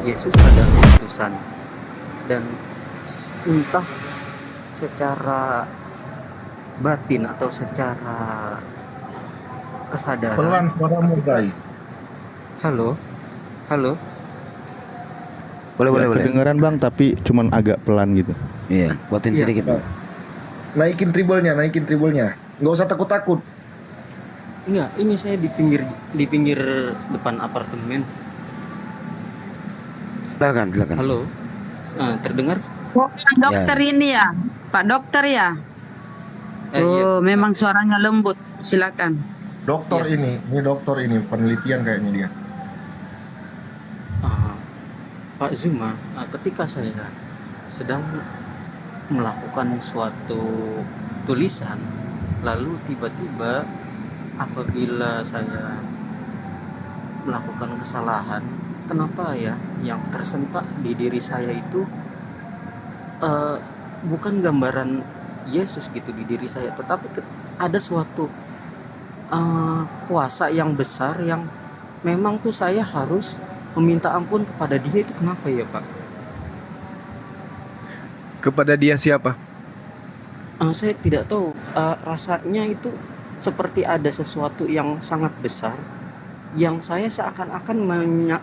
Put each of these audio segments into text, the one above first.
Yesus adalah utusan, dan entah secara batin atau secara kesadaran, Pelan suaramu, ketika Bray. halo halo Boleh, Ya boleh, boleh. kedengaran bang, tapi cuman agak pelan gitu. Iya, buatin Iya. sedikit, Bang. Naikin tribulnya. Nggak usah takut-takut. enggak, ini saya di pinggir depan apartemen. Silakan. Halo, terdengar? Bukan dokter ini ya, Pak Dokter ya. Iya. Oh, memang suaranya lembut. Silakan. Dokter Iya. ini dokter ini penelitian kayaknya dia. Pak Zuma, ketika saya sedang melakukan suatu tulisan, lalu tiba-tiba apabila saya melakukan kesalahan, kenapa ya yang tersentak di diri saya itu bukan gambaran Yesus gitu di diri saya, tetapi ada suatu kuasa yang besar yang memang tuh saya harus meminta ampun kepada dia. Itu kenapa ya, Pak? Kepada dia siapa? Saya tidak tahu, rasanya itu seperti ada sesuatu yang sangat besar yang saya seakan-akan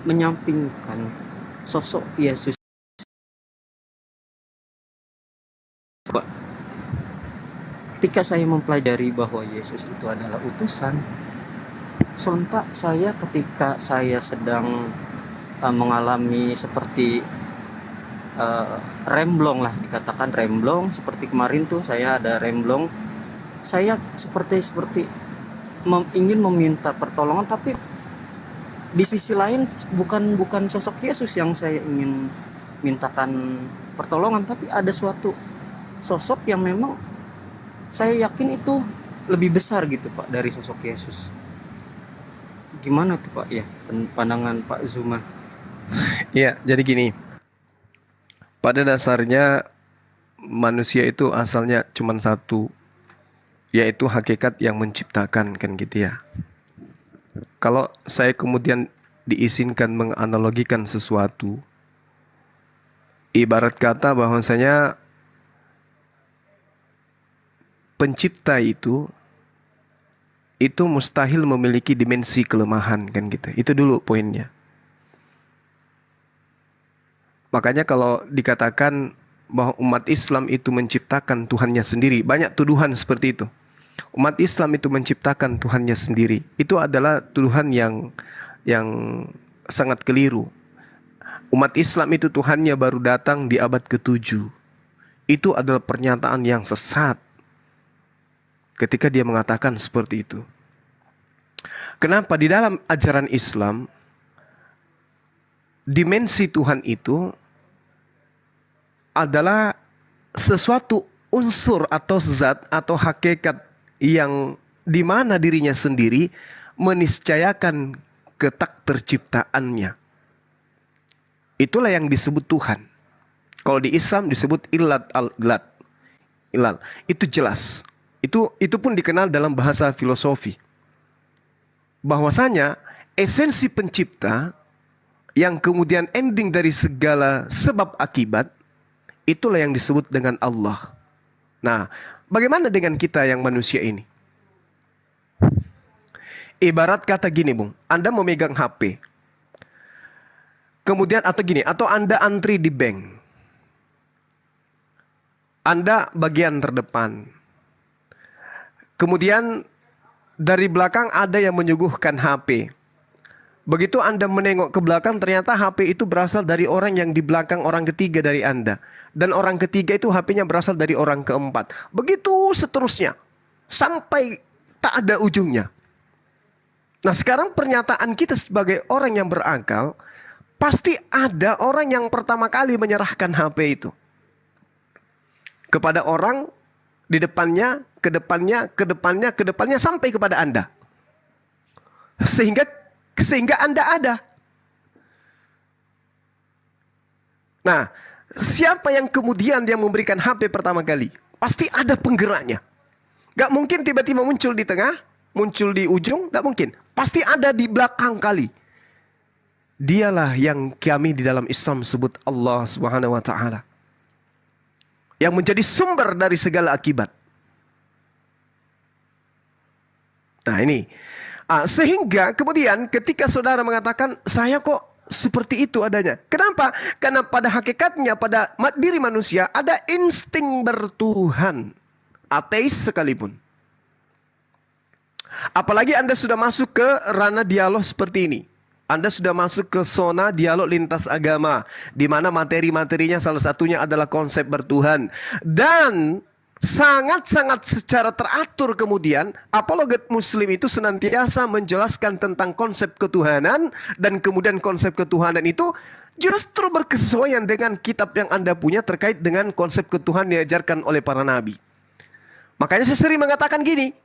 menyampingkan sosok Yesus. Pak, ketika saya mempelajari bahwa Yesus itu adalah utusan, sontak saya ketika saya sedang mengalami seperti remblong lah, dikatakan remblong, seperti kemarin tuh saya ada remblong, saya seperti ingin meminta pertolongan, tapi di sisi lain bukan sosok Yesus yang saya ingin mintakan pertolongan, tapi ada suatu sosok yang memang saya yakin itu lebih besar gitu, Pak, dari sosok Yesus. Gimana tuh, Pak, ya pandangan Pak Zuma? Ya, jadi gini. Pada dasarnya manusia itu asalnya cuma satu, yaitu hakikat yang menciptakan, kan gitu ya. Kalau saya kemudian diizinkan menganalogikan sesuatu, ibarat kata bahwasanya pencipta itu mustahil memiliki dimensi kelemahan, kan gitu. Itu dulu poinnya. Makanya kalau dikatakan bahwa umat Islam itu menciptakan Tuhannya sendiri, banyak tuduhan seperti itu. Umat Islam itu menciptakan Tuhannya sendiri. Itu adalah tuduhan yang sangat keliru. Umat Islam itu Tuhannya baru datang di abad ke-7. Itu adalah pernyataan yang sesat ketika dia mengatakan seperti itu. Kenapa? Di dalam ajaran Islam, dimensi Tuhan itu adalah sesuatu unsur atau zat atau hakikat yang dimana dirinya sendiri meniscayakan ketak terciptaannya. Itulah yang disebut Tuhan. Kalau di Islam disebut ilal. Itu jelas. Itu pun dikenal dalam bahasa filosofi. Bahwasanya esensi pencipta yang kemudian ending dari segala sebab akibat, itulah yang disebut dengan Allah. Nah, bagaimana dengan kita yang manusia ini? Ibarat kata gini, Bung. Anda memegang HP. Kemudian atau Anda antri di bank. Anda bagian terdepan. Kemudian dari belakang ada yang menyuguhkan HP. Begitu Anda menengok ke belakang, ternyata HP itu berasal dari orang yang di belakang orang ketiga dari Anda. Dan orang ketiga itu HP-nya berasal dari orang keempat. Begitu seterusnya. Sampai tak ada ujungnya. Nah, sekarang pernyataan kita sebagai orang yang berakal, pasti ada orang yang pertama kali menyerahkan HP itu kepada orang di depannya, ke depannya, sampai kepada Anda. Sehingga Anda ada. Nah, siapa yang kemudian yang memberikan HP pertama kali? Pasti ada penggeraknya. Gak mungkin tiba-tiba muncul di tengah, muncul di ujung, gak mungkin. Pasti ada di belakang kali. Dialah yang kami di dalam Islam sebut Allah Subhanahu wa taala, yang menjadi sumber dari segala akibat. Nah ini, sehingga kemudian ketika saudara mengatakan saya kok seperti itu adanya. Kenapa? Karena pada hakikatnya pada diri manusia ada insting bertuhan, ateis sekalipun. Apalagi Anda sudah masuk ke ranah dialog seperti ini. Anda sudah masuk ke zona dialog lintas agama, di mana materi-materinya salah satunya adalah konsep bertuhan. Dan sangat-sangat secara teratur kemudian apologet muslim itu senantiasa menjelaskan tentang konsep ketuhanan, dan kemudian konsep ketuhanan itu justru berkesesuaian dengan kitab yang Anda punya terkait dengan konsep ketuhanan yang diajarkan oleh para nabi. Makanya saya sering mengatakan gini,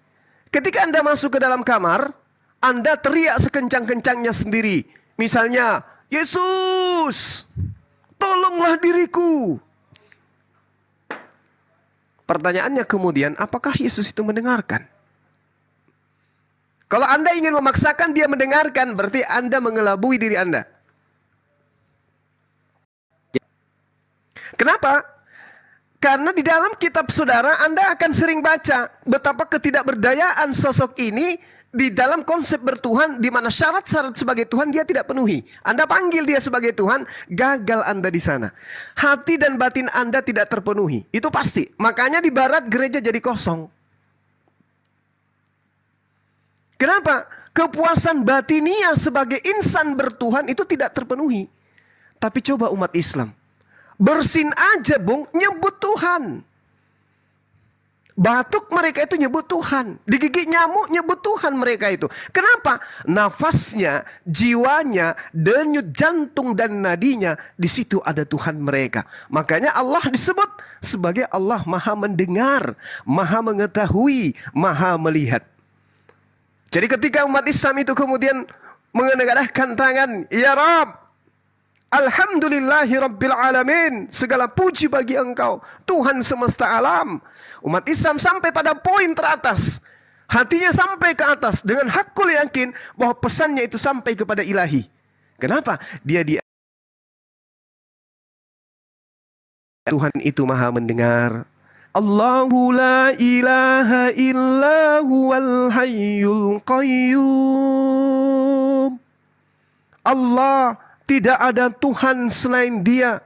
ketika Anda masuk ke dalam kamar, Anda teriak sekencang-kencangnya sendiri. Misalnya, Yesus, tolonglah diriku. Pertanyaannya kemudian, apakah Yesus itu mendengarkan? Kalau Anda ingin memaksakan dia mendengarkan, berarti Anda mengelabui diri Anda. Kenapa? Karena di dalam kitab saudara, Anda akan sering baca betapa ketidakberdayaan sosok ini di dalam konsep bertuhan, di mana syarat-syarat sebagai Tuhan dia tidak penuhi. Anda panggil dia sebagai Tuhan, gagal Anda di sana. Hati dan batin Anda tidak terpenuhi, itu pasti. Makanya di barat gereja jadi kosong. Kenapa? Kepuasan batinia sebagai insan bertuhan itu tidak terpenuhi. Tapi coba umat Islam, bersin aja bung, nyebut Tuhan. Batuk mereka itu nyebut Tuhan. Digigit nyamuk nyebut Tuhan mereka itu. Kenapa? Nafasnya, jiwanya, denyut jantung dan nadinya, di situ ada Tuhan mereka. Makanya Allah disebut sebagai Allah Maha Mendengar, Maha Mengetahui, Maha Melihat. Jadi ketika umat Islam itu kemudian mengenegakkan tangan, Ya Rabb, Alhamdulillahi Rabbil Alamin, segala puji bagi Engkau, Tuhan semesta alam. Umat Islam sampai pada poin teratas, hatinya sampai ke atas dengan hakul yakin bahwa pesannya itu sampai kepada ilahi. Kenapa? Dia Tuhan itu maha mendengar. Allahu la ilaha illa huwal hayyul qayyum. Allah, tidak ada Tuhan selain Dia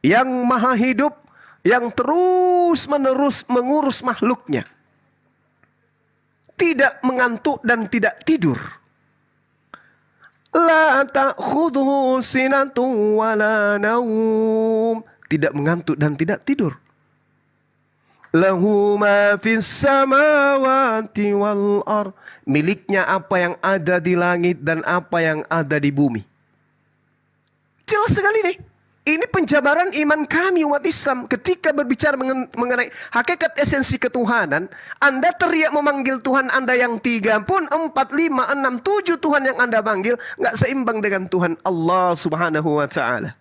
yang maha hidup, yang terus-menerus mengurus makhluknya. Tidak mengantuk dan tidak tidur. La ta'khudhuhu sinatun wala naum. Tidak mengantuk dan tidak tidur. Lahu ma fis samawati wal ardh. Miliknya apa yang ada di langit dan apa yang ada di bumi. Jelas sekali nih. Ini penjabaran iman kami umat Islam. Ketika berbicara mengenai hakikat esensi ketuhanan, Anda teriak memanggil Tuhan Anda yang 3 pun, 4, 5, 6, 7 Tuhan yang Anda panggil, nggak seimbang dengan Tuhan Allah Subhanahu wa ta'ala.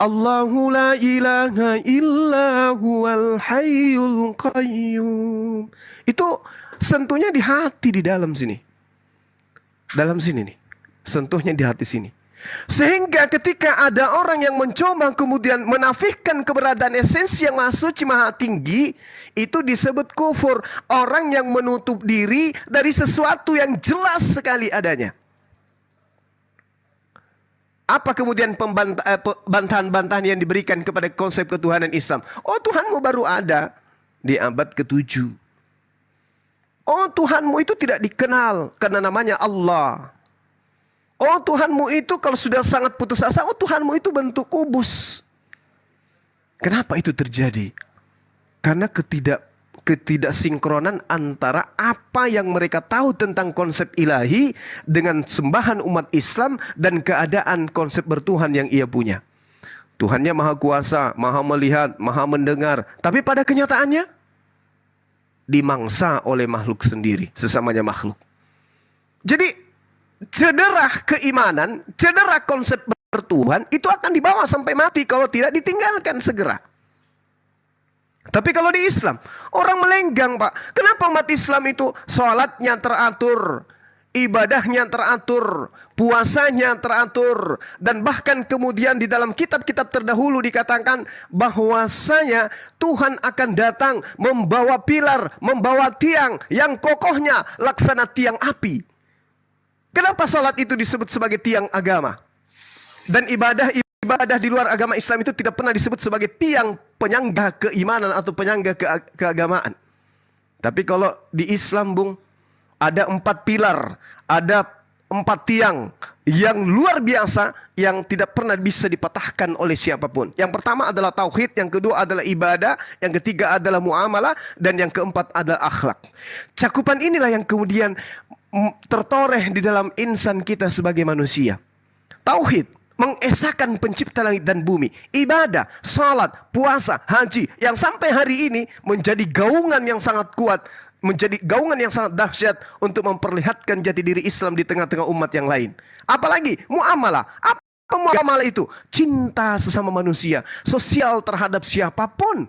Allahu la ilaha illa huwal hayyul qayyum. Itu sentuhnya di hati, di dalam sini. Dalam sini nih. Sentuhnya di hati sini. Sehingga ketika ada orang yang mencoba kemudian menafikan keberadaan esensi yang maha suci, maha tinggi, itu disebut kufur. Orang yang menutup diri dari sesuatu yang jelas sekali adanya. Apa kemudian bantahan-bantahan yang diberikan kepada konsep ketuhanan Islam? Oh, Tuhanmu baru ada di abad ke-7. Oh, Tuhanmu itu tidak dikenal karena namanya Allah. Oh, Tuhanmu itu kalau sudah sangat putus asa, oh Tuhanmu itu bentuk kubus. Kenapa itu terjadi? Karena ketidaksinkronan antara apa yang mereka tahu tentang konsep ilahi dengan sembahan umat Islam dan keadaan konsep bertuhan yang ia punya. Tuhannya maha kuasa, maha melihat, maha mendengar. Tapi pada kenyataannya dimangsa oleh makhluk sendiri, sesamanya makhluk. Jadi cedera keimanan, cedera konsep bertuhan itu akan dibawa sampai mati kalau tidak ditinggalkan segera. Tapi kalau di Islam, orang melenggang, Pak. Kenapa umat Islam itu sholatnya teratur, ibadahnya teratur, puasanya teratur, dan bahkan kemudian di dalam kitab-kitab terdahulu dikatakan bahwasanya Tuhan akan datang membawa pilar, membawa tiang yang kokohnya laksana tiang api. Kenapa salat itu disebut sebagai tiang agama? Dan ibadah di luar agama Islam itu tidak pernah disebut sebagai tiang penyangga keimanan atau penyangga keagamaan. Tapi kalau di Islam, Bung, ada 4 pilar, ada 4 tiang yang luar biasa yang tidak pernah bisa dipatahkan oleh siapapun. Yang pertama adalah tauhid, yang kedua adalah ibadah, yang ketiga adalah muamalah, dan yang keempat adalah akhlak. Cakupan inilah yang kemudian tertoreh di dalam insan kita sebagai manusia. Tauhid, mengesahkan pencipta langit dan bumi. Ibadah, salat, puasa, haji, yang sampai hari ini menjadi gaungan yang sangat kuat, menjadi gaungan yang sangat dahsyat untuk memperlihatkan jati diri Islam di tengah-tengah umat yang lain. Apalagi muamalah. Apa muamalah itu? Cinta sesama manusia, sosial terhadap siapapun,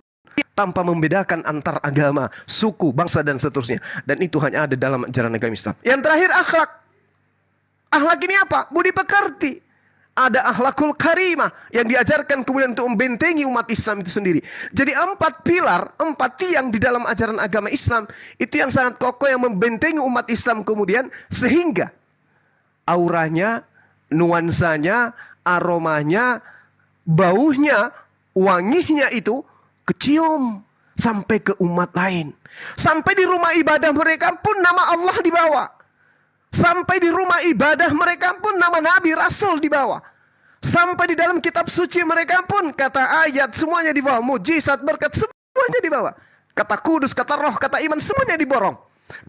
tanpa membedakan antar agama, suku, bangsa, dan seterusnya. Dan itu hanya ada dalam ajaran agama Islam. Yang terakhir, akhlak. Akhlak ini apa? Budi pekerti. Ada akhlakul karimah yang diajarkan kemudian untuk membentengi umat Islam itu sendiri. Jadi 4 pilar, 4 tiang di dalam ajaran agama Islam itu yang sangat kokoh yang membentengi umat Islam kemudian sehingga auranya, nuansanya, aromanya, baunya, wanginya itu kecium sampai ke umat lain. Sampai di rumah ibadah mereka pun nama Allah dibawa. Sampai di rumah ibadah mereka pun nama Nabi Rasul dibawa. Sampai di dalam kitab suci mereka pun kata ayat semuanya dibawa. Mujizat, berkat semuanya dibawa. Kata kudus, kata roh, kata iman semuanya diborong.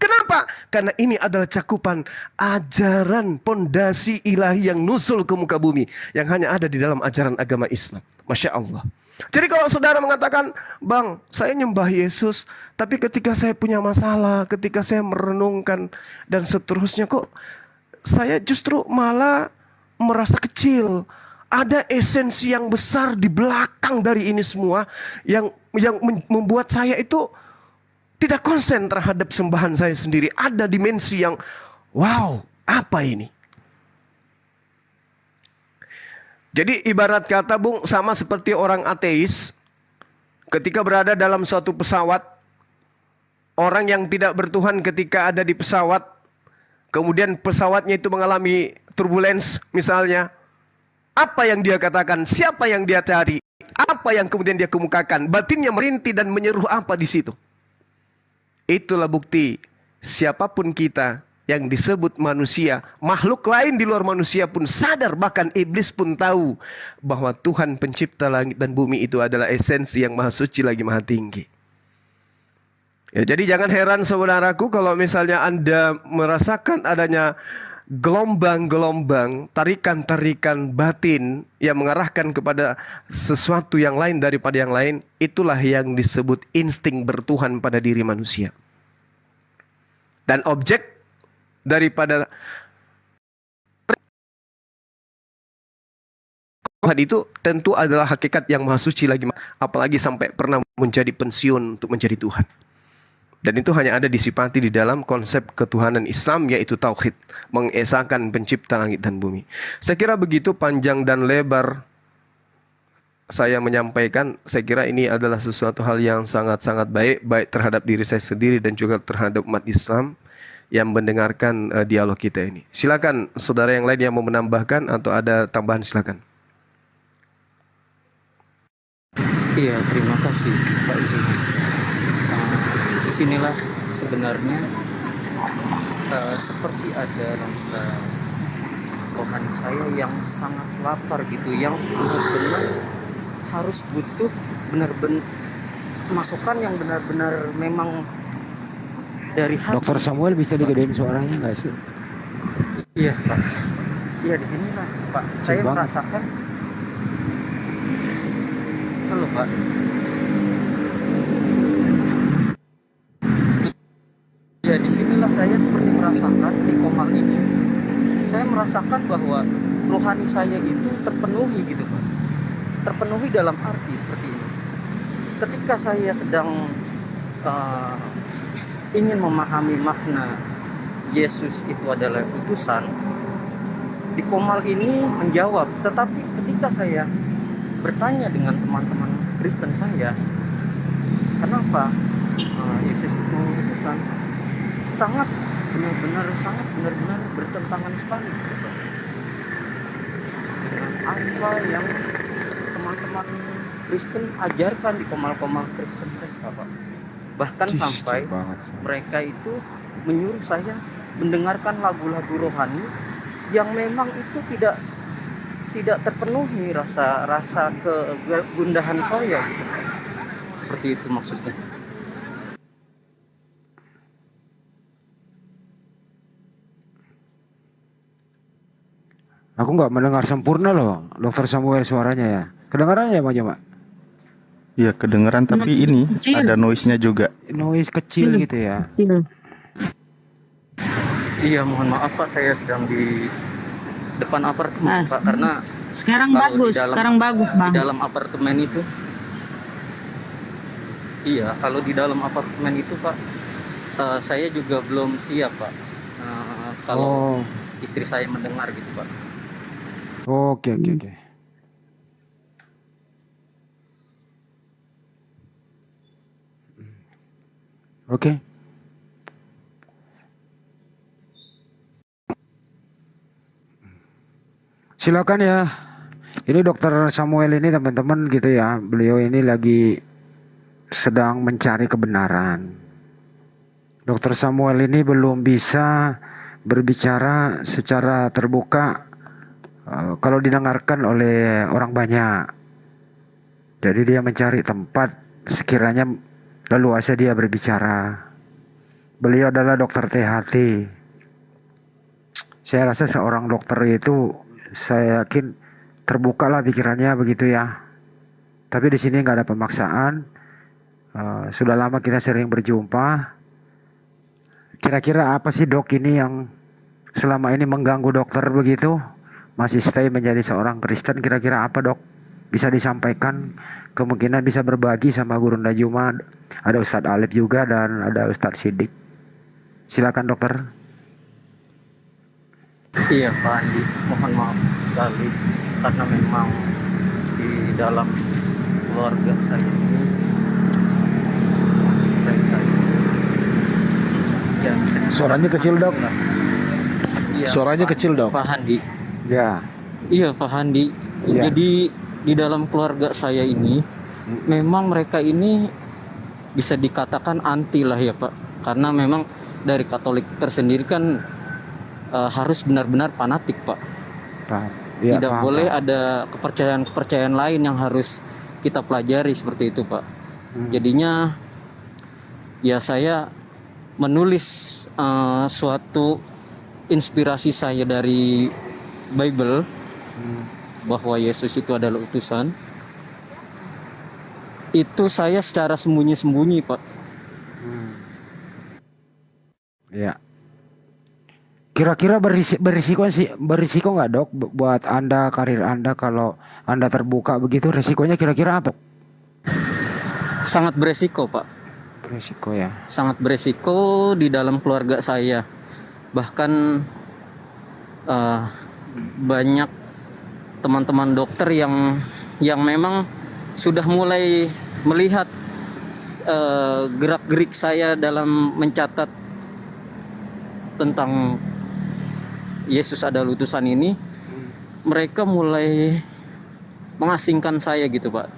Kenapa? Karena ini adalah cakupan ajaran pondasi ilahi yang nusul ke muka bumi, yang hanya ada di dalam ajaran agama Islam. Masya Allah. Jadi kalau saudara mengatakan, Bang, saya nyembah Yesus, tapi ketika saya punya masalah, ketika saya merenungkan dan seterusnya, kok saya justru malah merasa kecil. Ada esensi yang besar di belakang dari ini semua yang membuat saya itu tidak konsen terhadap sembahan saya sendiri. Ada dimensi yang, wow, apa ini? Jadi ibarat kata, Bung, sama seperti orang ateis ketika berada dalam suatu pesawat. Orang yang tidak bertuhan ketika ada di pesawat, kemudian pesawatnya itu mengalami turbulence misalnya. Apa yang dia katakan? Siapa yang dia cari? Apa yang kemudian dia kemukakan? Batinnya merintih dan menyeruh apa di situ? Itulah bukti siapapun kita yang disebut manusia, makhluk lain di luar manusia pun sadar, bahkan iblis pun tahu bahwa Tuhan pencipta langit dan bumi itu adalah esensi yang maha suci lagi maha tinggi. Ya, jadi jangan heran saudaraku kalau misalnya Anda merasakan adanya gelombang-gelombang, tarikan-tarikan batin yang mengarahkan kepada sesuatu yang lain daripada yang lain. Itulah yang disebut insting bertuhan pada diri manusia. Dan objek daripada Tuhan itu tentu adalah hakikat yang maha suci lagi, apalagi sampai pernah menjadi pensiun untuk menjadi Tuhan. Dan itu hanya ada disipati di dalam konsep ketuhanan Islam, yaitu tauhid, mengesahkan pencipta langit dan bumi. Saya kira begitu panjang dan lebar saya menyampaikan. Saya kira ini adalah sesuatu hal yang sangat-sangat baik terhadap diri saya sendiri dan juga terhadap umat Islam yang mendengarkan dialog kita ini. Silakan saudara yang lain yang mau menambahkan atau ada tambahan, silakan. Iya, terima kasih Pak Zul. Disinilah sebenarnya seperti ada rasa rohani saya yang sangat lapar gitu, yang benar-benar harus butuh benar-benar masukan yang benar-benar memang dari hati. Dokter Samuel bisa digedein suaranya nggak sih? Iya Pak. Iya, di sinilah Pak. Saya merasakan. Halo Pak. Ya, disinilah saya seperti merasakan di Komal ini. Saya merasakan bahwa rohani saya itu terpenuhi gitu Pak. Terpenuhi dalam arti seperti ini. Ketika saya sedang ingin memahami makna Yesus itu adalah utusan, di Komal ini menjawab. Tetapi ketika saya bertanya dengan teman-teman Kristen saya, kenapa Yesus itu utusan, sangat benar-benar bertentangan sekali dengan apa yang teman-teman Kristen ajarkan di Komal-Komal Kristen mereka, Pak. Bahkan sampai mereka itu menyuruh saya mendengarkan lagu-lagu rohani yang memang itu tidak terpenuhi rasa kegundahan saya. Seperti itu maksudnya. Aku nggak mendengar sempurna loh, Dokter Samuel suaranya ya. Kedengaran ya, Pak? Iya kedengeran tapi ini Kecil. ada noise-nya juga. Noise kecil gitu ya. Kecil. Iya, mohon maaf Pak, saya sedang di depan apartemen Pak, karena Sekarang kalau bagus, di dalam- sekarang bagus, Bang. di dalam apartemen itu, iya, kalau di dalam apartemen itu Pak, saya juga belum siap Pak. Kalau istri saya mendengar gitu Pak. Oke. Oke. Silakan ya. Ini Dokter Samuel ini teman-teman gitu ya. Beliau ini lagi sedang mencari kebenaran. Dokter Samuel ini belum bisa berbicara secara terbuka kalau didengarkan oleh orang banyak. Jadi dia mencari tempat sekiranya leluasa dia berbicara. Beliau adalah dokter THT. Saya rasa seorang dokter itu, saya yakin terbukalah pikirannya begitu ya. Tapi di sini nggak ada pemaksaan. Sudah lama kita sering berjumpa. Kira-kira apa sih dok ini yang selama ini mengganggu dokter begitu? Masih stay menjadi seorang Kristen, kira-kira apa dok? Bisa disampaikan, kemungkinan bisa berbagi sama Guru Juma. Ada Ustadz Alif juga dan ada Ustadz Sidik. Silakan dokter. Iya Pak Andi, mohon maaf sekali karena memang di dalam keluarga saya ini mereka ya, Suaranya kecil dok. iya, Suaranya Pak- kecil, Dok. Pak Handi. Ya. Iya Pak Handi. Ya. Jadi di dalam keluarga saya ini memang mereka ini bisa dikatakan anti lah ya Pak. Karena memang dari Katolik tersendiri kan harus benar-benar fanatik Pak. Paham. Ya, Tidak paham, boleh paham. ada kepercayaan-kepercayaan lain yang harus kita pelajari seperti itu Pak. Jadinya ya saya menulis suatu inspirasi saya dari Bible bahwa Yesus itu adalah utusan. Itu saya secara sembunyi-sembunyi Pak. Ya. Kira-kira berisiko nggak dok buat Anda, karir Anda kalau Anda terbuka begitu, resikonya kira-kira apa? Sangat beresiko Pak. Resiko ya. Sangat beresiko di dalam keluarga saya. Bahkan banyak teman-teman dokter yang memang sudah mulai melihat gerak-gerik saya dalam mencatat tentang Yesus adalah utusan ini. Mereka mulai mengasingkan saya gitu Pak.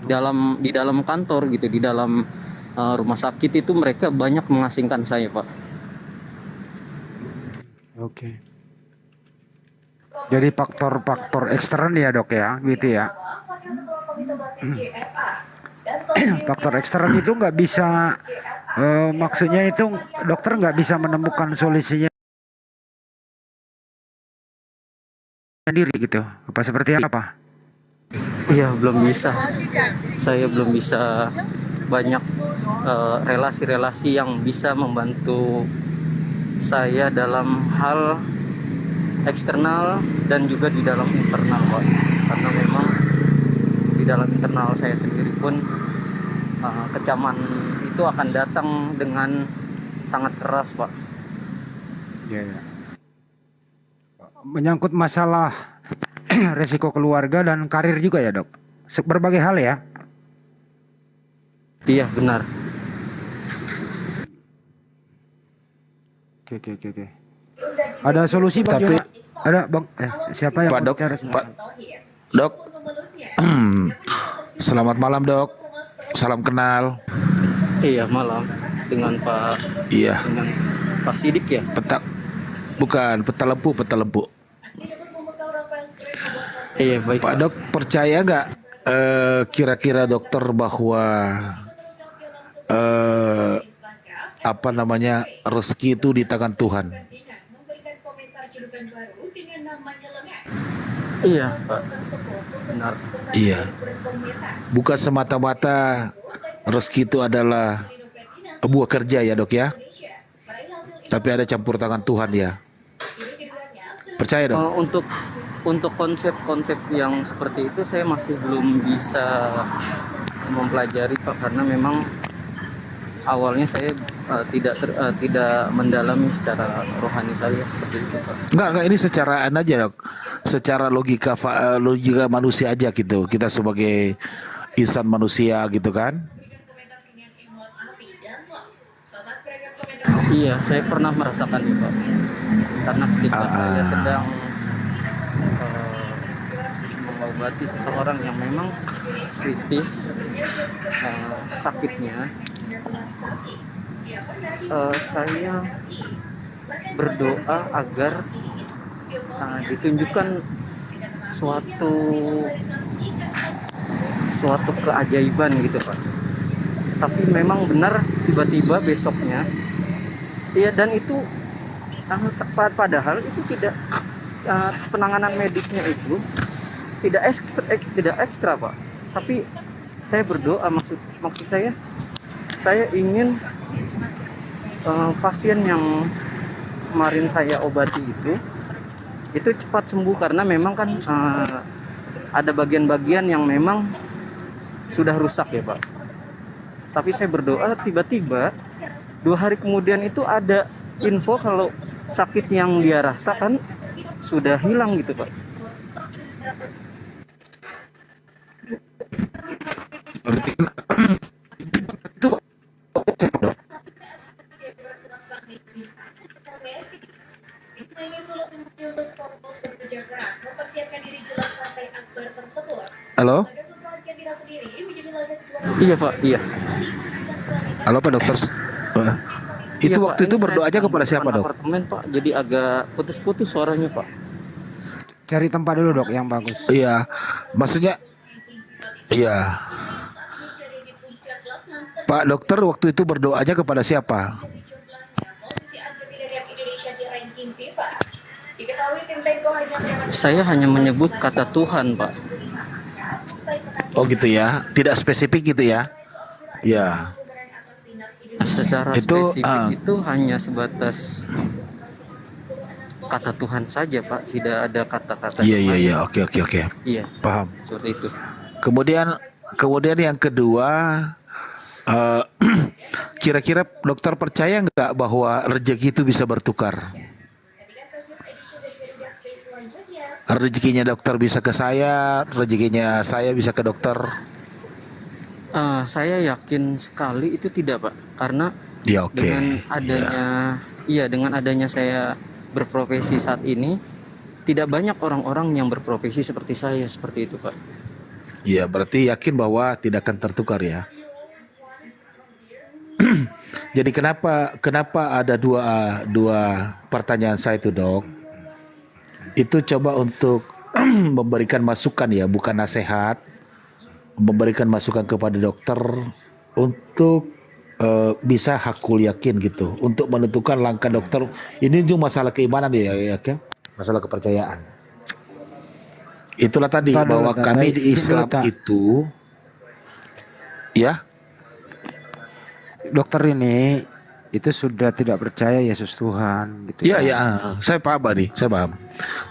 Di dalam kantor gitu, di dalam rumah sakit itu mereka banyak mengasingkan saya Pak. Oke. Jadi faktor-faktor ekstern ya dok ya, gitu ya. Faktor ekstern itu nggak bisa, maksudnya itu dokter nggak bisa menemukan solusinya sendiri gitu. Apa seperti apa? Iya, belum bisa. Saya belum bisa banyak relasi-relasi yang bisa membantu saya dalam hal eksternal dan juga di dalam internal Pak. Karena memang di dalam internal saya sendiri pun kecaman itu akan datang dengan sangat keras Pak. Ya, ya. Menyangkut masalah resiko keluarga dan karir juga ya dok. Berbagai hal ya. Iya benar. Oke. Ada solusi bang? Tapi Ada bang? Siapa yang Pak mau Dok, bicara? Pak Dok, selamat malam Dok. Salam kenal. Iya malam dengan Iya, dengan Pak Sidik ya. bukan peta lempu. Iya baik Pak Dok, percaya nggak kira-kira dokter bahwa apa namanya rezeki itu di tangan Tuhan? Iya Pak, benar. Iya, bukan semata-mata rezeki itu adalah buah kerja ya dok ya, tapi ada campur tangan Tuhan ya. Percaya dok? Untuk konsep-konsep yang seperti itu saya masih belum bisa mempelajari Pak, karena memang awalnya saya tidak mendalami secara rohani saya seperti itu Pak. Enggak, ini secara aja dok, secara logika manusia aja gitu. Kita sebagai insan manusia gitu kan. Iya, saya pernah merasakan itu Pak. Karena ketika saya sedang mengobati seseorang yang memang kritis sakitnya, saya berdoa agar ditunjukkan suatu keajaiban gitu Pak. Tapi memang benar tiba-tiba besoknya, iya, dan itu padahal itu tidak penanganan medisnya itu tidak ekstra Pak. Tapi saya berdoa, maksud saya ingin pasien yang kemarin saya obati itu cepat sembuh, karena memang kan ada bagian-bagian yang memang sudah rusak ya Pak. Tapi saya berdoa, tiba-tiba 2 hari kemudian itu ada info kalau sakit yang dia rasakan sudah hilang gitu Pak. Halo? Iya Pak, iya. Halo Pak Dokter. Iya, Itu Pak. waktu itu Ini saya berdoanya sedang kepada di siapa depan dok? apartemen Pak, jadi agak putus-putus suaranya Pak. Cari tempat dulu dok yang bagus. Iya, maksudnya, iya. Pak Dokter waktu itu berdoanya kepada siapa? Saya hanya menyebut kata Tuhan Pak. Oh gitu ya, tidak spesifik gitu ya? Ya. Secara Itu, spesifik itu hanya sebatas kata Tuhan saja Pak, tidak ada kata-kata Iya yang iya lain. iya, oke. Iya, Paham. seperti itu. Kemudian yang kedua, eh, kira-kira dokter percaya nggak bahwa rezeki itu bisa bertukar? Rezekinya dokter bisa ke saya, rezekinya saya bisa ke dokter. Saya yakin sekali itu tidak Pak, karena Ya oke. dengan adanya saya berprofesi saat ini, tidak banyak orang-orang yang berprofesi seperti saya seperti itu Pak. Ya berarti yakin bahwa tidak akan tertukar ya. Jadi kenapa ada dua pertanyaan saya itu dok? Itu coba untuk memberikan masukan ya, bukan nasihat, memberikan masukan kepada dokter untuk bisa hakul yakin gitu, untuk menentukan langkah dokter. Ini juga masalah keimanan ya kan? Masalah kepercayaan. Itulah tadi bahwa kami di Islam itu, ya. Dokter ini itu sudah tidak percaya Yesus Tuhan gitu. Iya, saya paham nih, saya paham.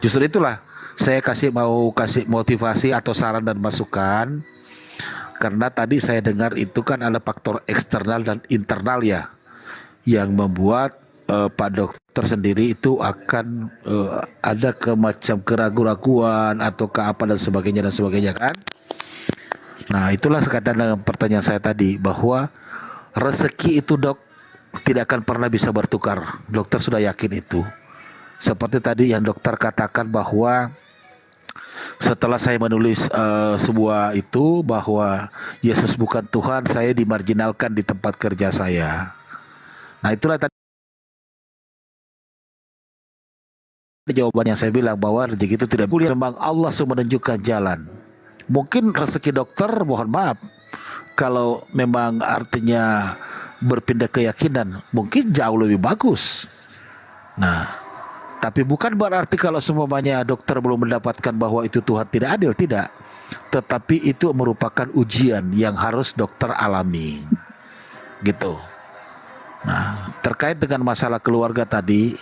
Justru itulah saya mau kasih motivasi atau saran dan masukan, karena tadi saya dengar itu kan ada faktor eksternal dan internal ya, yang membuat Pak dokter sendiri itu akan ada macam keraguan-raguan atau ke apa dan sebagainya kan. Nah, itulah sekadar dengan pertanyaan saya tadi bahwa rezeki itu dok tidak akan pernah bisa bertukar. Dokter sudah yakin itu. Seperti tadi yang dokter katakan bahwa setelah saya menulis sebuah itu bahwa Yesus bukan Tuhan, saya dimarginalkan di tempat kerja saya. Nah, itulah tadi jawaban yang saya bilang bahwa rezeki itu tidak kuliah. Memang Allah sudah menunjukkan jalan. Mungkin rezeki dokter, mohon maaf, kalau memang artinya berpindah keyakinan, mungkin jauh lebih bagus. Nah, tapi bukan berarti kalau semuanya dokter belum mendapatkan bahwa itu Tuhan tidak adil, tidak. Tetapi itu merupakan ujian yang harus dokter alami. Gitu. Nah, terkait dengan masalah keluarga tadi,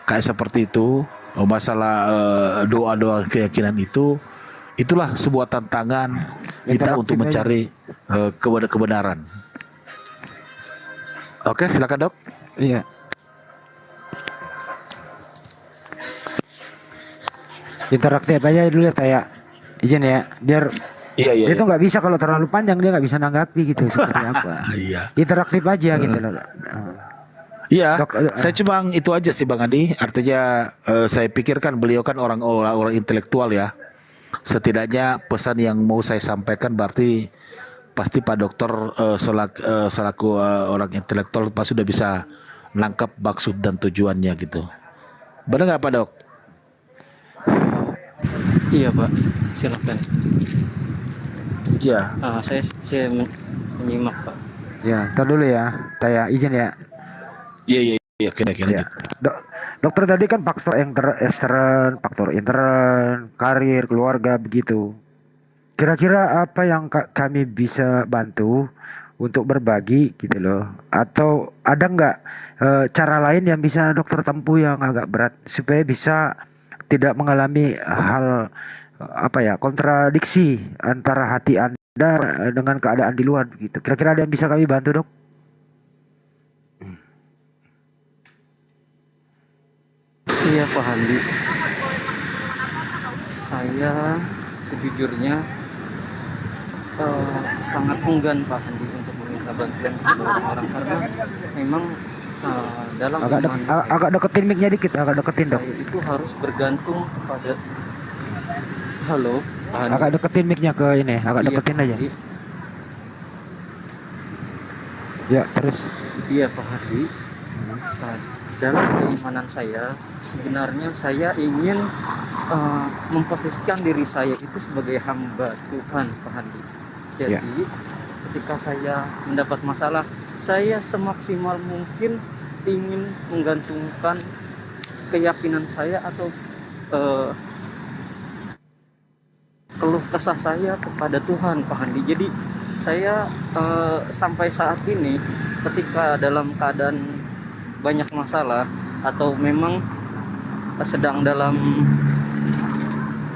kayak seperti itu, masalah doa-doa keyakinan itu, itulah sebuah tantangan kita untuk mencari kebenaran. Oke, silakan dok. Iya. Interaktif aja dulu ya saya. Izin ya, biar Iya. dia tuh nggak bisa kalau terlalu panjang dia nggak bisa nanggapi gitu seperti apa. Iya. Interaktif aja gitu loh. Iya, Dok, saya cuma itu aja sih Bang Andi. Artinya saya pikirkan beliau kan orang intelektual ya. Setidaknya pesan yang mau saya sampaikan berarti pasti Pak Dokter selaku orang intelektual pasti sudah bisa menangkap maksud dan tujuannya gitu. Benar nggak Pak Dok? Iya Pak, silakan. Iya. Saya menyimak Pak. ya, ntar dulu ya. Saya izin ya. Iya, kira-kira Ya. gitu. Dokter tadi kan faktor ekstern, faktor intern, karir, keluarga begitu. Kira-kira apa yang kami bisa bantu untuk berbagi gitu loh? Atau ada nggak cara lain yang bisa dokter tempuh yang agak berat supaya bisa tidak mengalami hal kontradiksi antara hati Anda dengan keadaan di luar begitu. Kira-kira ada yang bisa kami bantu dok? Iya Pak Handi, saya sejujurnya sangat enggan Pak Handi untuk meminta bantuan kepada orang-orang karena memang dalam iman saya, Agak deketin mic-nya dikit, agak deketin dok. saya itu harus bergantung kepada halo Pak Handi. Agak deketin mic-nya ke ini, agak Iya, deketin Pak aja. Handi. Ya, terus. Iya Pak Hadi. Dalam keimanan saya sebenarnya saya ingin memposisikan diri saya itu sebagai hamba Tuhan Pak Hadi. Jadi ketika saya mendapat masalah, saya semaksimal mungkin ingin menggantungkan keyakinan saya atau keluh kesah saya kepada Tuhan Pak Handi. Jadi saya sampai saat ini ketika dalam keadaan banyak masalah atau memang sedang dalam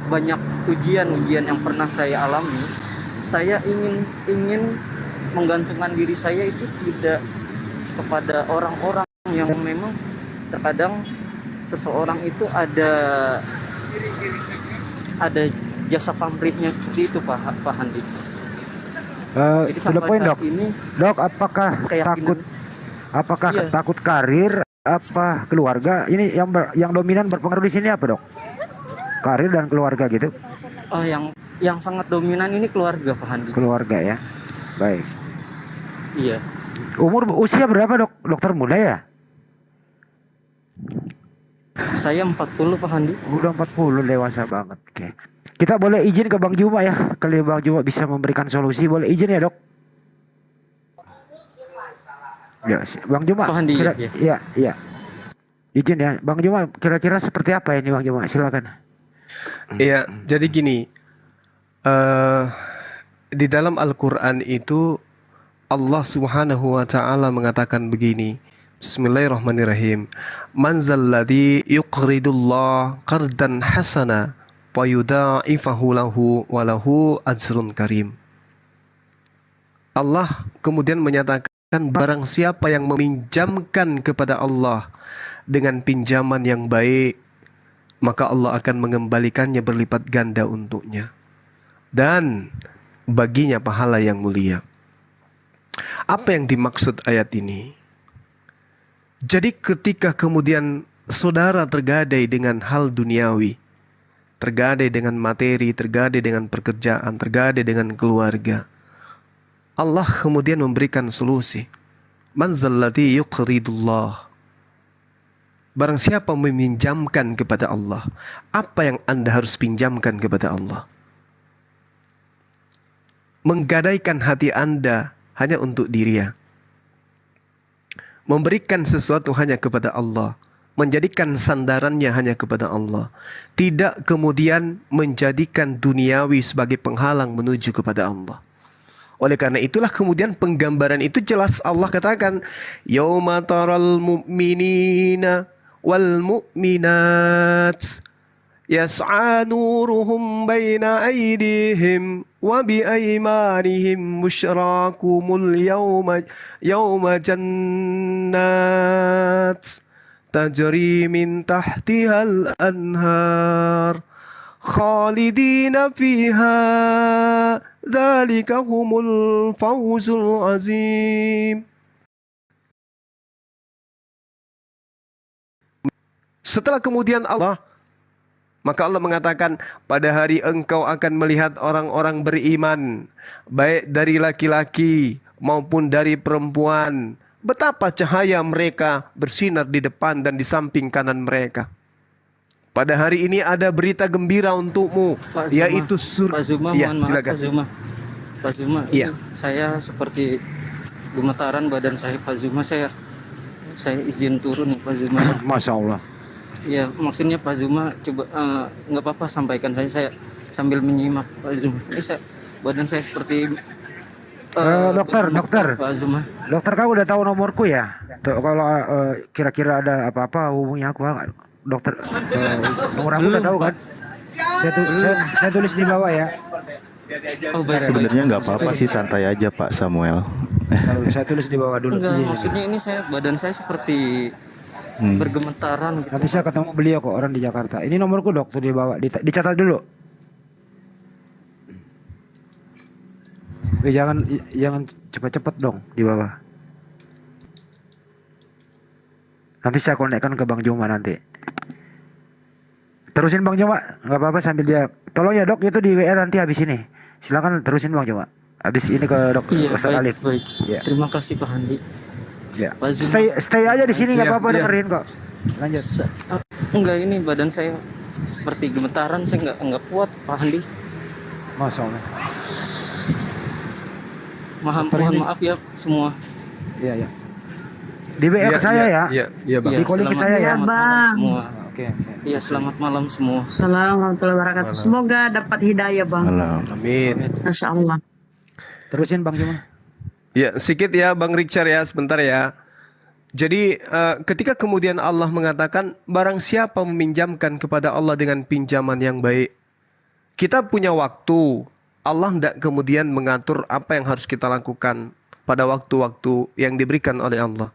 banyak ujian-ujian yang pernah saya alami, saya ingin menggantungkan diri saya itu tidak kepada orang-orang yang memang terkadang seseorang itu ada jasa pamrihnya seperti itu Pak Handi. Jadi To the point dok. ini Dok, apakah keyakinan. Iya. takut karir apa keluarga? Ini yang dominan berpengaruh di sini apa dok? Karir dan keluarga gitu? Yang sangat dominan ini keluarga Pak Handi. Keluarga ya. Baik. Iya. Usia berapa dok? Dokter muda ya? Saya 40 Pak Handi. Udah 40, dewasa banget. Oke. Kita boleh izin ke Bang Juma ya. Kali Bang Juma bisa memberikan solusi. Boleh izin ya dok? Ya, Bang Juma. Pak Handi, ya. Izin ya. Bang Juma, kira-kira seperti apa ini Bang Juma? Silakan. Iya, jadi gini, di dalam Al-Quran itu Allah Subhanahu wa Ta'ala mengatakan begini. Bismillahirrahmanirrahim. Man zalladhi yuqridullah qardan hasana wa yudha'ifahu lahu wa lahu ajrun karim. Allah kemudian menyatakan Kan barang siapa yang meminjamkan kepada Allah dengan pinjaman yang baik, maka Allah akan mengembalikannya berlipat ganda untuknya. Dan baginya pahala yang mulia. Apa yang dimaksud ayat ini? Jadi ketika kemudian saudara tergadai dengan hal duniawi, tergadai dengan materi, tergadai dengan pekerjaan, tergadai dengan keluarga, Allah kemudian memberikan solusi. Man zalladzi yuqridullah. Barang siapa meminjamkan kepada Allah, apa yang Anda harus pinjamkan kepada Allah? Menggadaikan hati Anda hanya untuk Dia. Memberikan sesuatu hanya kepada Allah. Menjadikan sandarannya hanya kepada Allah. Tidak kemudian menjadikan duniawi sebagai penghalang menuju kepada Allah. Oleh karena itulah kemudian penggambaran itu jelas Allah katakan, yauma taral mu'minina wal mu'minat yas'a nuruhum baina aydihim wa bi aymanihim busyrakumul yawma jannat tajri min tahtihal anhar khalidina fiha dzalika humul fawzul azim. Setelah kemudian maka Allah mengatakan, pada hari engkau akan melihat orang-orang beriman, baik dari laki-laki maupun dari perempuan, betapa cahaya mereka bersinar di depan dan di samping kanan mereka. Pada hari ini ada berita gembira untukmu, Pak Zuma, yaitu Pak Zuma, Ya, mohon maaf silakan. Pak Zuma. Pak Zuma, Iya. saya seperti gemetaran badan saya Pak Zuma, saya izin turun nih Pak Zuma. Masya Allah. Ya, maksudnya Pak Zuma coba nggak apa-apa sampaikan saya sambil menyimak Pak Zuma. Ini badan saya seperti Dokter, bergemetar, Pak Zuma. Dokter, kamu udah tahu nomorku ya? Tuh, kalau kira-kira ada apa-apa hubungi aku. Dokter, nomor aku udah tahu kan? Saya tulis di bawah ya. Oh, baik. Sebenarnya nggak apa-apa sih, santai aja Pak Samuel. Saya tulis di bawah dulu. Enggak, Iya. maksudnya ini badan saya seperti bergemetaran gitu. Nanti saya ketemu beliau kok, orang di Jakarta. Ini nomorku dok, tuh di bawah. Dicatat dulu. Jangan cepat-cepat dong di bawah. Nanti saya konekkan ke Bang Juma nanti. Terusin Bang Juma, nggak apa-apa sambil dia. Tolong ya dok, itu di WA nanti habis ini. Silakan terusin Bang Juma. Habis ini ke dok Iya, Ustaz baik, Alif. baik. Ya. Terima kasih Pak Handi. Ya. Pak Zuma. Stay aja di sini nggak Siap, apa-apa, siap. dengerin kok. Lanjut. Enggak, ini badan saya seperti gemetaran, saya enggak kuat Pak Handi. Masya Allah. Mohon maaf ya semua. Iya ya. Di WA ke saya ya. Iya, Bang. Iya, Di calling ke saya ya. selamat malam Bang. semua. Oke. Iya, selamat malam semua. Assalamualaikum warahmatullahi wabarakatuh. Semoga dapat hidayah bang. Alam. Amin. Masya Allah. Terusin Bang Juma. Ya, sedikit ya Bang Richard ya, sebentar ya. Jadi ketika kemudian Allah mengatakan, barang siapa meminjamkan kepada Allah dengan pinjaman yang baik, kita punya waktu. Allah tidak kemudian mengatur apa yang harus kita lakukan pada waktu-waktu yang diberikan oleh Allah.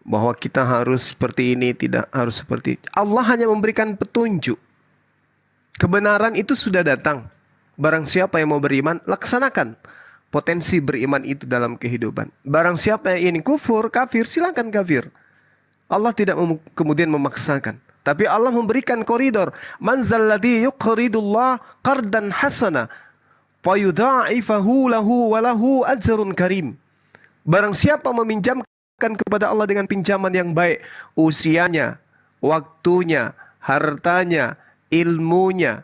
Bahwa kita harus seperti ini, tidak harus seperti itu. Allah hanya memberikan petunjuk. Kebenaran itu sudah datang. Barang siapa yang mau beriman, laksanakan potensi beriman itu dalam kehidupan. Barang siapa yang ingin kufur, kafir, silakan kafir. Allah tidak kemudian memaksakan. Tapi Allah memberikan koridor. Man zalladzi yuqridullah qardan hasana fayudha'ifahu lahu wa lahu ajrun karim. Barang siapa meminjamkan kepada Allah dengan pinjaman yang baik, usianya, waktunya, hartanya, ilmunya,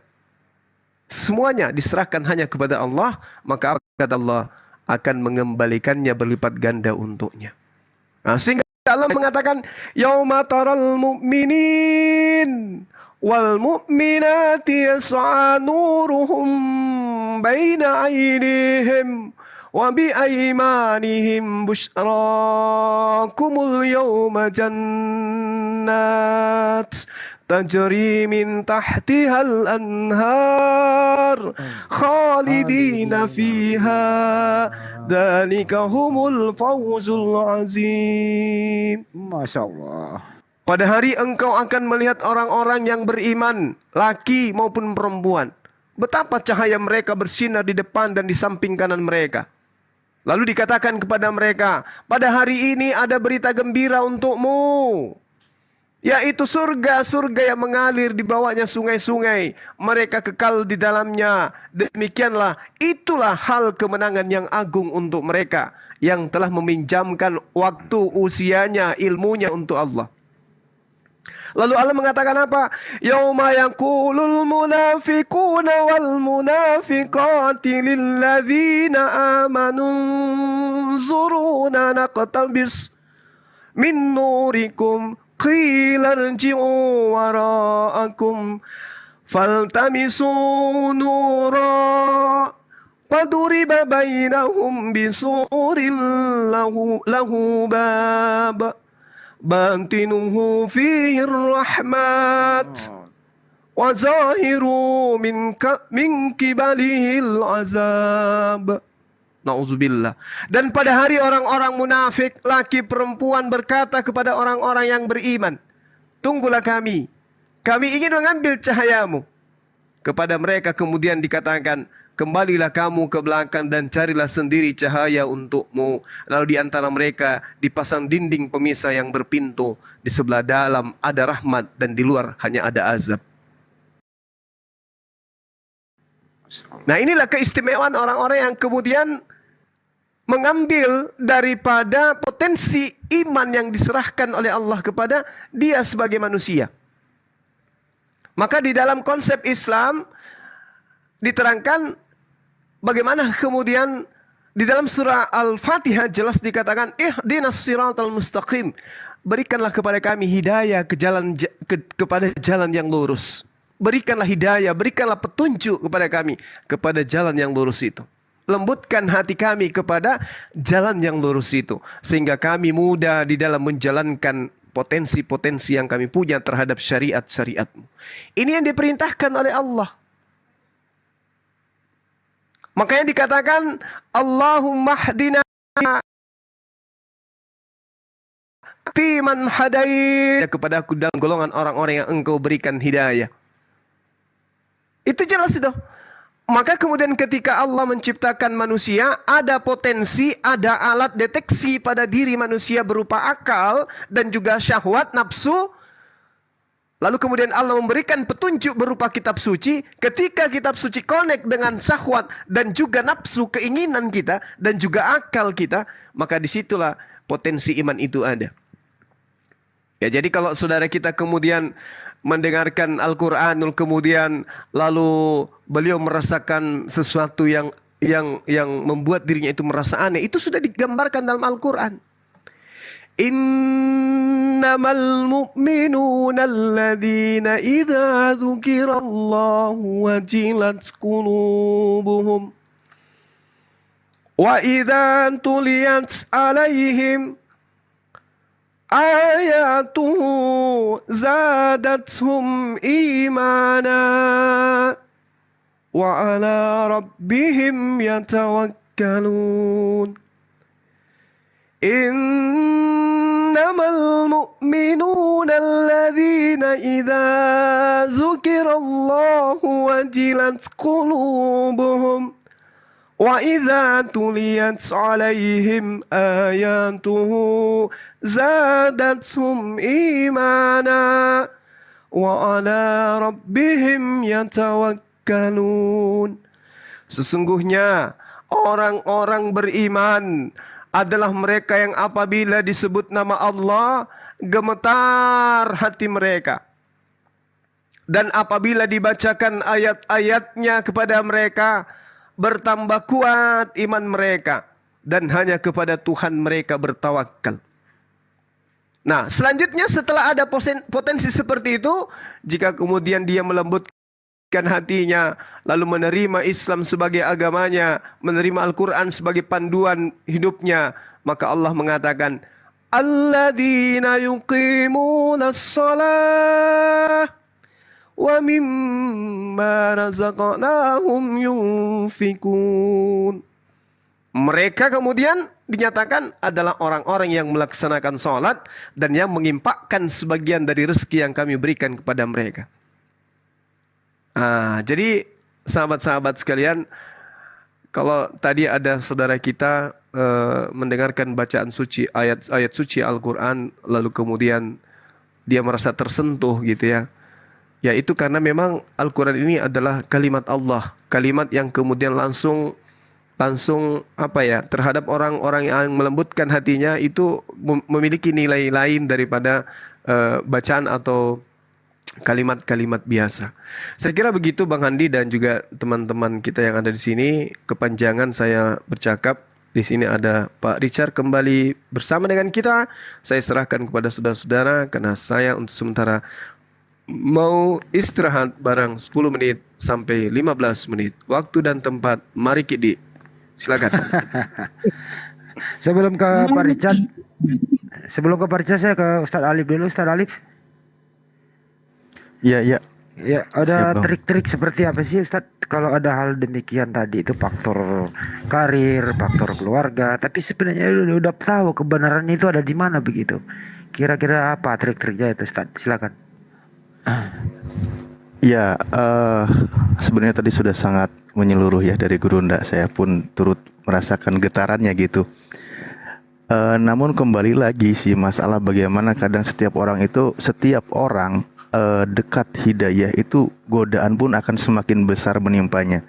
semuanya diserahkan hanya kepada Allah, maka kata Allah akan mengembalikannya berlipat ganda untuknya. Nah, sehingga Allah mengatakan, yauma taral mu'minin wal mu'minati yas'a nuruhum baina aydihim wa bi aymanihim busyrakumul yawma jannat tajri min tahtihal anhar khalidina fiha dzalika humul fawzul azim. Masya Allah. Pada hari engkau akan melihat orang-orang yang beriman, laki maupun perempuan. Betapa cahaya mereka bersinar di depan dan di samping kanan mereka. Lalu dikatakan kepada mereka, pada hari ini ada berita gembira untukmu, yaitu surga-surga yang mengalir di bawahnya sungai-sungai. Mereka kekal di dalamnya. Demikianlah, itulah hal kemenangan yang agung untuk mereka yang telah meminjamkan waktu, usianya, ilmunya untuk Allah. Lalu Allah mengatakan apa? Yauma yaqulul munafiquna wal munafiqati lil ladzina amanu zuruna naqtabis min nurikum qila irji'u wara'akum faltamisu nura faduriba bainahum bisurin lahu bab batinuhu fihi rahmat wa zahiru min kibalihil azab. Nauzubillah. Dan pada hari orang-orang munafik, laki perempuan berkata kepada orang-orang yang beriman, tunggulah kami ingin mengambil cahayamu. Kepada mereka kemudian dikatakan, kembalilah kamu ke belakang dan carilah sendiri cahaya untukmu. Lalu di antara mereka dipasang dinding pemisah yang berpintu. Di sebelah dalam ada rahmat dan di luar hanya ada azab. Nah, inilah keistimewaan orang-orang yang kemudian mengambil daripada potensi iman yang diserahkan oleh Allah kepada dia sebagai manusia. Maka di dalam konsep Islam diterangkan bagaimana kemudian di dalam surah Al-Fatihah jelas dikatakan ihdinas siratal mustaqim. Berikanlah kepada kami hidayah kepada jalan yang lurus. Berikanlah hidayah, berikanlah petunjuk kepada kami kepada jalan yang lurus itu. Lembutkan hati kami kepada jalan yang lurus itu, sehingga kami mudah di dalam menjalankan potensi-potensi yang kami punya terhadap syariat-syariat-Mu. Ini yang diperintahkan oleh Allah. Makanya dikatakan Allahumma hdina fi man hadait, kepada aku dalam golongan orang-orang yang Engkau berikan hidayah. Itu jelas itu. Maka kemudian ketika Allah menciptakan manusia, ada potensi, ada alat deteksi pada diri manusia berupa akal dan juga syahwat, nafsu. Lalu kemudian Allah memberikan petunjuk berupa kitab suci. Ketika kitab suci connect dengan syahwat dan juga nafsu, keinginan kita dan juga akal kita, maka disitulah potensi iman itu ada. Ya, jadi kalau saudara kita kemudian mendengarkan Al-Quranul, kemudian lalu beliau merasakan sesuatu yang membuat dirinya itu merasa aneh, itu sudah digambarkan dalam Al-Quran. Innamal mu'minuna alladzina idza dzukirallahu wajilat qulubuhum wa idza tuliyat alaihim ayatuhu zadathum imana wa ala rabbihim yatawakkalun. Innamal mu'minuna alladzina idza dzukirallahu wajilat qulubuhum wa idza tuliyat alaihim ayatuhu zadathum imana wa ala rabbihim yatawakkalun. Sesungguhnya orang-orang beriman adalah mereka yang apabila disebut nama Allah gemetar hati mereka, dan apabila dibacakan ayat-ayatnya kepada mereka bertambah kuat iman mereka, dan hanya kepada Tuhan mereka bertawakal. Nah, selanjutnya setelah ada potensi seperti itu, jika kemudian dia melembutkan hatinya, lalu menerima Islam sebagai agamanya, menerima Al-Quran sebagai panduan hidupnya, maka Allah mengatakan, alladzina yuqimunas shalah wa mimma razaqnahum yunfikun. Mereka kemudian dinyatakan adalah orang-orang yang melaksanakan sholat dan yang mengimpakkan sebagian dari rezeki yang kami berikan kepada mereka. Jadi sahabat-sahabat sekalian, kalau tadi ada saudara kita mendengarkan bacaan suci, ayat-ayat suci Al-Quran, lalu kemudian dia merasa tersentuh gitu ya. Ya itu karena memang Al-Quran ini adalah kalimat Allah, kalimat yang kemudian langsung terhadap orang-orang yang melembutkan hatinya itu memiliki nilai lain daripada bacaan atau kalimat-kalimat biasa. Saya kira begitu Bang Handi dan juga teman-teman kita yang ada di sini. Kepanjangan saya bercakap. Di sini ada Pak Richard kembali bersama dengan kita. Saya serahkan kepada saudara-saudara karena saya untuk sementara mau istirahat barang 10 menit sampai 15 menit. Waktu dan tempat mari Kidi. Silakan. Sebelum ke Pak Richard, saya ke Ustadz Alif dulu. Ustadz Alif. Iya. Ya, ada Siap, Bang. trik-trik seperti apa sih Ustadz kalau ada hal demikian tadi itu faktor karir, faktor keluarga, tapi sebenarnya udah tahu kebenarannya itu ada di mana begitu. Kira-kira apa trik-triknya itu Ustadz? Silakan. Ya, sebenarnya tadi sudah sangat menyeluruh ya dari Gurunda. Saya pun turut merasakan getarannya gitu. Namun kembali lagi sih masalah bagaimana kadang setiap orang dekat hidayah itu godaan pun akan semakin besar menimpanya.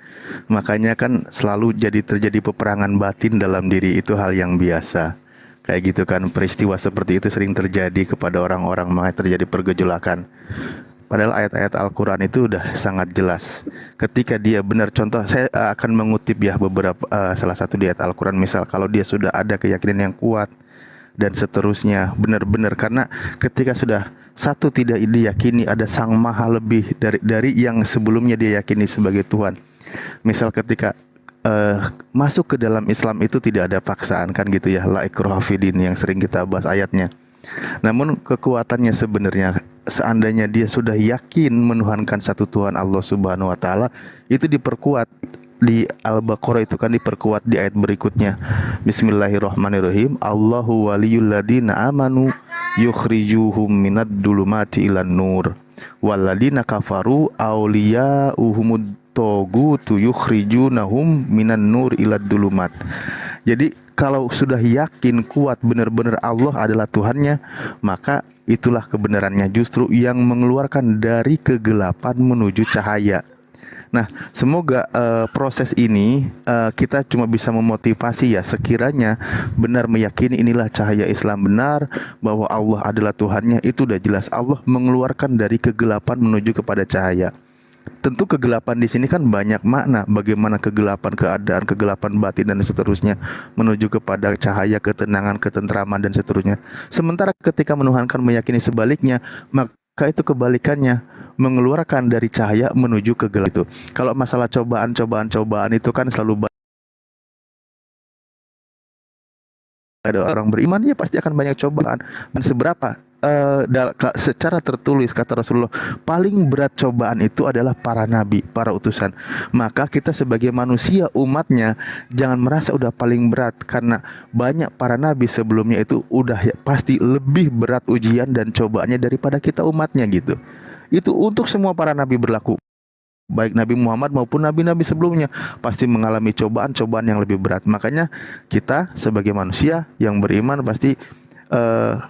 Makanya kan selalu terjadi peperangan batin dalam diri, itu hal yang biasa. Kayak gitu kan, peristiwa seperti itu sering terjadi kepada orang-orang, makanya terjadi pergejolakan. Padahal ayat-ayat Al-Quran itu udah sangat jelas. Ketika dia benar, contoh saya akan mengutip ya beberapa salah satu di ayat Al-Quran. Misal kalau dia sudah ada keyakinan yang kuat dan seterusnya, benar-benar, karena ketika sudah satu tidak diyakini ada sang maha lebih dari yang sebelumnya dia yakini sebagai Tuhan. Misal ketika masuk ke dalam Islam itu tidak ada paksaan kan gitu ya, la ikraha fid din yang sering kita bahas ayatnya. Namun kekuatannya sebenarnya seandainya dia sudah yakin menuhankan satu Tuhan Allah Subhanahu wa taala, itu diperkuat di Al-Baqarah, itu kan diperkuat di ayat berikutnya. Bismillahirrahmanirrahim. Allahu waliyul ladina amanu yukhrijuhum minad dulumati ilan nur waladina kafaru awliya'uhumud tagutu yukhrijunahum minan nur ilad dulumat. Jadi kalau sudah yakin kuat benar-benar Allah adalah Tuhannya, maka itulah kebenarannya, justru yang mengeluarkan dari kegelapan menuju cahaya. Nah, semoga proses ini kita cuma bisa memotivasi ya, sekiranya benar meyakini inilah cahaya Islam benar, bahwa Allah adalah Tuhannya, itu udah jelas Allah mengeluarkan dari kegelapan menuju kepada cahaya. Tentu kegelapan di sini kan banyak makna, bagaimana kegelapan keadaan, kegelapan batin dan seterusnya menuju kepada cahaya, ketenangan, ketentraman dan seterusnya. Sementara ketika menuhankan meyakini sebaliknya, maka itu kebalikannya, mengeluarkan dari cahaya menuju ke gelap itu. Kalau masalah cobaan itu kan selalu ada orang beriman, ya pasti akan banyak cobaan. Dan seberapa secara tertulis kata Rasulullah, paling berat cobaan itu adalah para nabi, para utusan. Maka kita sebagai manusia umatnya jangan merasa udah paling berat, karena banyak para nabi sebelumnya itu udah pasti lebih berat ujian dan cobaannya daripada kita umatnya gitu. Itu untuk semua para nabi berlaku, baik Nabi Muhammad maupun nabi-nabi sebelumnya pasti mengalami cobaan-cobaan yang lebih berat. Makanya kita sebagai manusia yang beriman pasti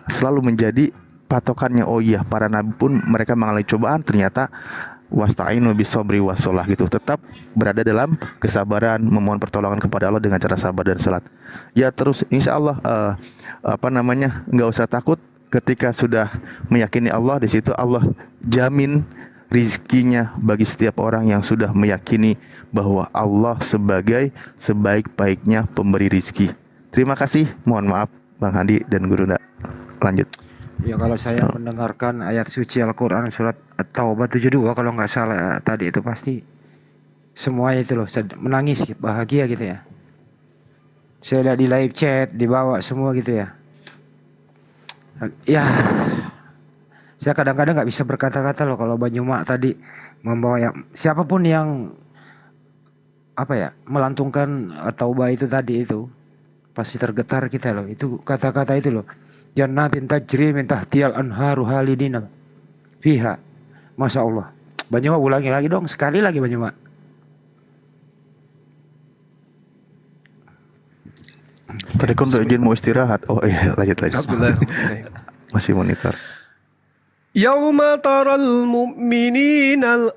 selalu menjadi patokannya, oh iya para nabi pun mereka mengalami cobaan, ternyata wasta'inu bisabri wassalah gitu, tetap berada dalam kesabaran, memohon pertolongan kepada Allah dengan cara sabar dan salat. Ya terus insya Allah nggak usah takut, ketika sudah meyakini Allah, di situ Allah jamin rizkinya bagi setiap orang yang sudah meyakini bahwa Allah sebagai sebaik-baiknya pemberi rizki. Terima kasih, mohon maaf Bang Handi dan Guru. Lanjut. Ya, kalau saya mendengarkan ayat suci Al-Quran surat At-Taubah 72 kalau nggak salah tadi, itu pasti semuanya itu loh menangis, bahagia gitu ya. Saya lihat di live chat, dibawa semua gitu ya. Ya, Saya kadang-kadang nggak bisa berkata-kata loh kalau Banyuma tadi membawa yang siapapun yang apa ya melantungkan taubah itu tadi itu pasti tergetar kita loh. Itu kata-kata itu loh. Jannatin tajri min tahtiyal anharu halidina fiha. Masya Allah. Banyuma ulangi lagi dong, sekali lagi Banyuma. Tadi kan udah izin mau istirahat. Oh iya, lanjut. Bismillahirrahmanirrahim. Masih monitor. Yauma taral mu'minina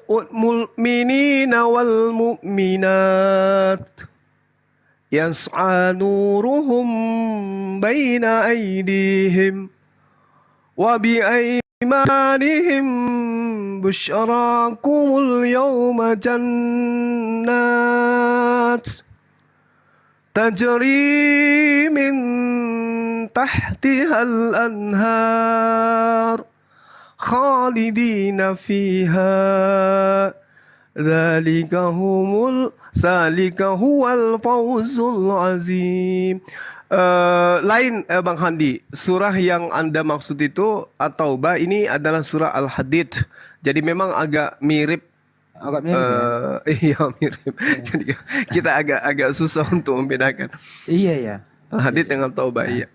wal mu'minat yas'a nuruhum baina aydihim wa bi aymanihim busyarakumul yawma jannat tajri min tahtihal anhar khalidina fiha zalika huwal fawzul azim. Lain Bang Handi, surah yang Anda maksud itu At-Taubah ini adalah surah Al-Hadid. Jadi memang agak mirip. Agak mirip ya. Iya mirip. Jadi kita agak susah untuk membedakan Iya ya. Al-Hadid dengan Taubah. Iya.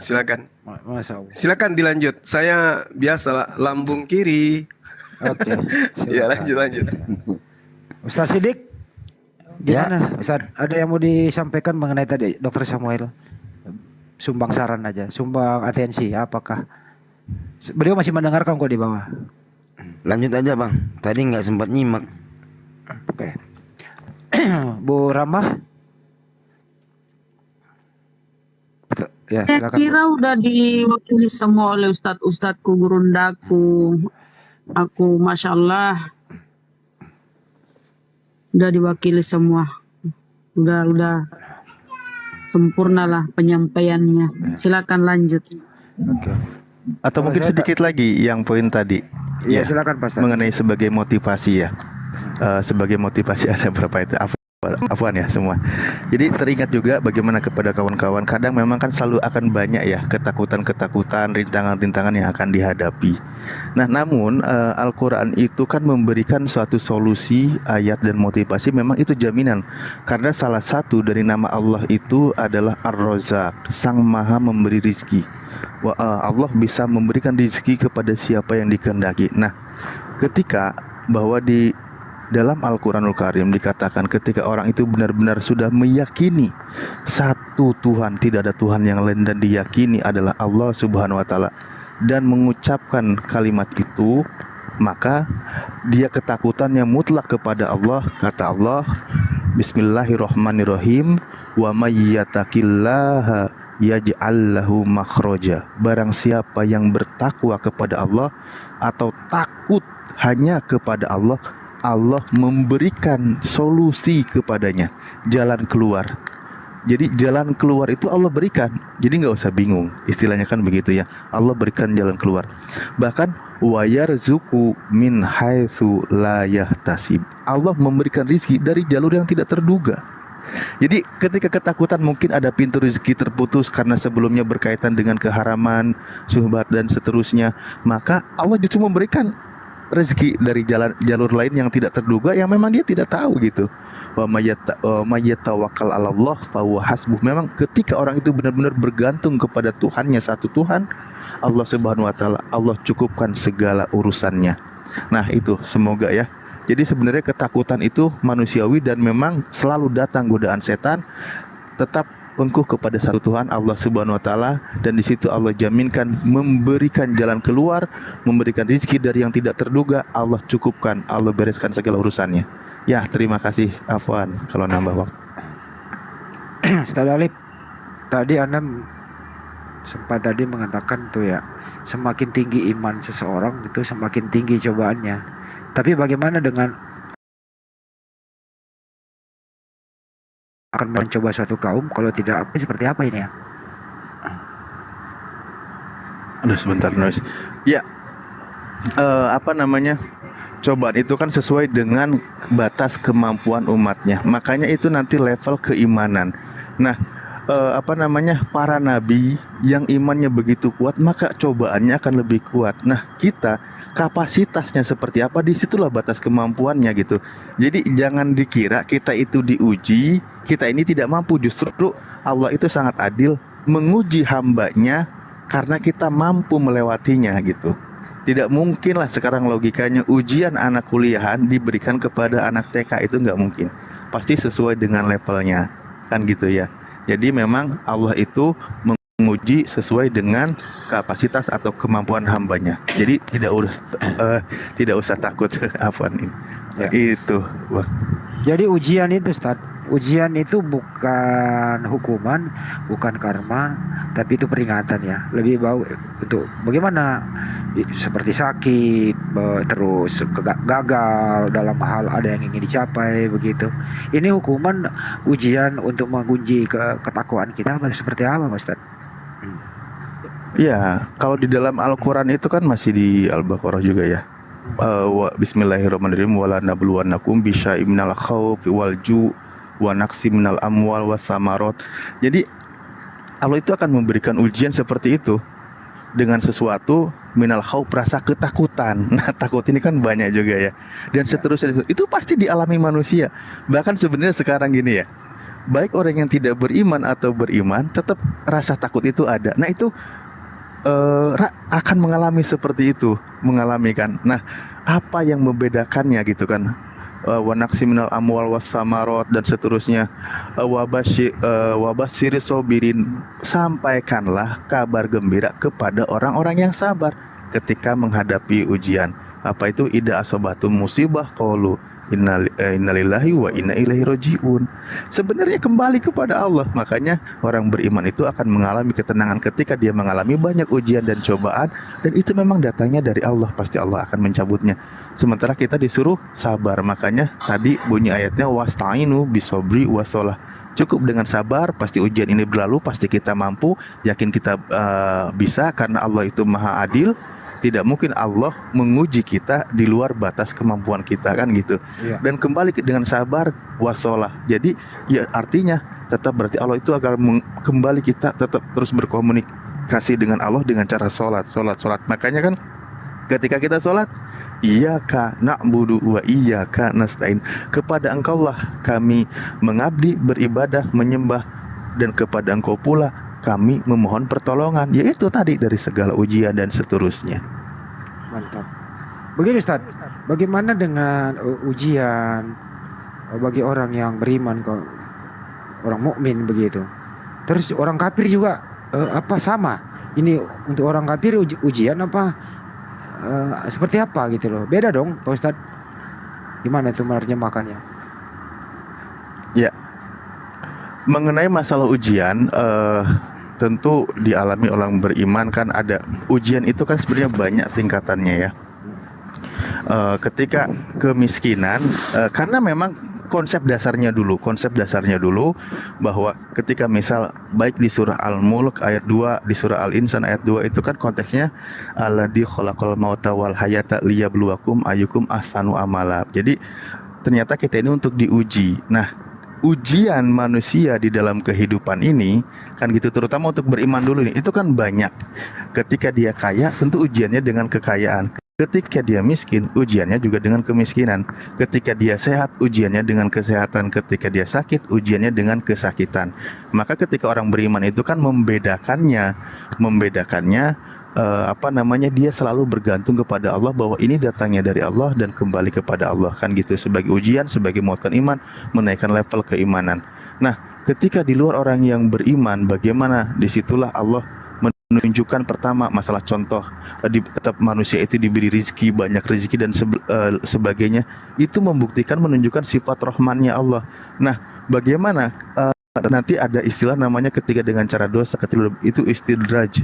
Silakan. Masya Allah. Silakan dilanjut. Saya biasa lambung kiri. Oke. Ya silakan. lanjut. Ustaz Sidik, gimana? Ustaz, ada yang mau disampaikan mengenai tadi Dr. Samuel? Sumbang saran aja, sumbang atensi. Apakah beliau masih mendengarkan kok di bawah? Lanjut aja Bang, tadi nggak sempat nyimak. Oke. Bu Ramah. Ya, Saya silakan. kira udah diwakili semua oleh ustadz-ustadzku, gurundaku. Aku Masya Allah udah diwakili semua. Udah sempurna lah penyampaiannya. Silakan lanjut. Oke. Atau mungkin sedikit lagi yang poin tadi. Iya, silakan Pak Ustaz. Mengenai sebagai motivasi ya. Sebagai motivasi ada berapa itu? Afwan ya semua. Jadi teringat juga bagaimana kepada kawan-kawan kadang memang kan selalu akan banyak ya ketakutan-ketakutan, rintangan-rintangan yang akan dihadapi. Nah, namun Al-Qur'an itu kan memberikan suatu solusi, ayat dan motivasi, memang itu jaminan. Karena salah satu dari nama Allah itu adalah Ar-Razzaq, Sang Maha memberi rizki. Allah bisa memberikan rizki kepada siapa yang dikehendaki. Nah, ketika bahwa di dalam Al-Quranul Karim dikatakan ketika orang itu benar-benar sudah meyakini satu Tuhan, tidak ada Tuhan yang lain, dan diyakini adalah Allah Subhanahu wa Ta'ala, dan mengucapkan kalimat itu, maka dia ketakutannya mutlak kepada Allah. Kata Allah, Bismillahirrahmanirrahim, wa may yattaqillaha yaj'al lahu makhraja. Barang siapa yang bertakwa kepada Allah atau takut hanya kepada Allah, Allah memberikan solusi kepadanya, jalan keluar. Jadi jalan keluar itu Allah berikan. Jadi nggak usah bingung. Istilahnya kan begitu ya. Allah berikan jalan keluar. Bahkan wa yarzuqu min haitsu la yahtasib. Allah memberikan rizki dari jalur yang tidak terduga. Jadi ketika ketakutan mungkin ada pintu rezeki terputus karena sebelumnya berkaitan dengan keharaman, syubhat dan seterusnya, maka Allah justru memberikan rezeki dari jalur lain yang tidak terduga yang memang dia tidak tahu gitu. Wa mayyatawakkal 'ala Allah fa huwa hasbuh. Memang ketika orang itu benar-benar bergantung kepada Tuhannya, satu Tuhan, Allah Subhanahu wa Ta'ala, Allah cukupkan segala urusannya. Nah, itu semoga ya. Jadi sebenarnya ketakutan itu manusiawi dan memang selalu datang godaan setan. Tetap pengkuh kepada satu Tuhan, Allah Subhanahu wa Ta'ala, dan di situ Allah jaminkan memberikan jalan keluar, memberikan rezeki dari yang tidak terduga. Allah cukupkan, Allah bereskan segala urusannya. Ya, terima kasih Afwan kalau nambah waktu. Ustaz Alif, tadi Anda sempat tadi mengatakan tuh ya, semakin tinggi iman seseorang itu semakin tinggi cobaannya. Tapi bagaimana dengan akan mencoba suatu kaum kalau tidak, seperti apa ini ya? Aduh sebentar noise. Ya, cobaan itu kan sesuai dengan batas kemampuan umatnya. Makanya itu nanti level keimanan. Nah, para nabi yang imannya begitu kuat, maka cobaannya akan lebih kuat. Nah, kita kapasitasnya seperti apa, disitulah batas kemampuannya gitu. Jadi jangan dikira kita itu diuji, kita ini tidak mampu. Justru Allah itu sangat adil menguji hambanya karena kita mampu melewatinya gitu. Tidak mungkin lah sekarang logikanya ujian anak kuliahan diberikan kepada anak TK, itu nggak mungkin. Pasti sesuai dengan levelnya, kan gitu ya. Jadi memang Allah itu menguji sesuai dengan kapasitas atau kemampuan hambanya. Jadi tidak usah takut apa nih. Ya. Itu. Wah. Jadi ujian itu Ustaz, ujian itu bukan hukuman, bukan karma, tapi itu peringatan ya. Lebih baik untuk bagaimana seperti sakit, terus gagal dalam hal ada yang ingin dicapai begitu. Ini hukuman, ujian untuk menguji ketakwaan kita seperti apa, Mas Ustaz? Ya, kalau di dalam Al-Quran itu kan masih di Al-Baqarah juga ya. Bismillahirrahmanirrahim, wala nabluwannakum bisyai'in minal khaufi wal ju' wa naqsi minal amwal was samarot. Jadi Allah itu akan memberikan ujian seperti itu dengan sesuatu minal khauf, rasa ketakutan. Nah, takut ini kan banyak juga ya. Dan seterusnya itu pasti dialami manusia. Bahkan sebenarnya sekarang gini ya, baik orang yang tidak beriman atau beriman, tetap rasa takut itu ada. Nah, itu akan mengalami seperti itu, mengalami kan. Nah, apa yang membedakannya gitu kan? Wa naqsi minal amwal was samarot dan seterusnya. Wabashiri sobirin, sampaikanlah kabar gembira kepada orang-orang yang sabar ketika menghadapi ujian. Apa itu? Ida asobatum musibah qalu innalillahi wa inna ilaihi rajiun. Sebenarnya kembali kepada Allah. Makanya orang beriman itu akan mengalami ketenangan ketika dia mengalami banyak ujian dan cobaan, dan itu memang datangnya dari Allah. Pasti Allah akan mencabutnya. Sementara kita disuruh sabar. Makanya tadi bunyi ayatnya wasta'inu bisobri wasolah. Cukup dengan sabar, pasti ujian ini berlalu, pasti kita mampu, yakin kita bisa, karena Allah itu maha adil. Tidak mungkin Allah menguji kita di luar batas kemampuan kita, kan gitu. Iya. Dan kembali dengan sabar wasolah. Jadi ya artinya tetap berarti Allah itu agar kembali kita tetap terus berkomunikasi dengan Allah dengan cara sholat. Makanya kan ketika kita sholat, iyyaka na'budu wa iyyaka nasta'in, kepada Engkau lah kami mengabdi, beribadah, menyembah, dan kepada Engkau pula kami memohon pertolongan, yaitu tadi dari segala ujian dan seterusnya. Mantap. Begini Ustaz, bagaimana dengan ujian bagi orang yang beriman, orang mukmin begitu? Terus orang kafir juga apa sama? Ini untuk orang kafir ujian apa seperti apa gitu loh? Beda dong, Pak Ustaz. Gimana itu menerjemahkannya? Ya, mengenai masalah ujian, tentu dialami orang beriman kan ada ujian itu kan sebenarnya banyak tingkatannya ya. Ketika kemiskinan, karena memang konsep dasarnya dulu bahwa ketika misal baik di surah Al-Mulk ayat 2, di surah Al-Insan ayat 2 itu kan konteksnya alladzi khalaqal mauta wal hayata liyabluwakum ayyukum ahsanu amala. Jadi ternyata kita ini untuk diuji. Nah, ujian manusia di dalam kehidupan ini kan gitu, terutama untuk beriman dulu nih, itu kan banyak. Ketika dia kaya, tentu ujiannya dengan kekayaan. Ketika dia miskin, ujiannya juga dengan kemiskinan. Ketika dia sehat, ujiannya dengan kesehatan. Ketika dia sakit, ujiannya dengan kesakitan. Maka ketika orang beriman itu kan membedakannya dia selalu bergantung kepada Allah, bahwa ini datangnya dari Allah dan kembali kepada Allah, kan gitu, sebagai ujian, sebagai menguatkan iman, menaikkan level keimanan. Nah, ketika di luar orang yang beriman, bagaimana? Disitulah Allah menunjukkan pertama masalah contoh tetap manusia itu diberi rezeki, banyak rezeki dan sebagainya. Itu membuktikan, menunjukkan sifat rahmannya Allah. Nah, bagaimana nanti ada istilah namanya ketika dengan cara dosa, ketika itu istidraj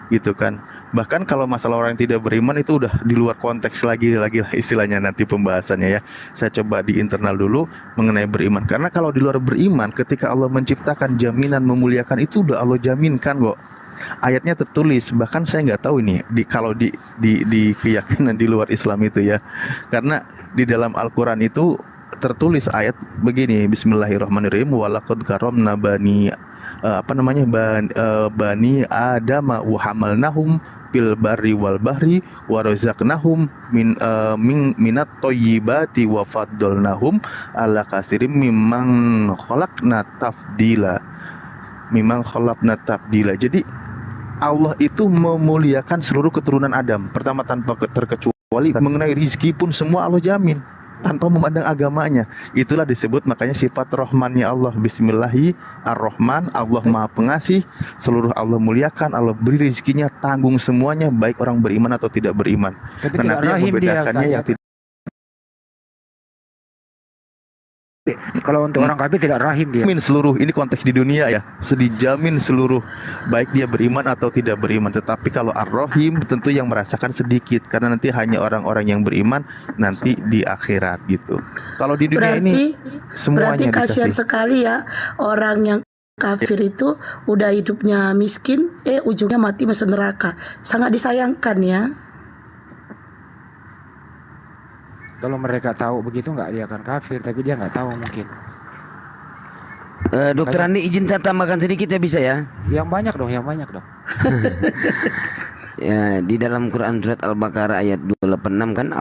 gitu kan. Bahkan kalau masalah orang yang tidak beriman itu udah di luar konteks lagi lah istilahnya nanti pembahasannya ya. Saya coba di internal dulu mengenai beriman. Karena kalau di luar beriman, ketika Allah menciptakan jaminan memuliakan itu udah Allah jaminkan kok. Ayatnya tertulis, bahkan saya nggak tahu ini kalau di keyakinan di luar Islam itu ya. Karena di dalam Al-Quran itu tertulis ayat begini, Bismillahirrahmanirrahim, walaqad karramna bani bani Adam wa hamalnahum fil barri wal bahri wa razaqnahum minat thayyibati wa faddalnahum ala katsirin mimman khalaqna tafdila. Jadi Allah itu memuliakan seluruh keturunan Adam. Pertama tanpa terkecuali, mengenai rizki pun semua Allah jamin tanpa memandang agamanya. Itulah disebut makanya sifat rahmannya Allah. Bismillahi ar-Rahman, Allah Maha Pengasih, seluruh Allah muliakan, Allah beri rizkinya, tanggung semuanya, baik orang beriman atau tidak beriman. Tapi Karena tidak yang rahim dia, membedakannya Ustaz, yang ya. Kalau untuk orang kafir tidak rahim dia. dijamin seluruh, ini konteks di dunia ya, dijamin seluruh, baik dia beriman atau tidak beriman. Tetapi kalau ar-Rahim tentu yang merasakan sedikit, karena nanti hanya orang-orang yang beriman nanti di akhirat gitu. Kalau di dunia ini Berarti semuanya kasihan dikasih. sekali ya orang yang kafir itu udah hidupnya miskin, ujungnya mati masuk neraka. Sangat disayangkan ya. Kalau mereka tahu begitu nggak dia akan kafir, tapi dia nggak tahu mungkin. Dokter Andi izin saya tambahkan sedikit ya, bisa ya? Yang banyak dong. Ya, di dalam Quran surat Al-Baqarah ayat 286 kan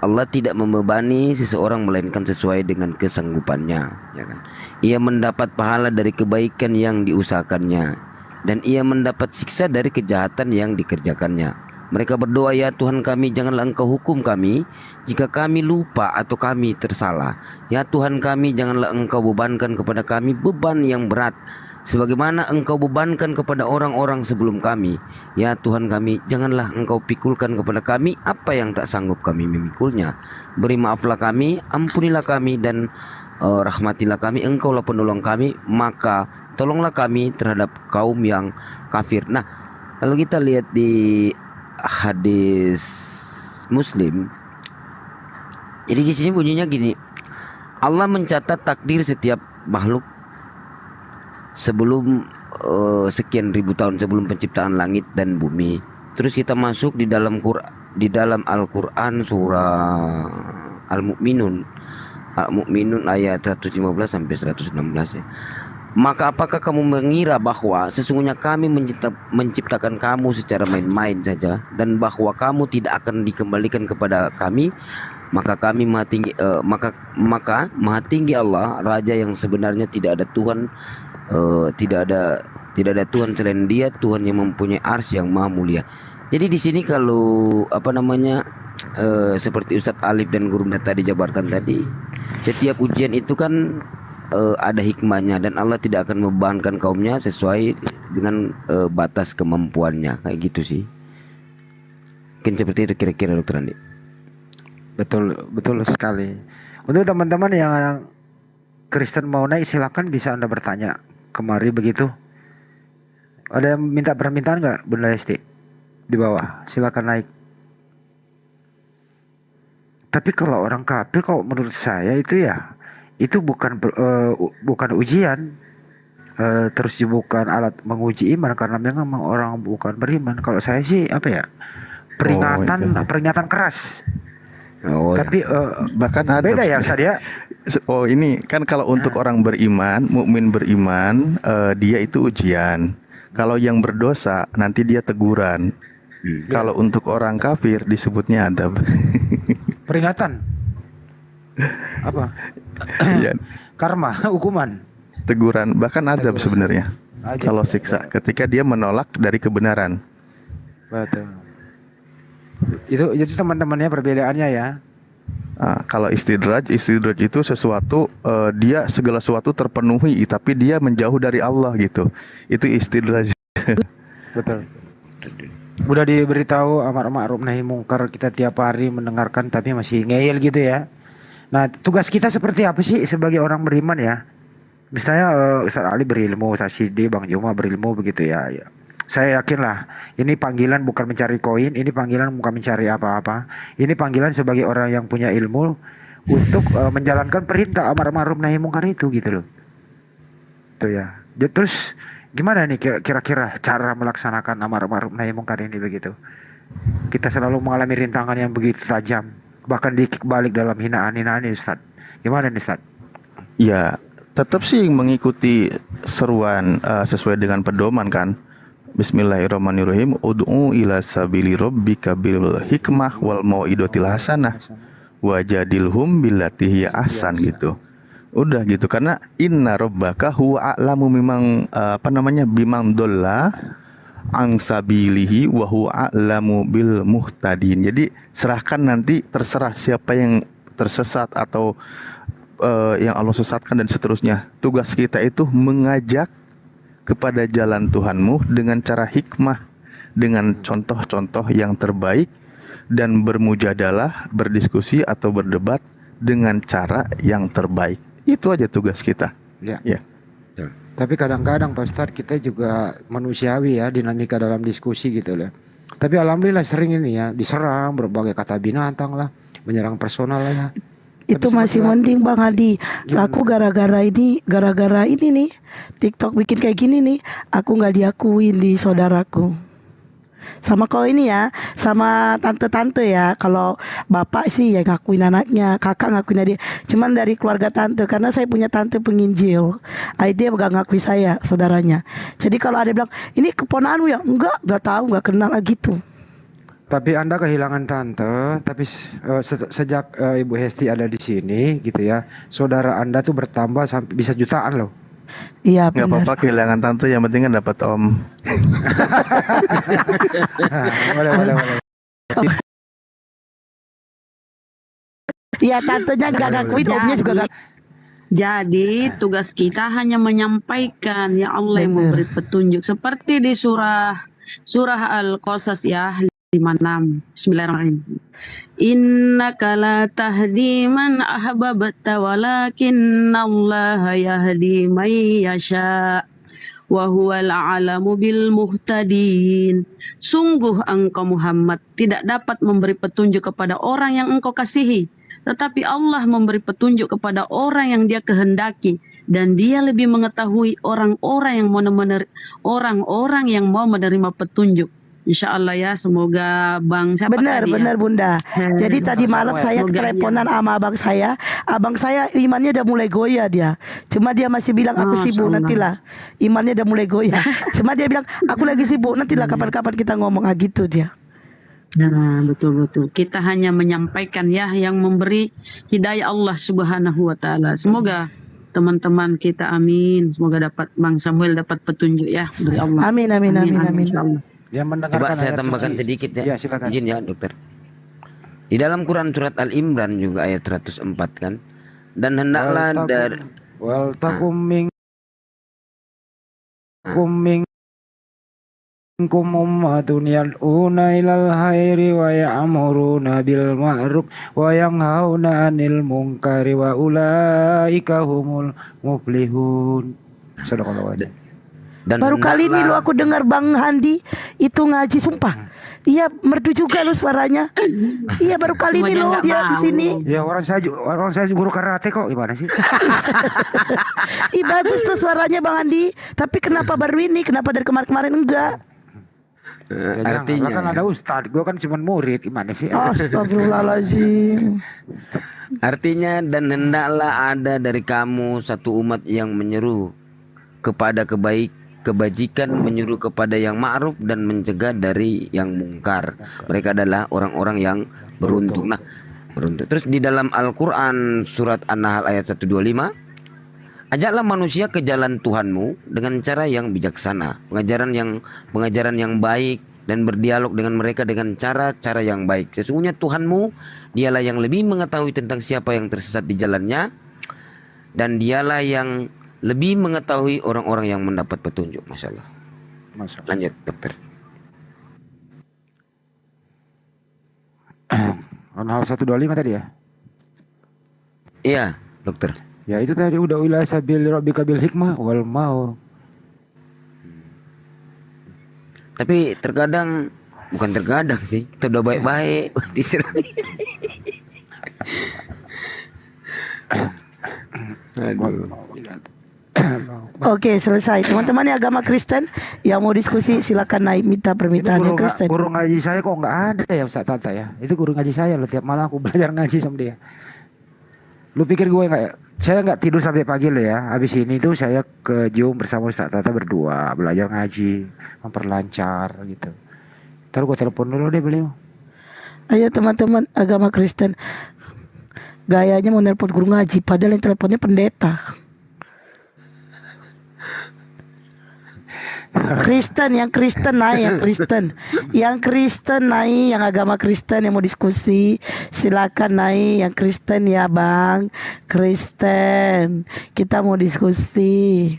Allah tidak membebani seseorang melainkan sesuai dengan kesanggupannya, ya kan? Ia mendapat pahala dari kebaikan yang diusahakannya dan ia mendapat siksa dari kejahatan yang dikerjakannya. Mereka berdoa, ya Tuhan kami, janganlah Engkau hukum kami jika kami lupa atau kami tersalah. Ya Tuhan kami, janganlah Engkau bebankan kepada kami beban yang berat sebagaimana Engkau bebankan kepada orang-orang sebelum kami. Ya Tuhan kami, janganlah Engkau pikulkan kepada kami apa yang tak sanggup kami memikulnya. Beri maaflah kami, ampunilah kami, dan rahmatilah kami. Engkaulah penolong kami, maka tolonglah kami terhadap kaum yang kafir. Nah, kalau kita lihat di hadis Muslim, jadi di sini bunyinya gini: Allah mencatat takdir setiap makhluk sebelum sekian ribu tahun sebelum penciptaan langit dan bumi. Terus kita masuk di dalam Al-Qur'an surah Al-Mu'minun ayat 115 sampai 116 ya. Maka apakah kamu mengira bahwa sesungguhnya kami menciptakan kamu secara main-main saja, dan bahwa kamu tidak akan dikembalikan kepada kami? Maka kami maha tinggi Allah, Raja yang sebenarnya tidak ada Tuhan, tidak ada Tuhan selain Dia, Tuhan yang mempunyai arsy yang maha mulia. Jadi di sini kalau seperti Ustadz Alif dan Guru tadi jabarkan tadi, setiap ujian itu kan ada hikmahnya, dan Allah tidak akan membebankan kaumnya sesuai dengan batas kemampuannya, kayak gitu sih. Mungkin seperti itu kira-kira, Dokter Andi. Betul sekali. Untuk teman-teman yang Kristen mau naik, silakan bisa Anda bertanya kemari begitu. Ada yang minta permintaan nggak, Bunda Esti? Di bawah, silakan naik. Tapi kalau orang kafir, kalau menurut saya itu bukan ujian, terus bukan alat menguji iman, karena memang orang bukan beriman. Kalau saya sih peringatan keras. Tapi bahkan ada beda ya Ustaz ya. Oh, ini kan kalau untuk orang beriman, mukmin beriman, dia itu ujian. Kalau yang berdosa nanti dia teguran. Kalau untuk orang kafir disebutnya adab. Peringatan. Apa? Iya. Karma, hukuman. Teguran, bahkan adab sebenarnya. Kalau siksa ketika dia menolak dari kebenaran. Betul. Itu teman-temannya perbedaannya ya. Kalau istidraj itu sesuatu, dia segala sesuatu terpenuhi tapi dia menjauh dari Allah gitu. Itu istidraj. Betul. Udah diberitahu amar ma'ruf nahi mungkar, kita tiap hari mendengarkan tapi masih ngeyel gitu ya. Nah, tugas kita seperti apa sih sebagai orang beriman ya? Misalnya Ustaz Ali berilmu, Ustaz Sidi, Bang Juma berilmu begitu ya. Saya yakin lah, ini panggilan bukan mencari koin, ini panggilan bukan mencari apa-apa. Ini panggilan sebagai orang yang punya ilmu untuk menjalankan perintah amar ma'ruf nahi mungkar itu gitu loh. Tuh ya. Terus gimana nih kira-kira cara melaksanakan amar ma'ruf nahi mungkar ini begitu? Kita selalu mengalami rintangan yang begitu tajam, bahkan dikik balik dalam hinaan-hinaan ini, Ustaz. Gimana nih, Ustaz? Ya, tetap sih mengikuti seruan sesuai dengan pedoman kan. Bismillahirrahmanirrahim. Ud'u ila sabili rabbika bil hikmah wal mau'idotil hasanah wajadilhum billati hiya ahsan gitu. Udah gitu, karena inna rabbaka huwa a'lamu memang bimang dolla angsabilihi wa huwa a'lamu bil muhtadin. Jadi serahkan, nanti terserah siapa yang tersesat atau yang Allah sesatkan dan seterusnya. Tugas kita itu mengajak kepada jalan Tuhanmu dengan cara hikmah, dengan contoh-contoh yang terbaik, dan bermujadalah, berdiskusi atau berdebat dengan cara yang terbaik. Itu aja tugas kita. Ya. Ya. Tapi kadang-kadang Pak Ustadz, kita juga manusiawi ya, dinamika dalam diskusi gitu loh. Tapi alhamdulillah sering ini ya, diserang berbagai kata binatang lah, menyerang personal lah ya. Itu Tapi masih sebetulnya mending Bang Adi. gimana? Aku gara-gara ini nih, TikTok bikin kayak gini nih, aku nggak diakuin di saudaraku. Sama kalau ini ya, sama tante-tante ya. Kalau bapak sih ya ngakuin anaknya, kakak ngakuin adik. Cuman dari keluarga tante, karena saya punya tante penginjil. Dia gak ngakui saya, saudaranya. Jadi kalau ada bilang, ini keponakanmu ya? Enggak, gak tahu, gak kenal gitu. Tapi Anda kehilangan tante, tapi sejak Ibu Hesti ada di sini gitu ya, saudara Anda tuh bertambah sampai bisa jutaan loh. Iya Nggak benar. apa-apa kehilangan tante, yang penting kan dapat om. Boleh. Iya tantenya gak ngakuin, omnya juga gak. Jadi tugas kita hanya menyampaikan ya Allah yang Benar. memberi petunjuk seperti di surah Al-Qasas ya 56. Bismillahirrahmanirrahim. Innaka la tahdi man ahbabta walakinallaha yahdi man yasha wa huwal a'lamu bil muhtadin. Sungguh engkau Muhammad tidak dapat memberi petunjuk kepada orang yang engkau kasihi, tetapi Allah memberi petunjuk kepada orang yang Dia kehendaki, dan Dia lebih mengetahui orang-orang yang mau menerima petunjuk. Insya Allah ya, semoga Bang siapa Benar, tadi benar ya? Bunda. Jadi tadi malam saya Semoga keteleponan sama abang saya. Abang saya imannya udah mulai goyah dia. Cuma dia masih bilang aku Masya sibuk, Allah. nantilah. Imannya udah mulai goyah. Cuma dia bilang aku lagi sibuk, nantilah kapan-kapan kita ngomong gitu dia. Nah, betul-betul. Kita hanya menyampaikan ya yang memberi hidayah Allah Subhanahu wa taala. Semoga teman-teman kita amin. Semoga Bang Samuel dapat petunjuk ya dari Allah. Amin, amin, amin, amin. insyaallah. Yang Coba mendengarkan saya ayat tambahkan suci. sedikit ya. Ya, silakan. Izin ya dokter. Di dalam Quran surat Al-Imran juga ayat 104 kan. Dan hendaklah dari Wal takum minkum ummatun yad'una ilal khairi wa ya'muruna bil ma'ruf wa yanhauna 'anil munkari wa ulaika humul muflihun. Sadaqallahu adzim. dan Baru kali ini hendaklah- lo aku dengar Bang Handi itu ngaji, sumpah. Iya, merdu juga lo suaranya. Iya, baru kali ini Semuanya lo nggak dia di mau. sini. Ya orang saya guru karate kok, gimana sih? Ih, bagus tuh suaranya Bang Handi. Tapi kenapa baru ini? Kenapa dari kemarin-kemarin enggak? Ya, artinya jangan, kan ada ustad, gue kan cuma murid, gimana sih? Astagfirullahaladzim. Artinya dan hendaklah ada dari kamu satu umat yang menyeru kepada kebajikan, menyuruh kepada yang ma'ruf dan mencegah dari yang mungkar. Mereka adalah orang-orang yang beruntung. Nah, beruntung. Terus di dalam Al-Qur'an surat An-Nahl ayat 125, ajaklah manusia ke jalan Tuhanmu dengan cara yang bijaksana, pengajaran yang baik, dan berdialog dengan mereka dengan cara-cara yang baik. Sesungguhnya Tuhanmu dialah yang lebih mengetahui tentang siapa yang tersesat di jalannya, dan dialah yang lebih mengetahui orang-orang yang mendapat petunjuk. Masya Allah. Masya Allah. Lanjut dokter. An-Nahl 125 tadi ya? Iya dokter. Ya itu tadi udah ila sabil rabbika bil hikmah wal mau. Tapi terkadang, bukan terkadang sih, kita udah baik-baik diserang. Oke, selesai. Teman-teman yang agama Kristen yang mau diskusi silakan naik minta permintaannya Kristen. Guru ngaji saya kok nggak ada ya Ustaz Tata ya? Itu guru ngaji saya loh, tiap malam aku belajar ngaji sama dia. Lu pikir gue nggak? Saya nggak tidur sampai pagi loh ya. Habis ini tuh saya ke Jum bersama Ustaz Tata berdua belajar ngaji, memperlancar gitu. Ntar gue telepon dulu deh beliau. Ayo teman-teman agama Kristen, gayanya mau nelpon guru ngaji, padahal yang teleponnya pendeta. Yang Kristen naik, yang Kristen naik, yang agama Kristen yang mau diskusi, silakan naik, yang Kristen ya bang, Kristen, kita mau diskusi.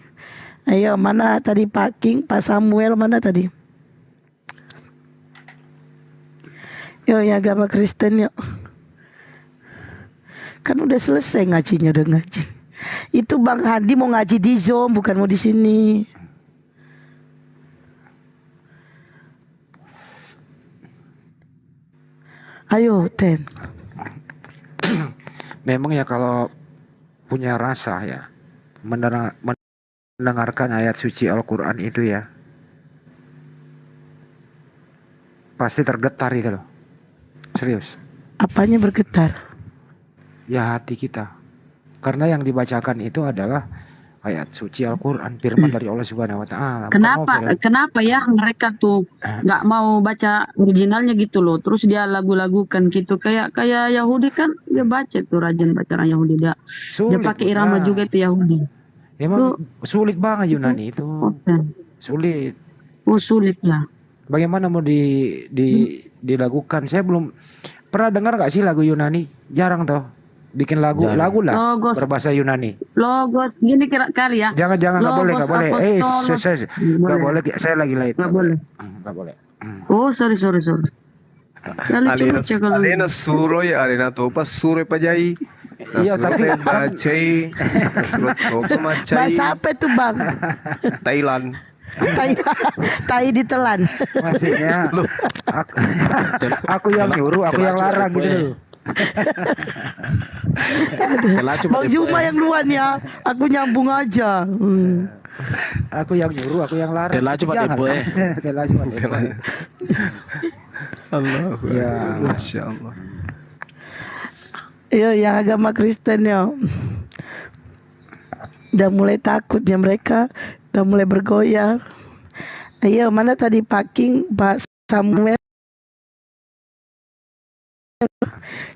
Ayo, mana tadi Pak King, Pak Samuel mana tadi? Yuk, yang agama Kristen yuk. Kan udah selesai ngajinya, udah ngaji. Itu Bang Hadi mau ngaji di Zoom, bukan mau di sini. Ayo, Ten. Memang ya kalau punya rasa ya mendengarkan ayat suci Al-Quran itu ya pasti tergetar itu loh. Serius. Apanya bergetar? Ya hati kita. Karena yang dibacakan itu adalah ayat suci Al-Quran, firman dari Allah Subhanahu wa taala. Kenapa ya mereka tuh nggak mau baca originalnya gitu loh, terus dia lagu-lagukan gitu, kayak Yahudi kan dia baca tuh, rajin baca orang Yahudi, dia pakai irama juga itu Yahudi. Emang sulit banget Yunani itu. Sulit. Oh sulit ya. Bagaimana mau dilakukan? Saya belum pernah dengar nggak sih lagu Yunani? Jarang toh. Bikin lagu lah Logos, berbahasa Yunani. Logos gini kali ya. Jangan nggak boleh. Nggak boleh. Saya lagi live. Nggak boleh. Nggak boleh. Oh sorry. Alena suroi, alena topa sure pajai. Iya tapi bacai. Surat topa macai. Bahasa apa tuh bang? Thailand. Tai ditelan. Maksudnya aku yang nyuruh, aku yang larang gitu. Bang Juma yang duluan ya, aku nyambung aja. Aku yang nyuruh, aku yang larang. Telah cuma depo Allah. Ya, Masya Allah. Yo, yang agama Kristen yo, udah mulai takutnya mereka, udah mulai bergoyang. Ayo, mana tadi Pak King, Pak Samuel?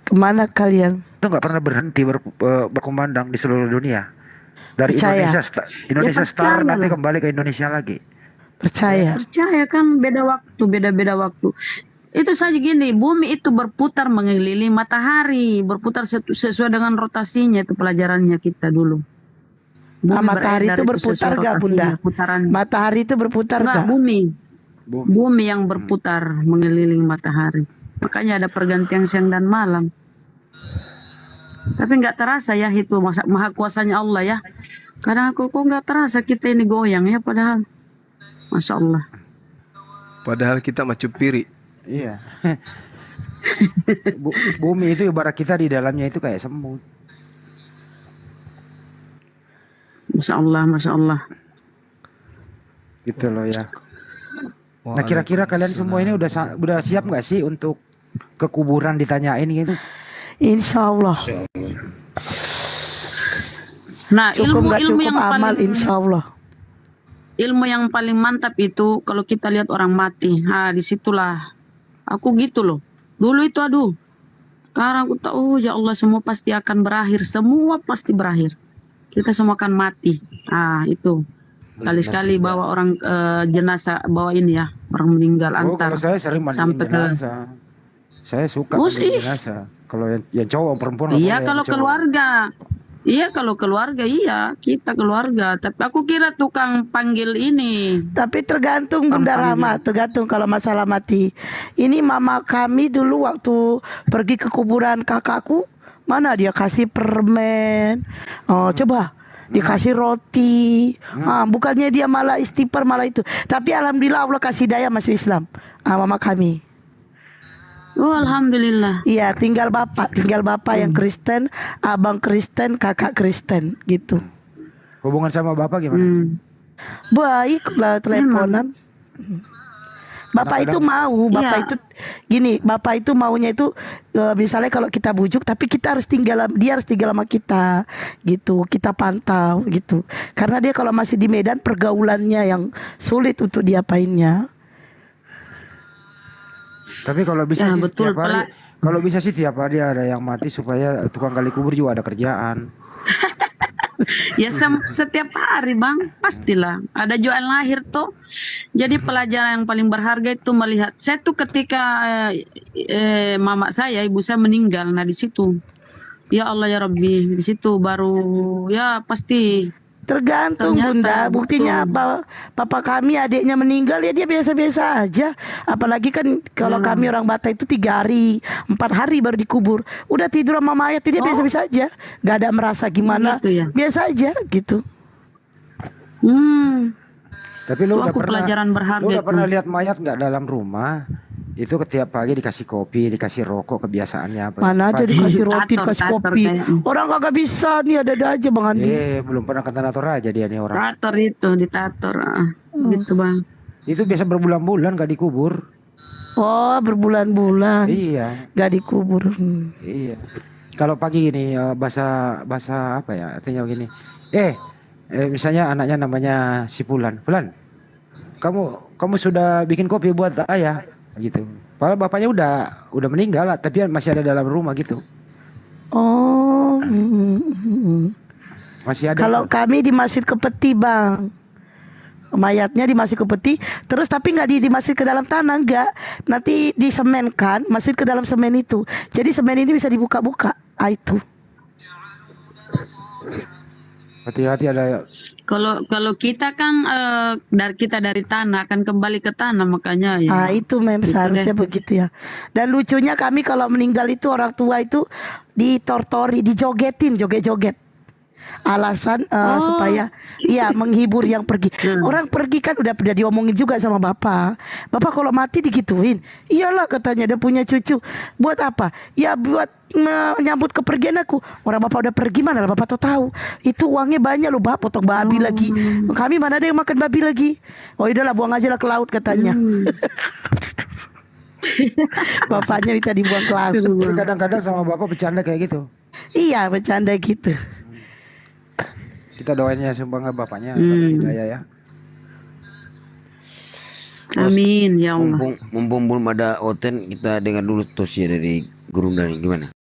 Kemana kalian? Itu nggak pernah berhenti berkumandang di seluruh dunia. Dari Percaya. Indonesia Star nanti kembali ke Indonesia lagi. Percaya kan beda waktu. Itu saja gini, bumi itu berputar mengelilingi matahari, berputar sesuai dengan rotasinya, itu pelajarannya kita dulu. Matahari itu berputar gak bunda? Matahari itu berputar gak? Bumi yang berputar mengelilingi matahari. Makanya ada pergantian siang dan malam. Tapi nggak terasa ya itu maha kuasanya Allah ya. Kadang aku kok nggak terasa kita ini goyang ya, padahal Masya Allah. Padahal kita macu piri. Iya. Bumi itu ibarat kita di dalamnya itu kayak semut. Masya Allah. Gitu loh ya. Nah kira-kira kalian semua ini udah siap nggak sih untuk ke kuburan ditanyain gitu? Insya Allah. Nah cukup ilmu yang amal, paling insya Allah. Ilmu yang paling mantap itu kalau kita lihat orang mati. Disitulah aku gitu loh. Dulu itu sekarang aku tahu ya Allah semua pasti akan berakhir. Semua pasti berakhir. Kita semua akan mati. Itu. Sekali-sekali bawa orang jenazah, bawa ini ya, orang meninggal antar. Kalau saya sering mandiin jenazah. Saya suka mandiin jenazah. Kalau yang cowok perempuan. Iya kalau keluarga. Iya kalau keluarga, iya kita keluarga. Tapi aku kira tukang panggil ini. Tapi tergantung Bunda Rahma, tergantung kalau masalah mati. Ini mama kami dulu waktu pergi ke kuburan kakakku, mana dia kasih permen. Coba dikasih roti. Bukannya dia malah istighfar malah itu. Tapi alhamdulillah Allah kasih daya masuk Islam. Mama kami. Oh alhamdulillah. Iya, tinggal bapak yang Kristen, abang Kristen, kakak Kristen gitu. Hubungan sama bapak gimana? Baik lah, teleponan. Bapak itu Iya. itu gini, Bapak itu maunya itu misalnya kalau kita bujuk, tapi dia harus tinggal sama kita, gitu. Kita pantau, gitu. Karena dia kalau masih di Medan pergaulannya yang sulit untuk diapainnya. Tapi kalau bisa Ya, sih betul, setiap hari, kalau bisa sih tiap hari ada yang mati supaya tukang gali kubur juga ada kerjaan. Ya setiap hari Bang, pastilah ada jual lahir tuh. Jadi pelajaran yang paling berharga itu melihat. Saya tuh ketika mama saya, ibu saya meninggal, nah di situ, ya Allah ya Rabbi, di situ baru ya pasti Tergantung ternyata Bunda, buktinya betul. papa kami adiknya meninggal ya dia biasa-biasa aja. Apalagi kan kalau kami orang Batak itu 3 hari, 4 hari baru dikubur. Udah tidur sama mayat dia biasa-biasa aja, gak ada merasa gimana, Gitu ya. biasa aja gitu. Tapi lu Itu udah aku pernah, pelajaran berharga lu udah itu. pernah lihat mayat nggak dalam rumah? Itu setiap pagi dikasih kopi, dikasih rokok, kebiasaannya apa? Mana ada Pagi. dikasih roti, Tator, dikasih tator kopi. kayaknya. Orang kagak bisa nih, ada aja Bang Andi. Belum pernah ke Tanah Toraja dia nih orang. Tator itu, ditator. Gitu Bang. Itu biasa berbulan-bulan gak dikubur. Oh, berbulan-bulan Iya, gak dikubur. iya. Kalau pagi gini bahasa apa ya? Artinya begini. Misalnya anaknya namanya si Fulan. Fulan, kamu sudah bikin kopi buat ayah gitu. Padahal bapaknya udah meninggal lah, tapi masih ada dalam rumah gitu. Oh, Masih ada. kalau tuh. kami dimasukin ke peti Bang, mayatnya dimasukin ke peti, terus tapi nggak dimasukin ke dalam tanah, enggak. Nanti disemenkan, masukin ke dalam semen itu. Jadi semen ini bisa dibuka-buka. Itu. Hati-hati ada. Kalau kita kan dari tanah akan kembali ke tanah, makanya ya. Itu memang Gitu seharusnya deh. begitu ya. Dan lucunya kami kalau meninggal itu orang tua itu ditortori, dijogetin, joget-joget. Alasan supaya menghibur yang pergi. Orang pergi kan udah diomongin juga sama bapak. Bapak kalau mati digituin. Iyalah katanya, dia punya cucu. Buat apa? Ya buat menyambut kepergian aku. Orang bapak udah pergi, mana lah bapak tahu. Itu uangnya banyak loh, Pak, potong babi lagi. Kami mana ada yang makan babi lagi. Oh udahlah, buang aja lah ke laut katanya. Bapaknya minta dibuang ke laut. Tapi kadang-kadang sama bapak bercanda kayak gitu. Iya, bercanda gitu. Kita doainnya sumpah bapaknya dapat hidayah ya. Amin ya Allah. Mumpung belum ada Oten, kita dengar dulu tosnya dari Gurunda nih, gimana?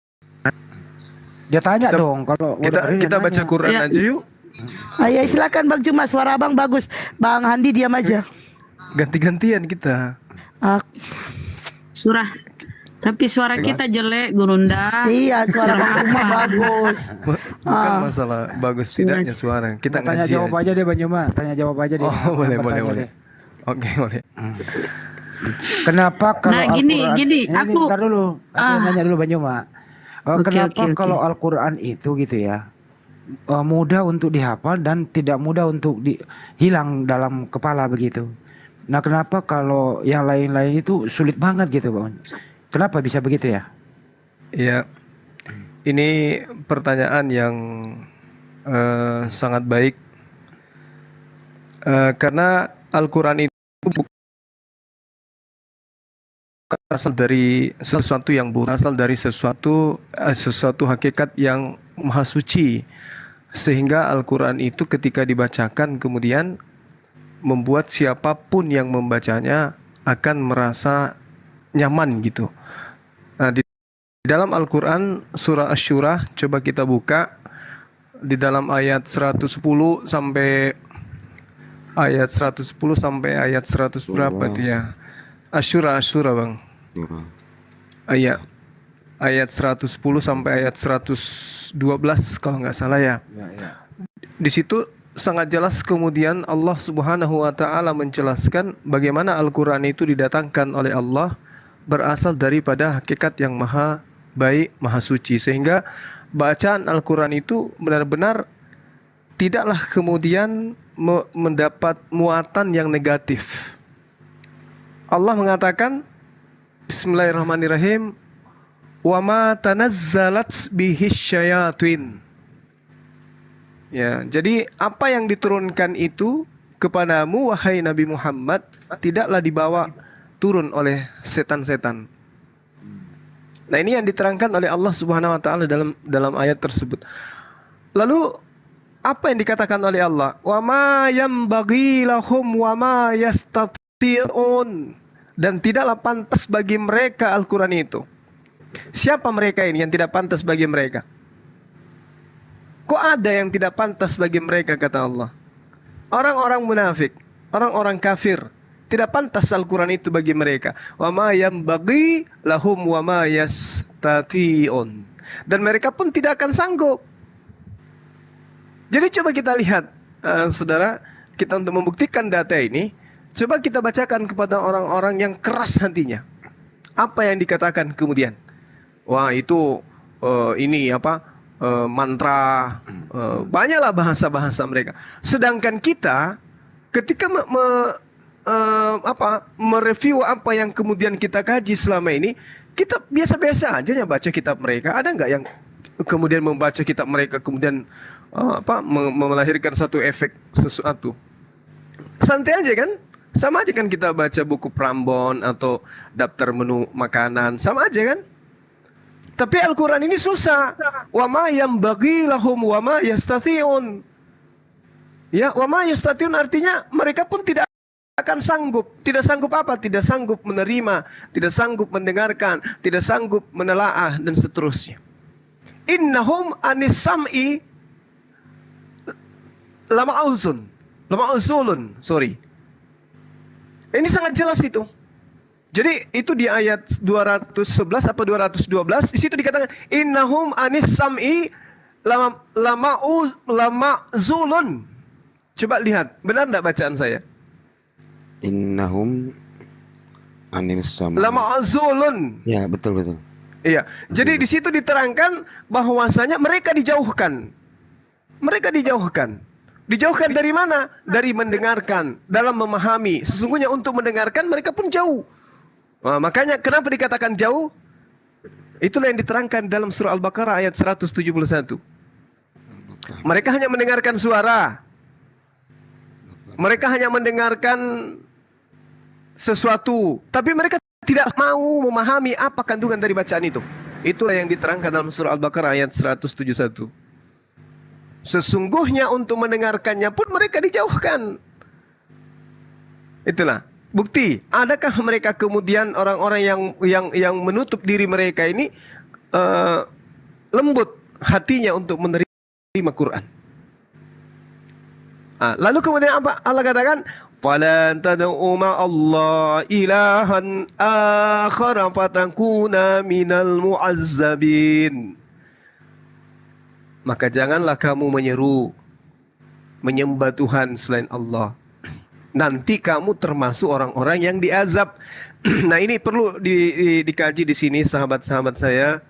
Dia tanya dong kalau Kita baca Quran Ya. aja yuk. Ayo silakan Bang Cuma, suara Abang bagus. Bang Handi diam aja. Ganti-gantian kita. Surah. Tapi suara kita jelek, Gurunda. Iya, suara Bang Cuma bagus. Bukan masalah bagus tidaknya suara. Kita tanya ngaji jawab aja deh Bang Yuma, tanya jawab aja deh. Oh, boleh. Bertanya deh. Oke, boleh. Kenapa kalau Nah, gini, Al-Quran aku- ntar dulu, aku nanya dulu Bang Yuma. Oke, Kenapa oke. kalau Al-Quran itu gitu ya mudah untuk dihafal dan tidak mudah untuk hilang dalam kepala begitu? Nah, kenapa kalau yang lain-lain itu sulit banget gitu Bang? Kenapa bisa begitu ya? Iya. Ini pertanyaan yang sangat baik. Karena Al-Quran itu bukan asal dari sesuatu yang buruk, asal dari sesuatu hakikat yang maha suci, sehingga Al-Quran itu ketika dibacakan kemudian membuat siapapun yang membacanya akan merasa nyaman gitu. Nah, di dalam Al-Quran surah Asy-Syura, coba kita buka di dalam ayat 110 sampai ayat 100 berapa dia? Asy-Syura Bang. Ayat 110 sampai ayat 112 kalau nggak salah ya. Di situ sangat jelas kemudian Allah Subhanahu wa taala menjelaskan bagaimana Al-Qur'an itu didatangkan oleh Allah berasal daripada hakikat yang maha baik, maha suci, sehingga bacaan Al-Qur'an itu benar-benar tidaklah kemudian mendapat muatan yang negatif. Allah mengatakan Bismillahirrahmanirrahim, wa ma tanazzalat bihi syayatin. Ya, jadi apa yang diturunkan itu kepadamu wahai Nabi Muhammad tidaklah dibawa turun oleh setan-setan. Nah, ini yang diterangkan oleh Allah Subhanahu wa taala dalam ayat tersebut. Lalu apa yang dikatakan oleh Allah? Wa ma yambaghi lahum wa ma yastati'un. Dan tidaklah pantas bagi mereka Al-Qur'an itu. Siapa mereka ini yang tidak pantas bagi mereka? Kok ada yang tidak pantas bagi mereka, kata Allah? Orang-orang munafik, orang-orang kafir. Tidak pantas Al-Quran itu bagi mereka. Wa ma yambaghi lahum wa ma yastati'un. Dan mereka pun tidak akan sanggup. Jadi coba kita lihat, saudara, kita untuk membuktikan data ini, coba kita bacakan kepada orang-orang yang keras hatinya. Apa yang dikatakan kemudian? Wah, itu ini apa? Mantra, banyaklah bahasa-bahasa mereka. Sedangkan kita ketika mereview apa yang kemudian kita kaji selama ini, kita biasa-biasa aja ya baca kitab mereka. Ada nggak yang kemudian membaca kitab mereka kemudian melahirkan satu efek sesuatu? Santai aja kan? Sama aja kan kita baca buku Prambon atau daftar menu makanan, sama aja kan? Tapi Al-Quran ini susah. Wa ma yambaghi lahum wa ma yastati'un. Ya, wa ma yastati'un artinya mereka pun tidak akan sanggup. Tidak sanggup apa? Tidak sanggup menerima, tidak sanggup mendengarkan, tidak sanggup menelaah dan seterusnya. Innahum anis sam'i lama'uzulun. Sorry. Ini sangat jelas itu. Jadi itu di ayat 211 apa 212 di situ dikatakan innahum anis sam'i lama'uzulun. Coba lihat, benar enggak bacaan saya? Innahum anis sam'i lama'uzulun. Ya, betul. Iya. Jadi di situ diterangkan bahwasanya mereka dijauhkan. Mereka dijauhkan. Dijauhkan dari mana? Dari mendengarkan, dalam memahami. Sesungguhnya untuk mendengarkan mereka pun jauh. Nah, makanya kenapa dikatakan jauh? Itulah yang diterangkan dalam surah Al-Baqarah ayat 171. Mereka hanya mendengarkan suara. Mereka hanya mendengarkan sesuatu, tapi mereka tidak mau memahami apa kandungan dari bacaan itu. Itulah yang diterangkan dalam surah Al-Baqarah ayat 171. Sesungguhnya untuk mendengarkannya pun mereka dijauhkan. Itulah bukti. Adakah mereka kemudian orang-orang yang menutup diri mereka ini lembut hatinya untuk menerima Quran? Lalu kemudian apa? Allah katakan, "Falan tad'u ma'allah ilahan akhar fatakuna minal mu'azzabin." Maka janganlah kamu menyembah Tuhan selain Allah. Nanti kamu termasuk orang-orang yang diazab. Nah, ini perlu dikaji di sini, sahabat-sahabat saya,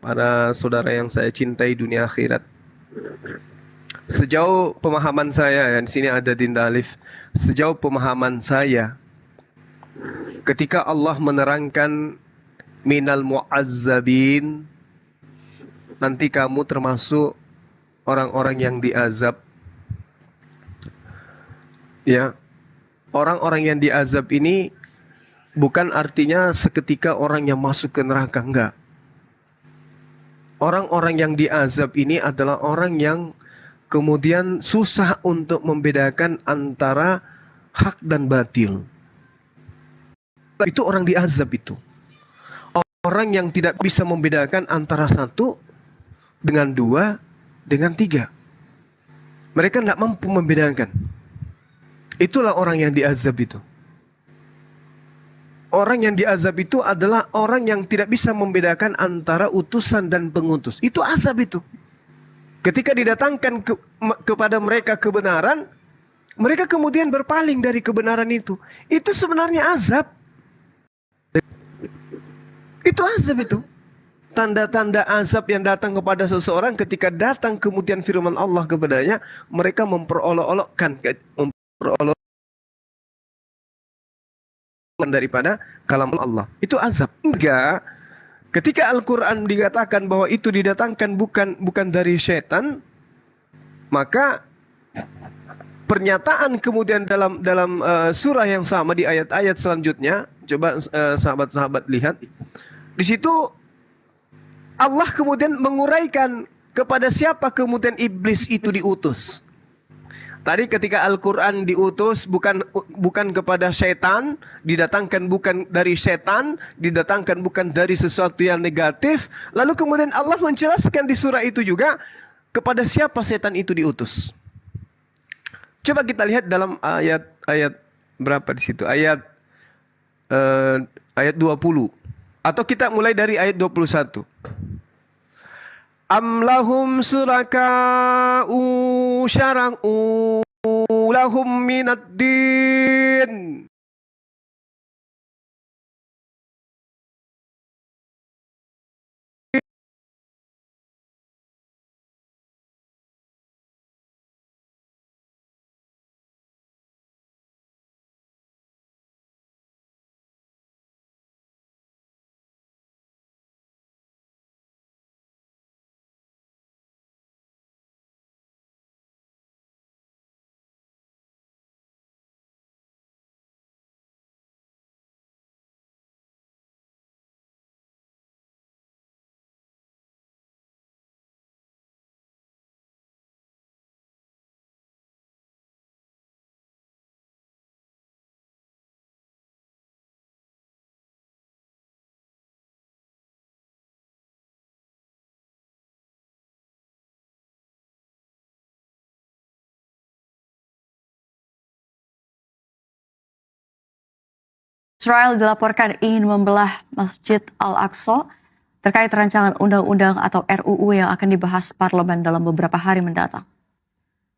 para saudara yang saya cintai dunia akhirat. Sejauh pemahaman saya, di sini ada tinta alif. Sejauh pemahaman saya, ketika Allah menerangkan minal mu'azzabin, nanti kamu termasuk orang-orang yang diazab. Ya. Orang-orang yang diazab ini bukan artinya seketika orang yang masuk ke neraka, enggak. Orang-orang yang diazab ini adalah orang yang kemudian susah untuk membedakan antara hak dan batil. Itu orang diazab itu. Orang yang tidak bisa membedakan antara satu dengan dua dengan tiga. Mereka tidak mampu membedakan. Itulah orang yang diazab itu. Orang yang diazab itu adalah orang yang tidak bisa membedakan antara utusan dan pengutus. Itu azab itu. Ketika didatangkan kepada mereka kebenaran, mereka kemudian berpaling dari kebenaran itu. Itu sebenarnya azab. Itu azab itu. Tanda-tanda azab yang datang kepada seseorang ketika datang kemudian firman Allah kepadanya, mereka memperolok-olokkan daripada kalam Allah. Itu azab. Enggak. Ketika Al-Quran dikatakan bahwa itu didatangkan bukan dari syaitan, maka pernyataan kemudian dalam surah yang sama di ayat-ayat selanjutnya, coba sahabat-sahabat lihat. Di situ Allah kemudian menguraikan kepada siapa kemudian iblis itu diutus. Tadi ketika Al-Quran diutus bukan kepada setan, didatangkan bukan dari setan, didatangkan bukan dari sesuatu yang negatif. Lalu kemudian Allah menjelaskan di surah itu juga kepada siapa setan itu diutus. Coba kita lihat dalam ayat berapa di situ? Ayat 20. Atau kita mulai dari ayat 21. Am lahum suraka'u syara'u lahum minad din. Israel dilaporkan ingin membelah Masjid Al-Aqsa terkait rancangan undang-undang atau RUU yang akan dibahas parlemen dalam beberapa hari mendatang.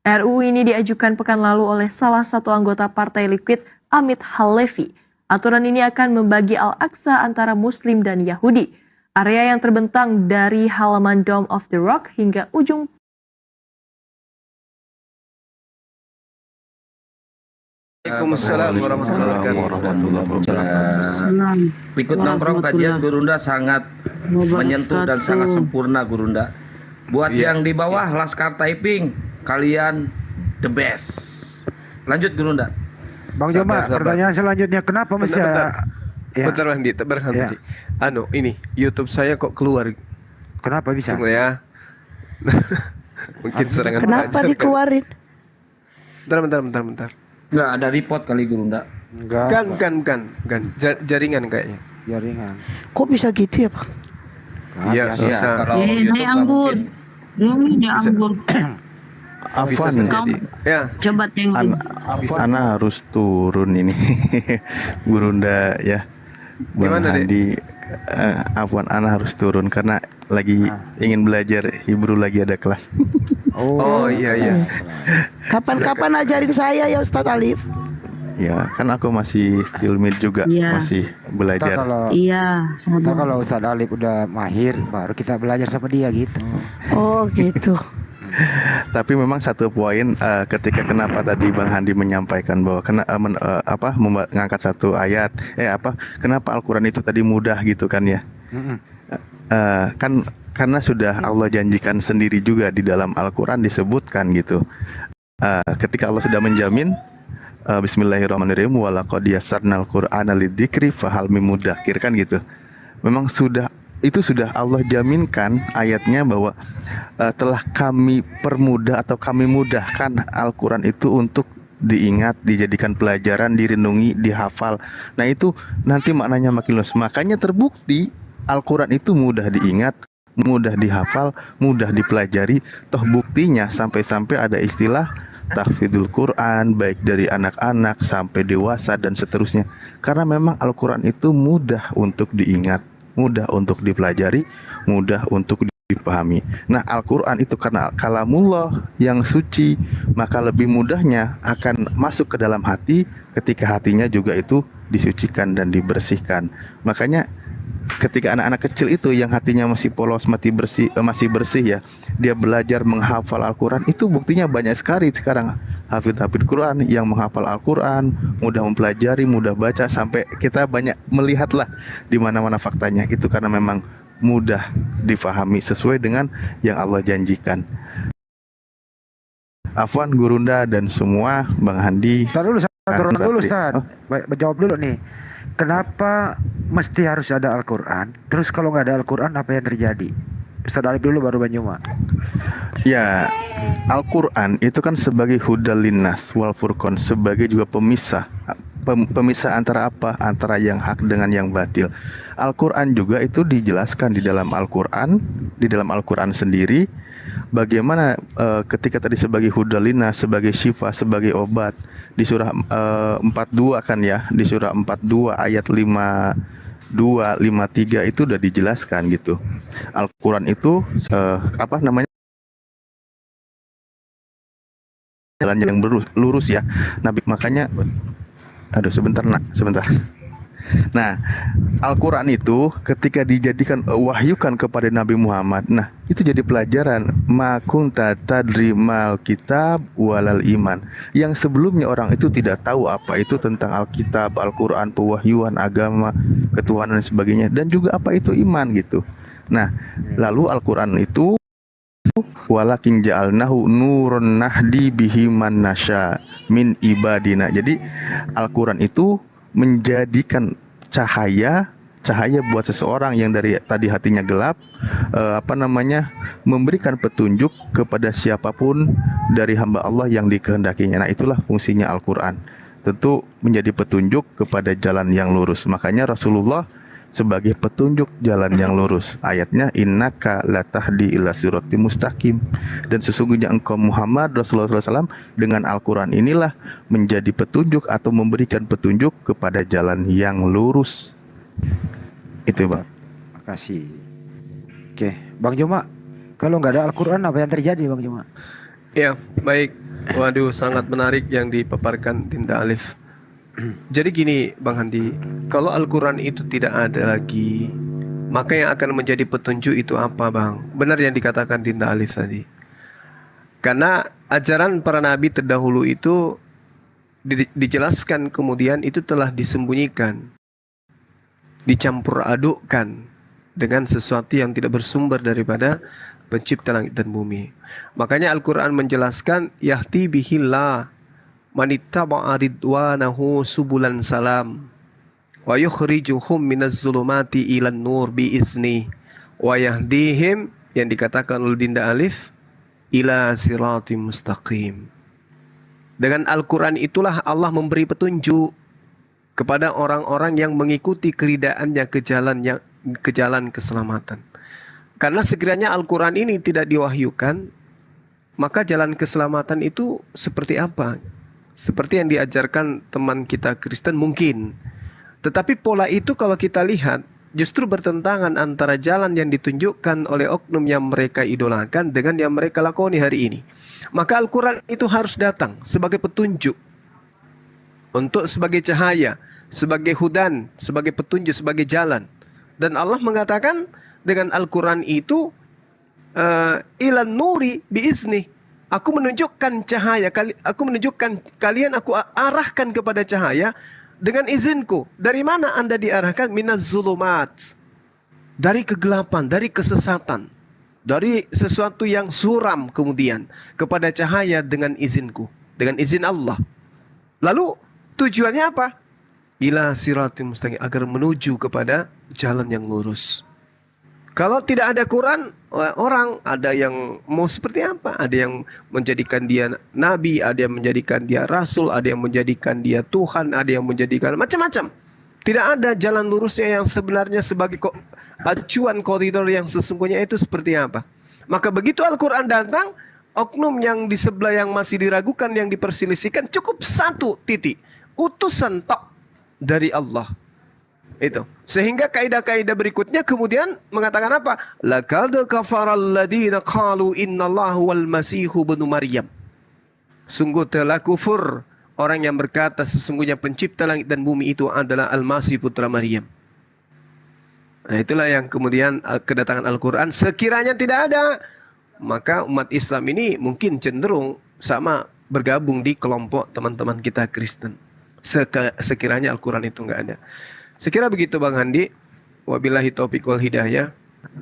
RUU ini diajukan pekan lalu oleh salah satu anggota Partai Likud, Amit Halevi. Aturan ini akan membagi Al-Aqsa antara Muslim dan Yahudi. Area yang terbentang dari halaman Dome of the Rock hingga ujung Waalaikumsalam warahmatullahi wabarakatuh. Ikut nongkrong kajian Gurunda sangat menyentuh dan sangat sempurna Gurunda. Buat yang di bawah Laskar Taiping, kalian the best. Lanjut Gurunda. Bang Jomar, pertanyaan selanjutnya kenapa mesti Bentar Bang Di, berhenti. Ini YouTube saya kok keluar. Kenapa bisa? Tunggu ya. Mungkin serangan Kenapa dikeluarin? Bentar. Enggak ada report kali Gurunda. Enggak. Kan. Jaringan kayaknya. Jaringan. Kok bisa gitu ya, Pak? Iya, bisa. Kalau YouTube nggak mungkin. Ini anggur. Afwan, Ya. Coba tengok. Ana harus turun ini. Gurunda ya. Bang Gimana, Dek? Handi, Afwan, Ana harus turun karena lagi ingin belajar Hebrew, lagi ada kelas. Oh iya. Kapan-kapan ajarin saya ya Ustadz Alif. Ya, kan aku masih ilmid juga, Iya. masih belajar. Iya, Ntar kalau Ustadz Alif udah mahir, baru kita belajar sama dia gitu. Oh gitu. Tapi memang satu poin ketika kenapa tadi Bang Handi menyampaikan bahwa mengangkat satu ayat, kenapa Al-Quran itu tadi mudah gitu kan ya? Kan karena sudah Allah janjikan sendiri juga di dalam Al-Quran disebutkan gitu. Ketika Allah sudah menjamin, Bismillahirrahmanirrahim, walaqad yassarnal Qur'ana lidzikri fahal mim mudzakir, kan gitu. Memang sudah Allah jaminkan ayatnya bahwa telah kami permudah atau kami mudahkan Al-Quran itu untuk diingat, dijadikan pelajaran, direnungi, dihafal. Nah itu nanti maknanya makin luas. Makanya terbukti Al-Quran itu mudah diingat, mudah dihafal, mudah dipelajari. Toh buktinya sampai-sampai ada istilah tahfidzul Quran, baik dari anak-anak sampai dewasa dan seterusnya. Karena memang Al-Quran itu mudah untuk diingat, mudah untuk dipelajari, mudah untuk dipahami. Nah, Al-Quran itu karena kalamullah yang suci, maka lebih mudahnya akan masuk ke dalam hati ketika hatinya juga itu disucikan dan dibersihkan. Makanya ketika anak-anak kecil itu yang hatinya masih polos, masih bersih ya, dia belajar menghafal Al-Quran, itu buktinya banyak sekali sekarang hafid Quran yang menghafal Al-Quran, mudah mempelajari, mudah baca, sampai kita banyak melihatlah di mana-mana faktanya. Itu karena memang mudah difahami sesuai dengan yang Allah janjikan. Afwan, Gurunda dan semua, Bang Handi. Ustaz, Ustaz. Jawab dulu nih. kenapa mesti harus ada Al-Quran? Terus kalau nggak ada Al-Quran apa yang terjadi? Ustaz Alif dulu baru Banyuma. Ya, Al-Quran itu kan sebagai hudal linnas wal furqan, sebagai juga pemisah. Pemisah antara apa? Antara yang hak dengan yang batil. Al-Quran juga itu dijelaskan di dalam Al-Quran, di dalam Al-Quran sendiri. Bagaimana ketika tadi sebagai hudal linnas, sebagai syifa, sebagai obat. Di surah 42 kan ya, di surah 42 ayat 52, 53 itu udah dijelaskan gitu. Al-Quran itu apa namanya? Jalan yang lurus ya. Nabi makanya sebentar. Nah, Al-Quran itu ketika dijadikan wahyukan kepada Nabi Muhammad, nah itu jadi pelajaran ma kunta tadri mal kitab walal iman. Yang sebelumnya orang itu tidak tahu apa itu tentang Alkitab, Al-Quran, pewahyuan agama, ketuhanan dan sebagainya, dan juga apa itu iman gitu. Nah, lalu Al-Quran itu walakin ja'alnahu nurun nahdi bihi man nasya min ibadina. Jadi Al-Quran itu menjadikan cahaya buat seseorang yang dari tadi hatinya gelap, memberikan petunjuk kepada siapapun dari hamba Allah yang dikehendakinya. Nah, itulah fungsinya Al-Quran. Tentu menjadi petunjuk kepada jalan yang lurus. Makanya Rasulullah sebagai petunjuk jalan yang lurus. Ayatnya innaka latahdi ila siratim mustaqim. Dan sesungguhnya engkau Muhammad Rasulullah SAW dengan Al-Quran inilah menjadi petunjuk atau memberikan petunjuk kepada jalan yang lurus. Itu Bang. Makasih. Oke, Bang Juma, kalau nggak ada Al-Quran apa yang terjadi Bang Juma? Ya, baik. Waduh, sangat menarik yang dipaparkan Dinda Alif. Jadi gini Bang Handi, kalau Al-Quran itu tidak ada lagi, maka yang akan menjadi petunjuk itu apa Bang? Benar yang dikatakan Dinda Alif tadi. Karena ajaran para nabi terdahulu itu dijelaskan, kemudian itu telah disembunyikan, dicampur adukkan dengan sesuatu yang tidak bersumber daripada pencipta langit dan bumi. Makanya Al-Quran menjelaskan yahdi bihillah manittaba'a ridwanahu subulan salam wa yukhrijuhum minaz zulumati ilan nur biizni wa yahdihim, yang dikatakan oleh Dinda Alif, ila siratim mustaqim. Dengan Al-Quran itulah Allah memberi petunjuk kepada orang-orang yang mengikuti keridaannya ke jalan keselamatan. Karena sekiranya Al-Quran ini tidak diwahyukan, maka jalan keselamatan itu seperti apa? Seperti yang diajarkan teman kita Kristen mungkin. Tetapi pola itu kalau kita lihat justru bertentangan antara jalan yang ditunjukkan oleh oknum yang mereka idolakan dengan yang mereka lakoni hari ini. Maka Al-Quran itu harus datang sebagai petunjuk, untuk sebagai cahaya, sebagai hudan, sebagai petunjuk, sebagai jalan. Dan Allah mengatakan dengan Al-Quran itu ilan nuri biizni. Aku menunjukkan cahaya, aku menunjukkan kalian, aku arahkan kepada cahaya dengan izinku. Dari mana Anda diarahkan? Minaz zulumat. Dari kegelapan, dari kesesatan, dari sesuatu yang suram kemudian kepada cahaya dengan izinku, dengan izin Allah. Lalu tujuannya apa? Ila siratim mustaqim, agar menuju kepada jalan yang lurus. Kalau tidak ada Quran, orang ada yang mau seperti apa? Ada yang menjadikan dia nabi, ada yang menjadikan dia rasul, ada yang menjadikan dia Tuhan, ada yang menjadikan macam-macam. Tidak ada jalan lurusnya yang sebenarnya sebagai acuan koridor yang sesungguhnya itu seperti apa. Maka begitu Al-Quran datang, oknum yang di sebelah yang masih diragukan, yang diperselisihkan, cukup satu titik, utusan tok dari Allah. Itu. Sehingga kaidah-kaidah berikutnya kemudian mengatakan apa? Laqad kafaral ladzina qalu innallahu wal masihu ibnu Maryam. Sungguh telah kufur orang yang berkata sesungguhnya pencipta langit dan bumi itu adalah Al-Masih putra Maryam. Nah, itulah yang kemudian kedatangan Al-Quran sekiranya tidak ada, maka umat Islam ini mungkin cenderung sama bergabung di kelompok teman-teman kita Kristen. Sekiranya Al-Quran itu nggak ada. Sekira begitu Bang Handi. Wabillahi taufiq wal hidayah.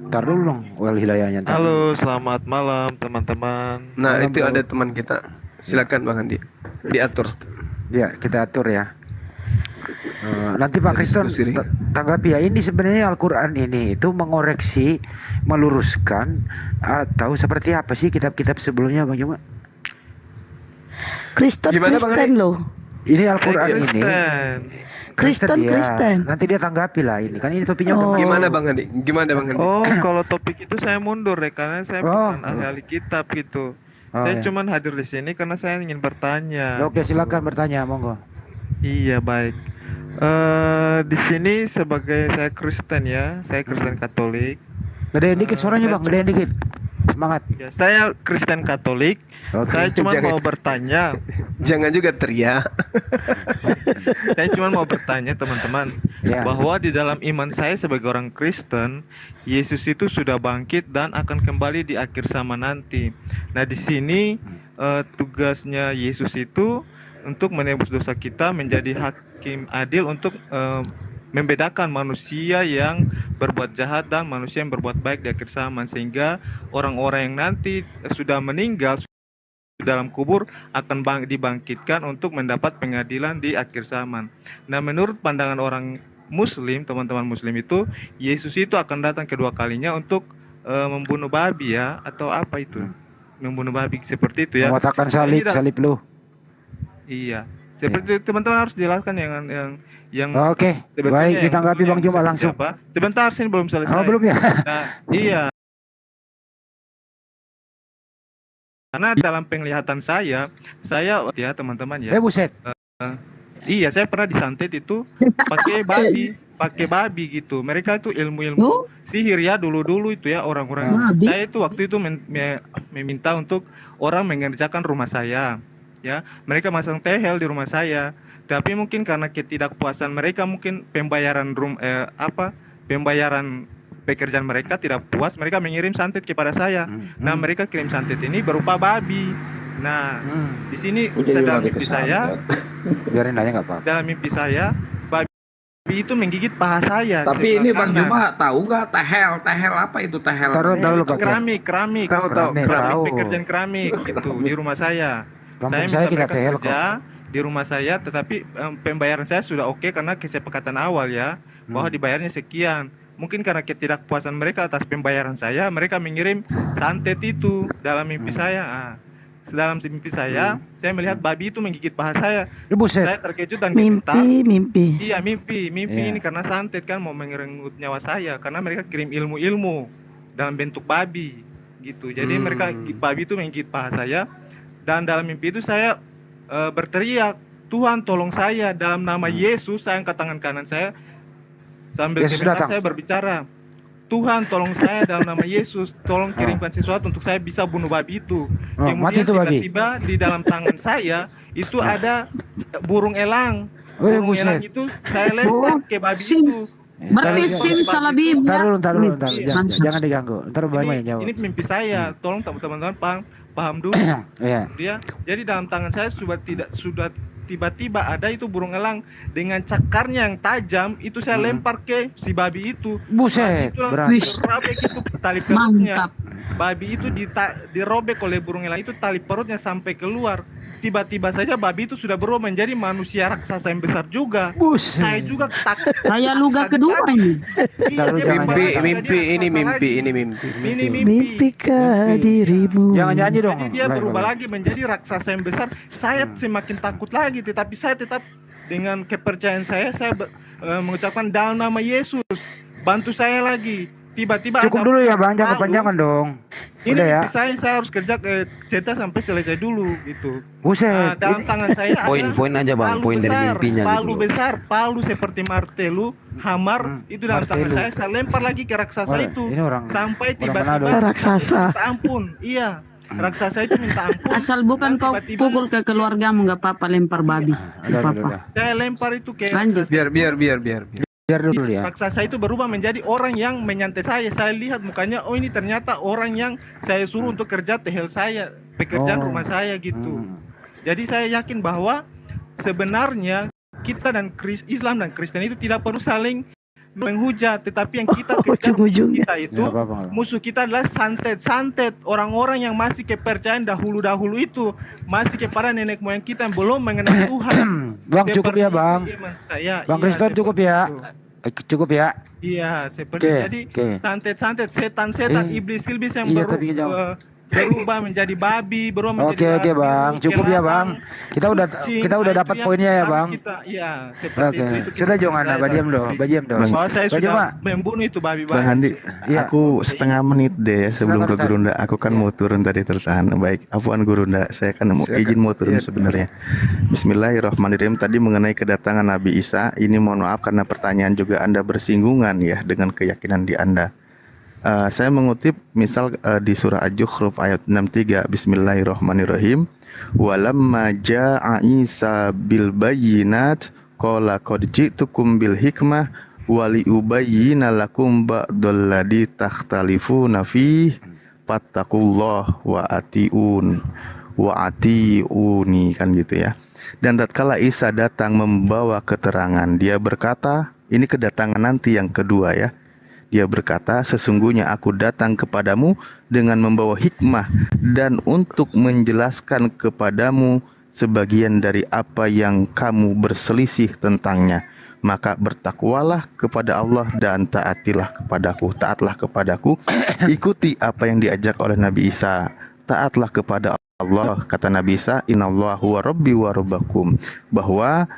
Ntar dulu dong, wal hidayahnya. Halo, selamat malam teman-teman. Nah, Malam, itu bro. ada teman kita. Silakan Bang Handi. Diatur. Ya, kita atur ya. Nanti Pak Kriston Diskusi nih. tanggapi ya. Ini sebenarnya Al-Quran ini itu mengoreksi, meluruskan atau seperti apa sih kitab-kitab sebelumnya Bang Juma? Kristen Gimana, Bang Kristen loh. Ini Al-Quran ini. Kristen dia. Kristen. Nanti dia tanggapi lah ini. Kan ini topiknya Oh. Gimana Bang Andi? Gimana Bang Andi? Oh, kalau topik itu saya mundur ya karena saya bukan ahli kitab gitu. Oh, Saya ya. cuman hadir di sini karena saya ingin bertanya. Oke, silakan bertanya, monggo. Iya, baik. Di sini sebagai saya Kristen ya, saya Kristen Katolik. Gedein dikit suaranya, Bang. Gedein dikit. Semangat. Ya, saya Kristen Katolik. Oke. Saya cuma Jangan. mau bertanya. Jangan juga teriak. Saya cuma mau bertanya teman-teman Ya. bahwa di dalam iman saya sebagai orang Kristen, Yesus itu sudah bangkit dan akan kembali di akhir zaman nanti. Nah, di sini tugasnya Yesus itu untuk menebus dosa kita, menjadi hakim adil untuk membedakan manusia yang berbuat jahat dan manusia yang berbuat baik di akhir zaman, sehingga orang-orang yang nanti sudah meninggal dalam kubur akan dibangkitkan untuk mendapat pengadilan di akhir zaman. Nah, menurut pandangan orang Muslim, teman-teman Muslim itu, Yesus itu akan datang kedua kalinya untuk membunuh babi ya, atau apa itu? Membunuh babi seperti itu ya. Mewatakkan Jadi salib lu. Iya. Seperti itu, teman-teman harus jelaskan yang Oke, sebetulnya baik, yang ditanggapi Bang Juma seperti langsung. apa. Sebentar, sini belum selesai. Oh, belum ya? Nah, iya. Karena dalam penglihatan saya ya teman-teman ya. Buset. Iya, saya pernah disantet itu pakai babi gitu. Mereka itu ilmu-ilmu sihir ya dulu-dulu itu ya orang-orang. Saya itu waktu itu meminta untuk orang mengerjakan rumah saya. Ya, mereka masang tehel di rumah saya. Tapi mungkin karena ketidakpuasan mereka, mungkin pembayaran pekerjaan mereka tidak puas, mereka mengirim santet kepada saya. Nah, mereka kirim santet ini berupa babi. Nah, di sini dalam mimpi saya, biarin aja nggak apa-apa. dalam mimpi saya, babi itu menggigit paha saya. Tapi ini Bang kanan. Juma tahu nggak tehel apa itu tehel? Taruh dulu Pak. keramik, Tahu. pekerjaan keramik gitu di rumah saya. Kampung Saya saya minta tidak mereka tehel kerja di rumah saya, tetapi pembayaran saya sudah oke karena kesepakatan awal ya, bahwa dibayarnya sekian. Mungkin karena ketidakpuasan mereka atas pembayaran saya, mereka mengirim santet itu dalam mimpi saya. Dalam mimpi saya melihat babi itu menggigit paha saya. Buset. Saya terkejut dan gemetar. Mimpi. Iya, mimpi Iya. ini karena santet kan mau mengerenggut nyawa saya, karena mereka kirim ilmu-ilmu dalam bentuk babi gitu. Jadi mereka babi itu menggigit paha saya, dan dalam mimpi itu saya berteriak, "Tuhan tolong saya, dalam nama Yesus." Saya angkat tangan kanan saya sambil Yesus gemetar, datang. saya berbicara, "Tuhan tolong saya dalam nama Yesus, tolong kirimkan sesuatu untuk saya bisa bunuh babi itu." Mati Kemudian itu babi. tiba-tiba di dalam tangan saya itu ada burung elang. Burung buset. elang itu saya lempar ke babi itu. Sims. Berarti Sims salah Biblia. Ntar dulu. Iya. Jangan diganggu. Ntar banyak yang jawab. Ini mimpi saya, tolong teman-teman paham dulu. Iya. Ya, jadi dalam tangan saya sudah tiba-tiba ada itu burung elang dengan cakarnya yang tajam, itu saya lempar ke si babi itu. Buset, berat. Dirobek itu tali perutnya. Mantap. Babi itu dirobek oleh burung elang itu, tali perutnya sampai keluar. Tiba-tiba saja babi itu sudah berubah menjadi manusia raksasa yang besar juga. Buset. Saya juga takut. Saya luga kedua ini. Iya, Taruh, dia jangan. berubah. Mimpi Jadi ini apa mimpi lagi? ini mimpi. Ini Mimpikah dirimu? Jangan nyanyi dong. Jadi dia berubah lagi menjadi raksasa yang besar. Saya semakin takut lagi, tetapi saya tetap dengan kepercayaan saya mengucapkan dalam nama Yesus, bantu saya lagi. Tiba-tiba Cukup ada dulu ya Bang, jangan palu. kepanjangan dong. Ini Udah ya. mimpi saya harus kerja cerita sampai selesai dulu gitu. Buset. Dalam tangan saya ada Poin-poin aja Bang, palu poin dari besar, mimpinya palu gitu loh. besar, palu seperti martelu, hamar, itu dalam tangan martelu. saya lempar lagi ke raksasa Oh, itu. ini orang Sampai Manado. tiba-tiba Raksasa. minta ampun. Iya, raksasa itu minta ampun. Asal bukan kau Tiba-tiba pukul ke keluargamu nggak apa-apa, lempar babi. Nggak apa-apa. saya lempar itu ke Lanjut. Biar. Biar dulu ya. raksasa itu berubah menjadi orang yang menyantai saya. Saya lihat mukanya, oh ini ternyata orang yang saya suruh untuk kerja tehel saya, pekerjaan rumah saya gitu. Jadi saya yakin bahwa sebenarnya kita dan Islam dan Kristen itu tidak perlu saling menghujat, tetapi yang kita kejar Ujung-ujungnya. kita itu Nggak apa-apa, nggak apa-apa. musuh kita adalah santet-santet, orang-orang yang masih kepercayaan dahulu-dahulu itu, masih kepada nenek moyang kita yang belum mengenal Tuhan. Bang, cukup ya, Bang. Ya, Bang Kriston cukup ya. Cukup ya. Iya, seperti Oke, jadi oke. santet-santet, setan-setan, iblis-iblis yang Iya, tapi jauh. berubah menjadi babi, berubah Oke, menjadi oke, Bang. Cukup ya, Bang. Kita udah dapat poinnya ya, Bang. Iya, seperti Oke. itu. Sudah jangan badiam dong, badiam dong. Bahwa saya Badiam, sudah Pak. membunuh itu babi. Bang Handi, Iya. aku setengah menit deh sebelum ke Silakan, Ustaz. Gurunda. Aku kan mau turun tadi tertahan. Baik, Afwan Gurunda, saya kan mau izin mau turun sebenarnya. Bismillahirrahmanirrahim. Tadi mengenai kedatangan Nabi Isa, ini mohon maaf karena pertanyaan juga Anda bersinggungan ya dengan keyakinan di Anda. Saya mengutip misal di surah Al-Zukhruf ayat 63, Bismillahirrahmanirrahim. Walamma ja'a Isa bil bayyinat qala qad ji'tukum bil hikmah waliubayyina lakum ba'dal ladzi takhtalifuna fih fattaqullah wa atiuni kan gitu ya. Dan tatkala Isa datang membawa keterangan, dia berkata, ini kedatangan nanti yang kedua ya. Dia berkata, sesungguhnya aku datang kepadamu dengan membawa hikmah dan untuk menjelaskan kepadamu sebagian dari apa yang kamu berselisih tentangnya. Maka bertakwalah kepada Allah dan taatlah kepadaku. Ikuti apa yang diajak oleh Nabi Isa. Taatlah kepada Allah, kata Nabi Isa, Inallahu wa rabbi wa rabbakum, bahwa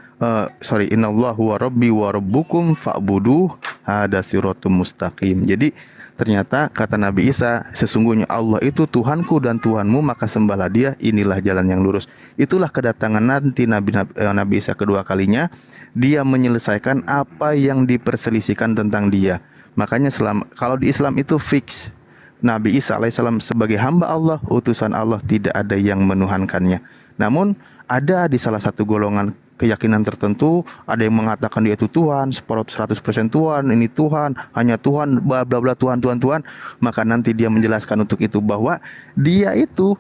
Inallahu wa rabbi wa rabbukum fa'buduh, hada siratum mustaqim. Jadi ternyata kata Nabi Isa, sesungguhnya Allah itu Tuhanku dan Tuhanmu, maka sembahlah Dia, inilah jalan yang lurus. Itulah kedatangan nanti Nabi Isa kedua kalinya. Dia menyelesaikan apa yang diperselisihkan tentang Dia. Makanya kalau di Islam itu fix, Nabi Isa alaihissalam sebagai hamba Allah, utusan Allah, tidak ada yang menuhankannya. Namun ada di salah satu golongan keyakinan tertentu, ada yang mengatakan dia itu Tuhan, 100% Tuhan, ini Tuhan, hanya Tuhan, bla bla bla, Tuhan. Maka nanti dia menjelaskan untuk itu bahwa dia itu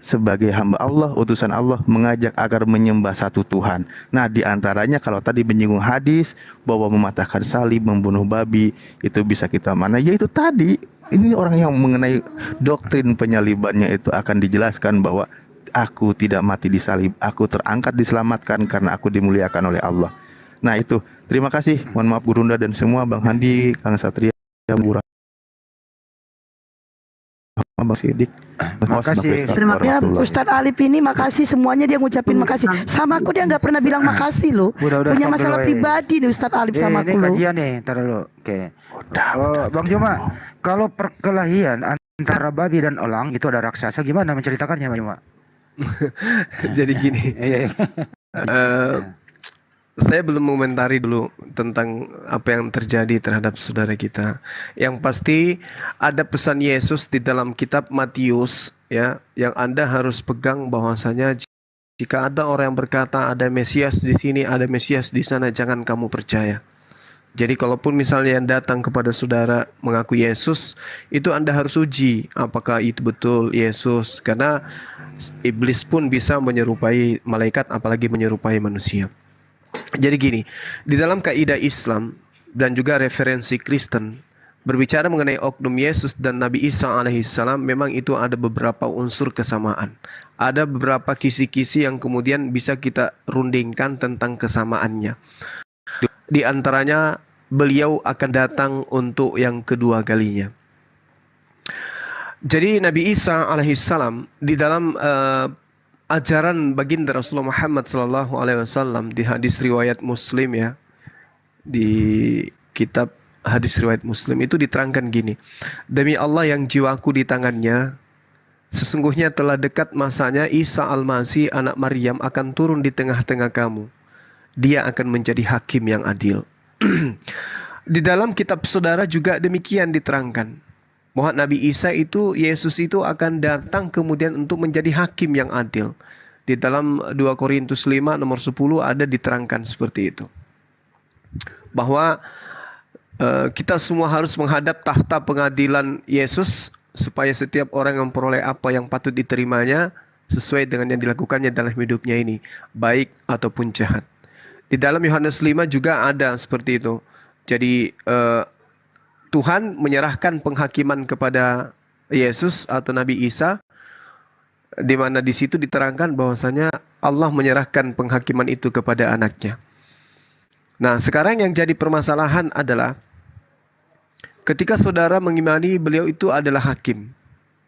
sebagai hamba Allah, utusan Allah, mengajak agar menyembah satu Tuhan. Nah, di antaranya kalau tadi menyinggung hadis bahwa mematahkan salib, membunuh babi, itu bisa kita mana? Yaitu tadi, ini orang yang mengenai doktrin penyalibannya itu akan dijelaskan bahwa aku tidak mati di salib, aku terangkat diselamatkan karena aku dimuliakan oleh Allah. Nah itu, terima kasih. Mohon maaf Gurunda dan semua, Bang Handi, Kang Satria, Bang Sidik. Makasih. Terima kasih Ustadz Alif ini, makasih semuanya dia ngucapin makasih. Sama aku dia nggak pernah bilang makasih loh. Udah, Punya stop masalah dulu, pribadi nih Ustadz Alif sama ini aku loh. kajian nih, ntar dulu. Oke. Bang Juma, kalau perkelahian antara babi dan elang itu ada raksasa, gimana menceritakannya Bang Juma? Jadi gini, saya belum mengomentari dulu tentang apa yang terjadi terhadap saudara kita. Yang pasti ada pesan Yesus di dalam kitab Matius ya, yang Anda harus pegang bahwasanya jika ada orang yang berkata ada Mesias di sini, ada Mesias di sana, jangan kamu percaya. Jadi kalaupun misalnya yang datang kepada saudara mengaku Yesus, itu Anda harus uji apakah itu betul Yesus, karena iblis pun bisa menyerupai malaikat, apalagi menyerupai manusia. Jadi gini, di dalam kaidah Islam dan juga referensi Kristen berbicara mengenai oknum Yesus dan Nabi Isa alaihissalam, memang itu ada beberapa unsur kesamaan. Ada beberapa kisi-kisi yang kemudian bisa kita rundingkan tentang kesamaannya. Di antaranya beliau akan datang untuk yang kedua kalinya. Jadi Nabi Isa alaihissalam di dalam ajaran baginda Rasulullah Muhammad sallallahu alaihi wasallam di hadis riwayat Muslim ya, di kitab hadis riwayat Muslim itu diterangkan gini, demi Allah yang jiwaku di tangannya, sesungguhnya telah dekat masanya Isa al-Masih anak Maryam akan turun di tengah-tengah kamu. Dia akan menjadi hakim yang adil. Di dalam kitab saudara juga demikian diterangkan bahwa Nabi Isa itu, Yesus itu akan datang kemudian untuk menjadi hakim yang adil. Di dalam 2 Korintus 5 nomor 10 ada diterangkan seperti itu, bahwa kita semua harus menghadap tahta pengadilan Yesus, supaya setiap orang yang memperoleh apa yang patut diterimanya sesuai dengan yang dilakukannya dalam hidupnya ini, baik ataupun jahat. Di dalam Yohanes 5 juga ada seperti itu, Jadi Tuhan menyerahkan penghakiman kepada Yesus atau Nabi Isa, di mana di situ diterangkan bahwasanya Allah menyerahkan penghakiman itu kepada anaknya. Nah, sekarang yang jadi permasalahan adalah ketika saudara mengimani beliau itu adalah hakim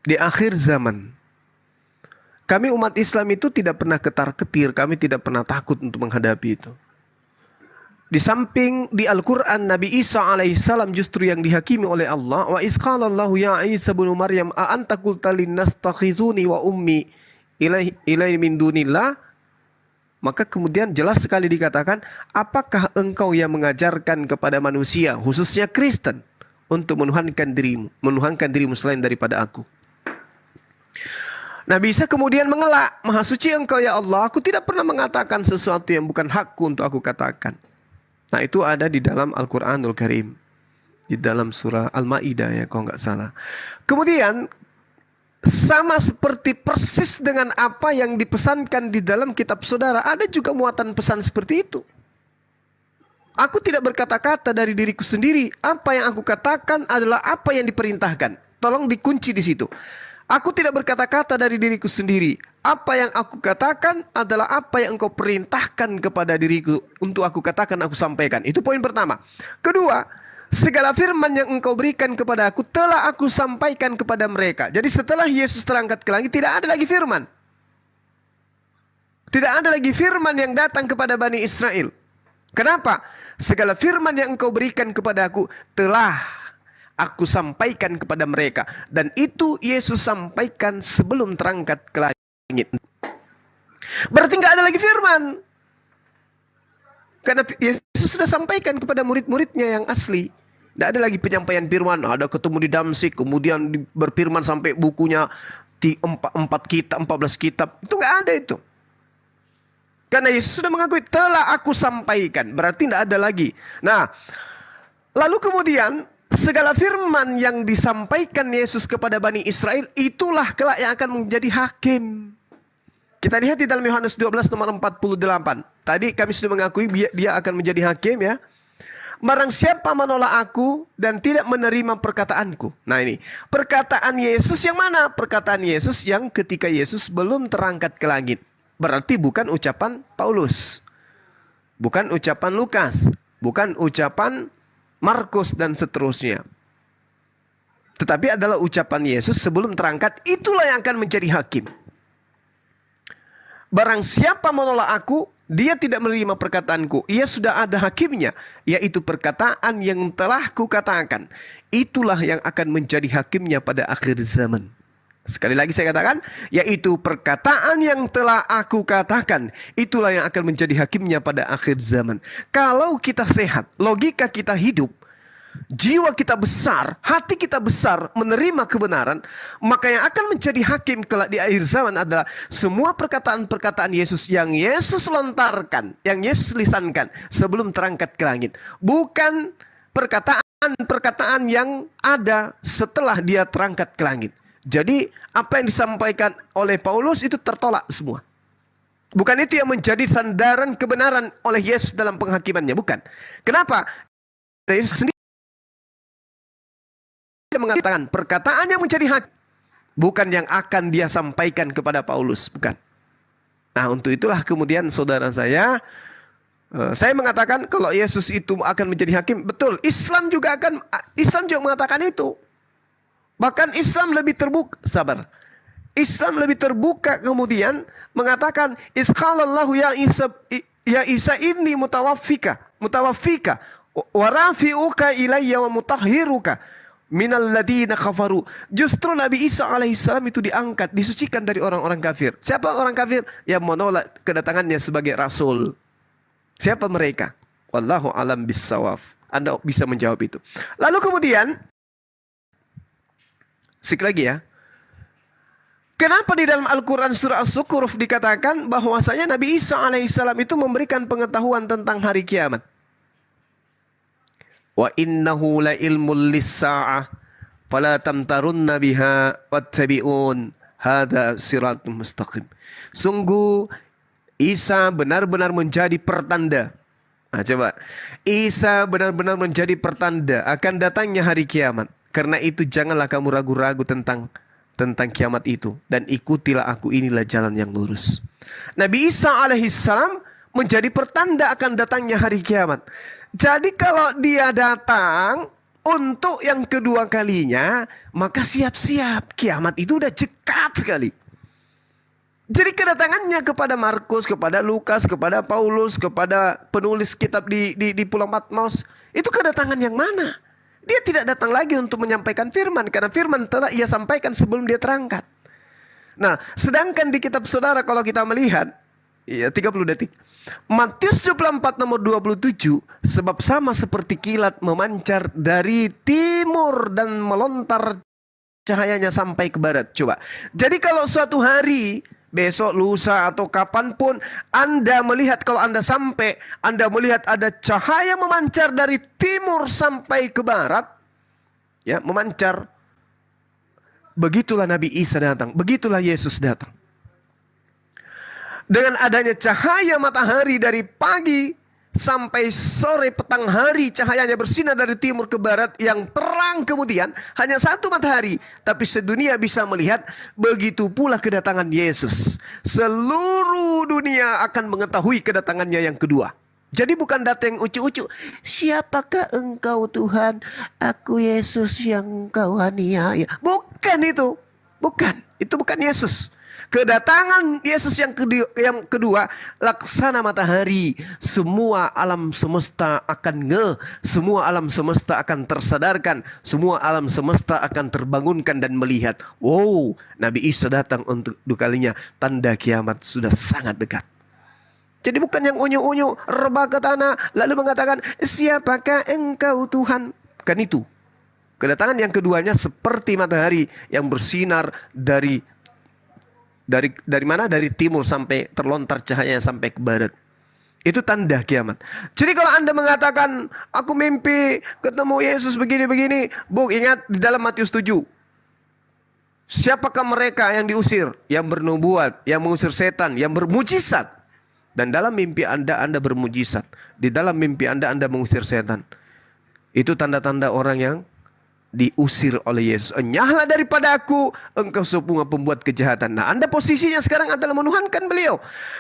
di akhir zaman. Kami umat Islam itu tidak pernah ketar-ketir, kami tidak pernah takut untuk menghadapi itu. Di samping di Al-Quran, Nabi Isa alaihissalam justru yang dihakimi oleh Allah. Wa isqalallahu ya Isa bin Maryam a anta qulta linnas takhizuni wa ummi ilai min dunillah. Maka kemudian jelas sekali dikatakan, apakah engkau yang mengajarkan kepada manusia, khususnya Kristen, untuk menuhankan dirimu selain daripada aku. Nabi Isa kemudian mengelak, Maha suci engkau ya Allah, aku tidak pernah mengatakan sesuatu yang bukan hakku untuk aku katakan. Nah, itu ada di dalam Al-Quranul Karim, di dalam surah Al-Ma'idah ya kalau nggak salah. Kemudian sama seperti persis dengan apa yang dipesankan di dalam kitab saudara, ada juga muatan pesan seperti itu. Aku tidak berkata-kata dari diriku sendiri, apa yang aku katakan adalah apa yang diperintahkan. Tolong dikunci di situ. Aku tidak berkata-kata dari diriku sendiri. Apa yang aku katakan adalah apa yang engkau perintahkan kepada diriku untuk aku katakan, aku sampaikan. Itu poin pertama. Kedua, segala firman yang engkau berikan kepada aku telah aku sampaikan kepada mereka. Jadi setelah Yesus terangkat ke langit, tidak ada lagi firman. Tidak ada lagi firman yang datang kepada Bani Israel. Kenapa? Segala firman yang engkau berikan kepada aku telah aku sampaikan kepada mereka. Dan itu Yesus sampaikan sebelum terangkat ke langit. Berarti nggak ada lagi firman. Karena Yesus sudah sampaikan kepada murid-muridnya yang asli. Tidak ada lagi penyampaian firman. Ada ketemu di Damsik, kemudian berfirman sampai bukunya 14 kitab. Itu nggak ada itu. Karena Yesus sudah mengakui, telah aku sampaikan. Berarti tidak ada lagi. Nah, lalu kemudian segala firman yang disampaikan Yesus kepada Bani Israel, itulah kelak yang akan menjadi hakim. Kita lihat di dalam Yohanes 12 nomor 48. Tadi kami sudah mengakui dia akan menjadi hakim ya. Barang siapa menolak aku dan tidak menerima perkataanku. Nah ini, perkataan Yesus yang mana? Perkataan Yesus yang ketika Yesus belum terangkat ke langit. Berarti bukan ucapan Paulus. Bukan ucapan Lukas. Bukan ucapan Markus dan seterusnya. Tetapi adalah ucapan Yesus sebelum terangkat, itulah yang akan menjadi hakim. Barang siapa menolak aku, dia tidak menerima perkataanku. Ia sudah ada hakimnya, yaitu perkataan yang telah kukatakan. Itulah yang akan menjadi hakimnya pada akhir zaman. Sekali lagi saya katakan, yaitu perkataan yang telah aku katakan. Itulah yang akan menjadi hakimnya pada akhir zaman. Kalau kita sehat, logika kita hidup, jiwa kita besar, hati kita besar, menerima kebenaran, maka yang akan menjadi hakim kelak di akhir zaman adalah semua perkataan-perkataan Yesus yang Yesus lontarkan, yang Yesus lisankan sebelum terangkat ke langit. Bukan perkataan-perkataan yang ada setelah dia terangkat ke langit. Jadi apa yang disampaikan oleh Paulus itu tertolak semua. Bukan itu yang menjadi sandaran kebenaran oleh Yesus dalam penghakimannya. Bukan. Kenapa? Yesus sendiri mengatakan perkataan yang menjadi hak bukan yang akan dia sampaikan kepada Paulus. Bukan. Nah untuk itulah kemudian saudara saya mengatakan kalau Yesus itu akan menjadi hakim. Betul. Islam juga mengatakan itu. Bahkan Islam lebih terbuka, Islam lebih terbuka kemudian mengatakan isqalallahu ya Isa inni mutawaffika wa rafi'uka ilayya wa mutahhiruka minal ladina kafaru. Justru Nabi Isa alaihissalam itu diangkat, disucikan dari orang-orang kafir. Siapa orang kafir? Yang menolak kedatangannya sebagai rasul. Siapa mereka? Wallahu alam bissawab. Anda bisa menjawab itu. Lalu kemudian sekali lagi ya. Kenapa di dalam Al-Quran surah As-Zukhruf dikatakan bahwasanya Nabi Isa alaihissalam itu memberikan pengetahuan tentang hari kiamat. Wa innahu la ilmul lis-sa'ah fala tamtarunna biha wattabi'un hadza siratul mustaqim. Sungguh Isa benar-benar menjadi pertanda Nah, coba. Isa benar-benar menjadi pertanda akan datangnya hari kiamat. Karena itu janganlah kamu ragu-ragu tentang kiamat itu, dan ikutilah aku, inilah jalan yang lurus. Nabi Isa alaihissalam menjadi pertanda akan datangnya hari kiamat. Jadi kalau dia datang untuk yang kedua kalinya, maka siap-siap, kiamat itu udah dekat sekali. Jadi kedatangannya kepada Markus, kepada Lukas, kepada Paulus, kepada penulis kitab di Pulau Patmos, itu kedatangan yang mana? Dia tidak datang lagi untuk menyampaikan firman, karena firman telah ia sampaikan sebelum dia terangkat. Nah, sedangkan di kitab saudara kalau kita melihat, ya 30 detik. Matius 24 nomor 27, sebab sama seperti kilat memancar dari timur dan melontar cahayanya sampai ke barat. Coba. Jadi kalau suatu hari, besok, lusa, atau kapanpun Anda melihat, kalau Anda sampai, Anda melihat ada cahaya memancar dari timur sampai ke barat, ya, memancar. Begitulah Nabi Isa datang, begitulah Yesus datang. Dengan adanya cahaya matahari dari pagi sampai sore petang hari, cahayanya bersinar dari timur ke barat yang terang, kemudian hanya satu matahari, tapi sedunia bisa melihat. Begitu pula kedatangan Yesus, seluruh dunia akan mengetahui kedatangannya yang kedua. Jadi bukan datang yang ucu-ucu, siapakah engkau Tuhan? Aku Yesus yang engkau aniaya. Bukan itu, itu bukan Yesus. Kedatangan Yesus yang kedua laksana matahari. Semua alam semesta akan semua alam semesta akan tersadarkan, semua alam semesta akan terbangunkan dan melihat. Wow, Nabi Isa datang untuk dua kalinya. Tanda kiamat sudah sangat dekat. Jadi bukan yang unyu-unyu rebah ke tanah lalu mengatakan siapakah engkau Tuhan. Bukan itu. Kedatangan yang keduanya seperti matahari yang bersinar dari mana? Dari timur sampai terlontar cahaya sampai ke barat. Itu tanda kiamat. Jadi kalau Anda mengatakan aku mimpi ketemu Yesus begini-begini, ingat di dalam Matius 7. Siapakah mereka yang diusir? Yang bernubuat, yang mengusir setan, yang bermujizat. Dan dalam mimpi Anda bermujizat. Di dalam mimpi Anda mengusir setan. Itu tanda-tanda orang yang diusir oleh Yesus. Enyahlah daripada aku, engkau semua pembuat kejahatan. Nah, Anda posisinya sekarang adalah menuhankan beliau.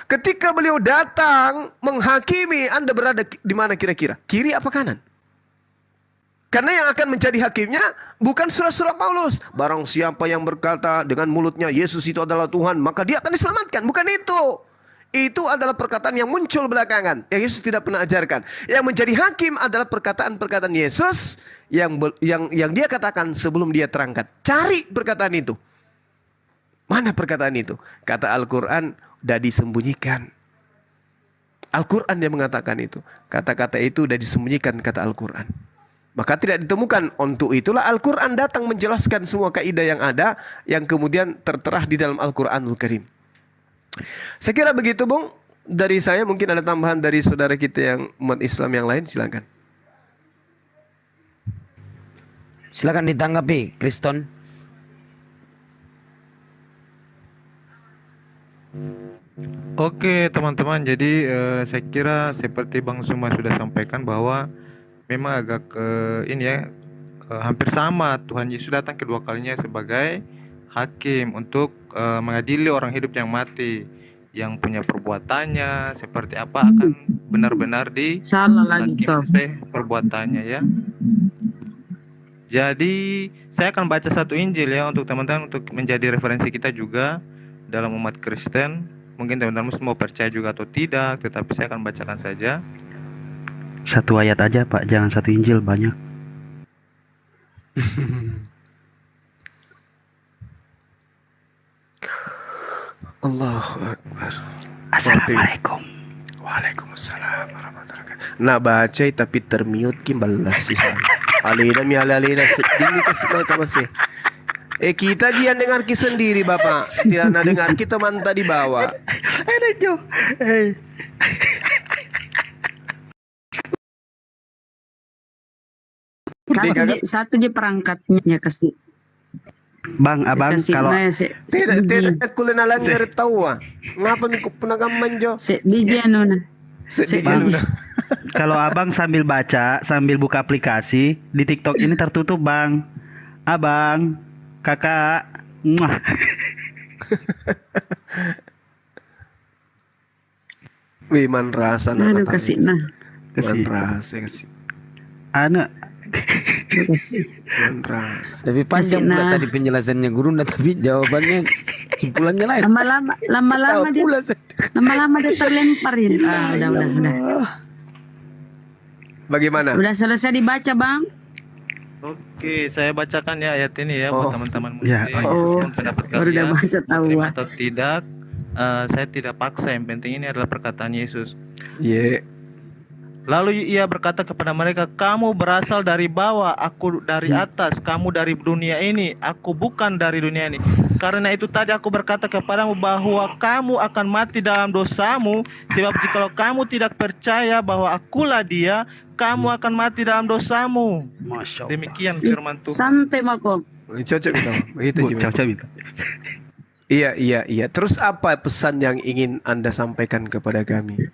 Ketika beliau datang menghakimi, Anda berada di mana kira-kira? Kiri apa kanan? Karena yang akan menjadi hakimnya bukan surat-surat Paulus. Barang siapa yang berkata dengan mulutnya Yesus itu adalah Tuhan, maka dia akan diselamatkan. Bukan itu. Itu adalah perkataan yang muncul belakangan, yang Yesus tidak pernah ajarkan. Yang menjadi hakim adalah perkataan-perkataan Yesus yang dia katakan sebelum dia terangkat. Cari perkataan itu. Mana perkataan itu? Kata Al-Quran sudah disembunyikan. Al-Quran yang mengatakan itu. Kata-kata itu sudah disembunyikan, kata Al-Quran. Maka tidak ditemukan. Untuk itulah Al-Quran datang menjelaskan semua kaidah yang ada, yang kemudian tertera di dalam Al-Quranul Karim. Saya kira begitu, Bung. Dari saya mungkin ada tambahan dari saudara kita yang umat Islam yang lain, silakan. Silakan ditanggapi, Kriston. Oke teman-teman, jadi saya kira seperti Bang Suma sudah sampaikan bahwa memang agak hampir sama. Tuhan Yesus datang kedua kalinya sebagai hakim untuk mengadili orang hidup yang mati, yang punya perbuatannya seperti apa akan benar-benar Salah lagi kau. perbuatannya, ya. Jadi saya akan baca satu Injil ya untuk teman-teman, untuk menjadi referensi kita juga dalam umat Kristen. Mungkin teman-teman mau percaya juga atau tidak, tetapi saya akan bacakan saja. Satu ayat aja Pak, jangan satu Injil banyak. Allahu Akbar. Assalamualaikum. Waalaikumsalam warahmatullahi wabarakatuh. Nak baca tapi termute kimbalas sih. Alina sedini kasih mereka masih. Kita jian dengar ki sendiri Bapak. Tidak nak dengar kita manta di bawah. Satu je perangkatnya kasih. Bang, abang kalau tidak kulina langgar tahu ngapa mi puna gaman jo. Se di anu na. Se di anu. Kalau abang sambil baca, sambil buka aplikasi di TikTok ini tertutup bang. Abang, kakak, muah. Wih, man rasa Aduh, kasih nah. Man rasa kasih. Anu, Kasih. Man rasa. Tapi panjang Kasih, pula nah. tadi penjelasannya Gurunda, tapi jawabannya simpulannya lain. Lama-lama dia, lama-lama dia terlemparin. Udah. Bagaimana? Udah selesai dibaca, Bang. Oke, saya bacakan ya ayat ini ya buat teman-teman muslim. Ya. Oh, Meskipun pendapat baru udah kalian baca tahu. muslim atau tidak, saya tidak paksa. Yang penting ini adalah perkataan Yesus. Ye. Lalu ia berkata kepada mereka, kamu berasal dari bawah, aku dari atas. Kamu dari dunia ini, aku bukan dari dunia ini. Karena itu tadi aku berkata kepadamu bahwa kamu akan mati dalam dosamu. Sebab jikalau kamu tidak percaya bahwa akulah dia, kamu akan mati dalam dosamu. Masya Allah. Demikian firman Tuhan. Santai, Mako. Cocok gitu. Begitu juga. Cocok gitu. Iya. Terus apa pesan yang ingin Anda sampaikan kepada kami?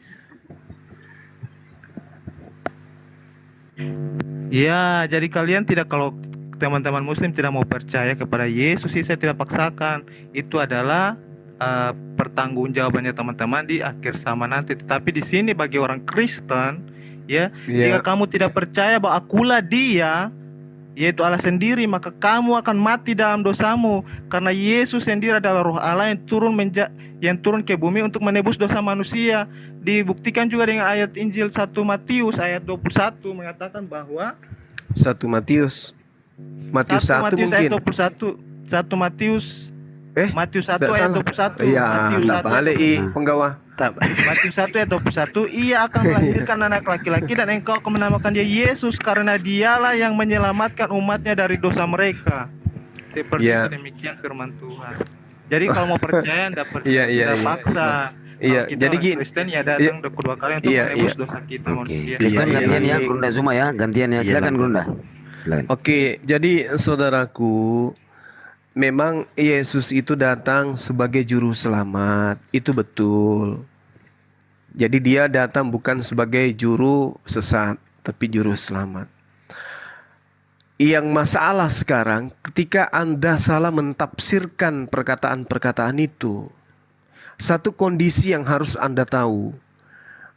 Ya, jadi kalian tidak, kalau teman-teman muslim tidak mau percaya kepada Yesus sih, saya tidak paksakan. Itu adalah pertanggungjawabannya teman-teman di akhir zaman nanti. Tetapi di sini bagi orang Kristen, ya, jika kamu tidak percaya bahwa akulah dia, yaitu Allah sendiri, maka kamu akan mati dalam dosamu. Karena Yesus sendiri adalah Roh Allah yang turun ke bumi untuk menebus dosa manusia. Dibuktikan juga dengan ayat Injil 1 Matius ayat 21 mengatakan bahwa 1 Matius 1 mungkin. ayat 21. 1 Matius Matius 1 ayat 21. Iya, Matius tak 1 balik penggawa. Matius 1 ayat 21, ia akan melahirkan anak laki-laki dan engkau akan menamakan dia Yesus, karena dialah yang menyelamatkan umatnya dari dosa mereka. Seperti itu, demikian firman Tuhan. Jadi kalau mau percaya, tidak paksa. Iya, jadi gini. Kristen ya datang kedua kali untuk menebus dosa kita manusia. Kristen gantian ya, Gurunda semua ya, gantian ya. Silakan Gurunda. Oke, jadi saudaraku, memang Yesus itu datang sebagai juru selamat, itu betul. Jadi dia datang bukan sebagai juru sesat, tapi juru selamat. Yang masalah sekarang ketika Anda salah mentafsirkan perkataan-perkataan itu. Satu kondisi yang harus Anda tahu,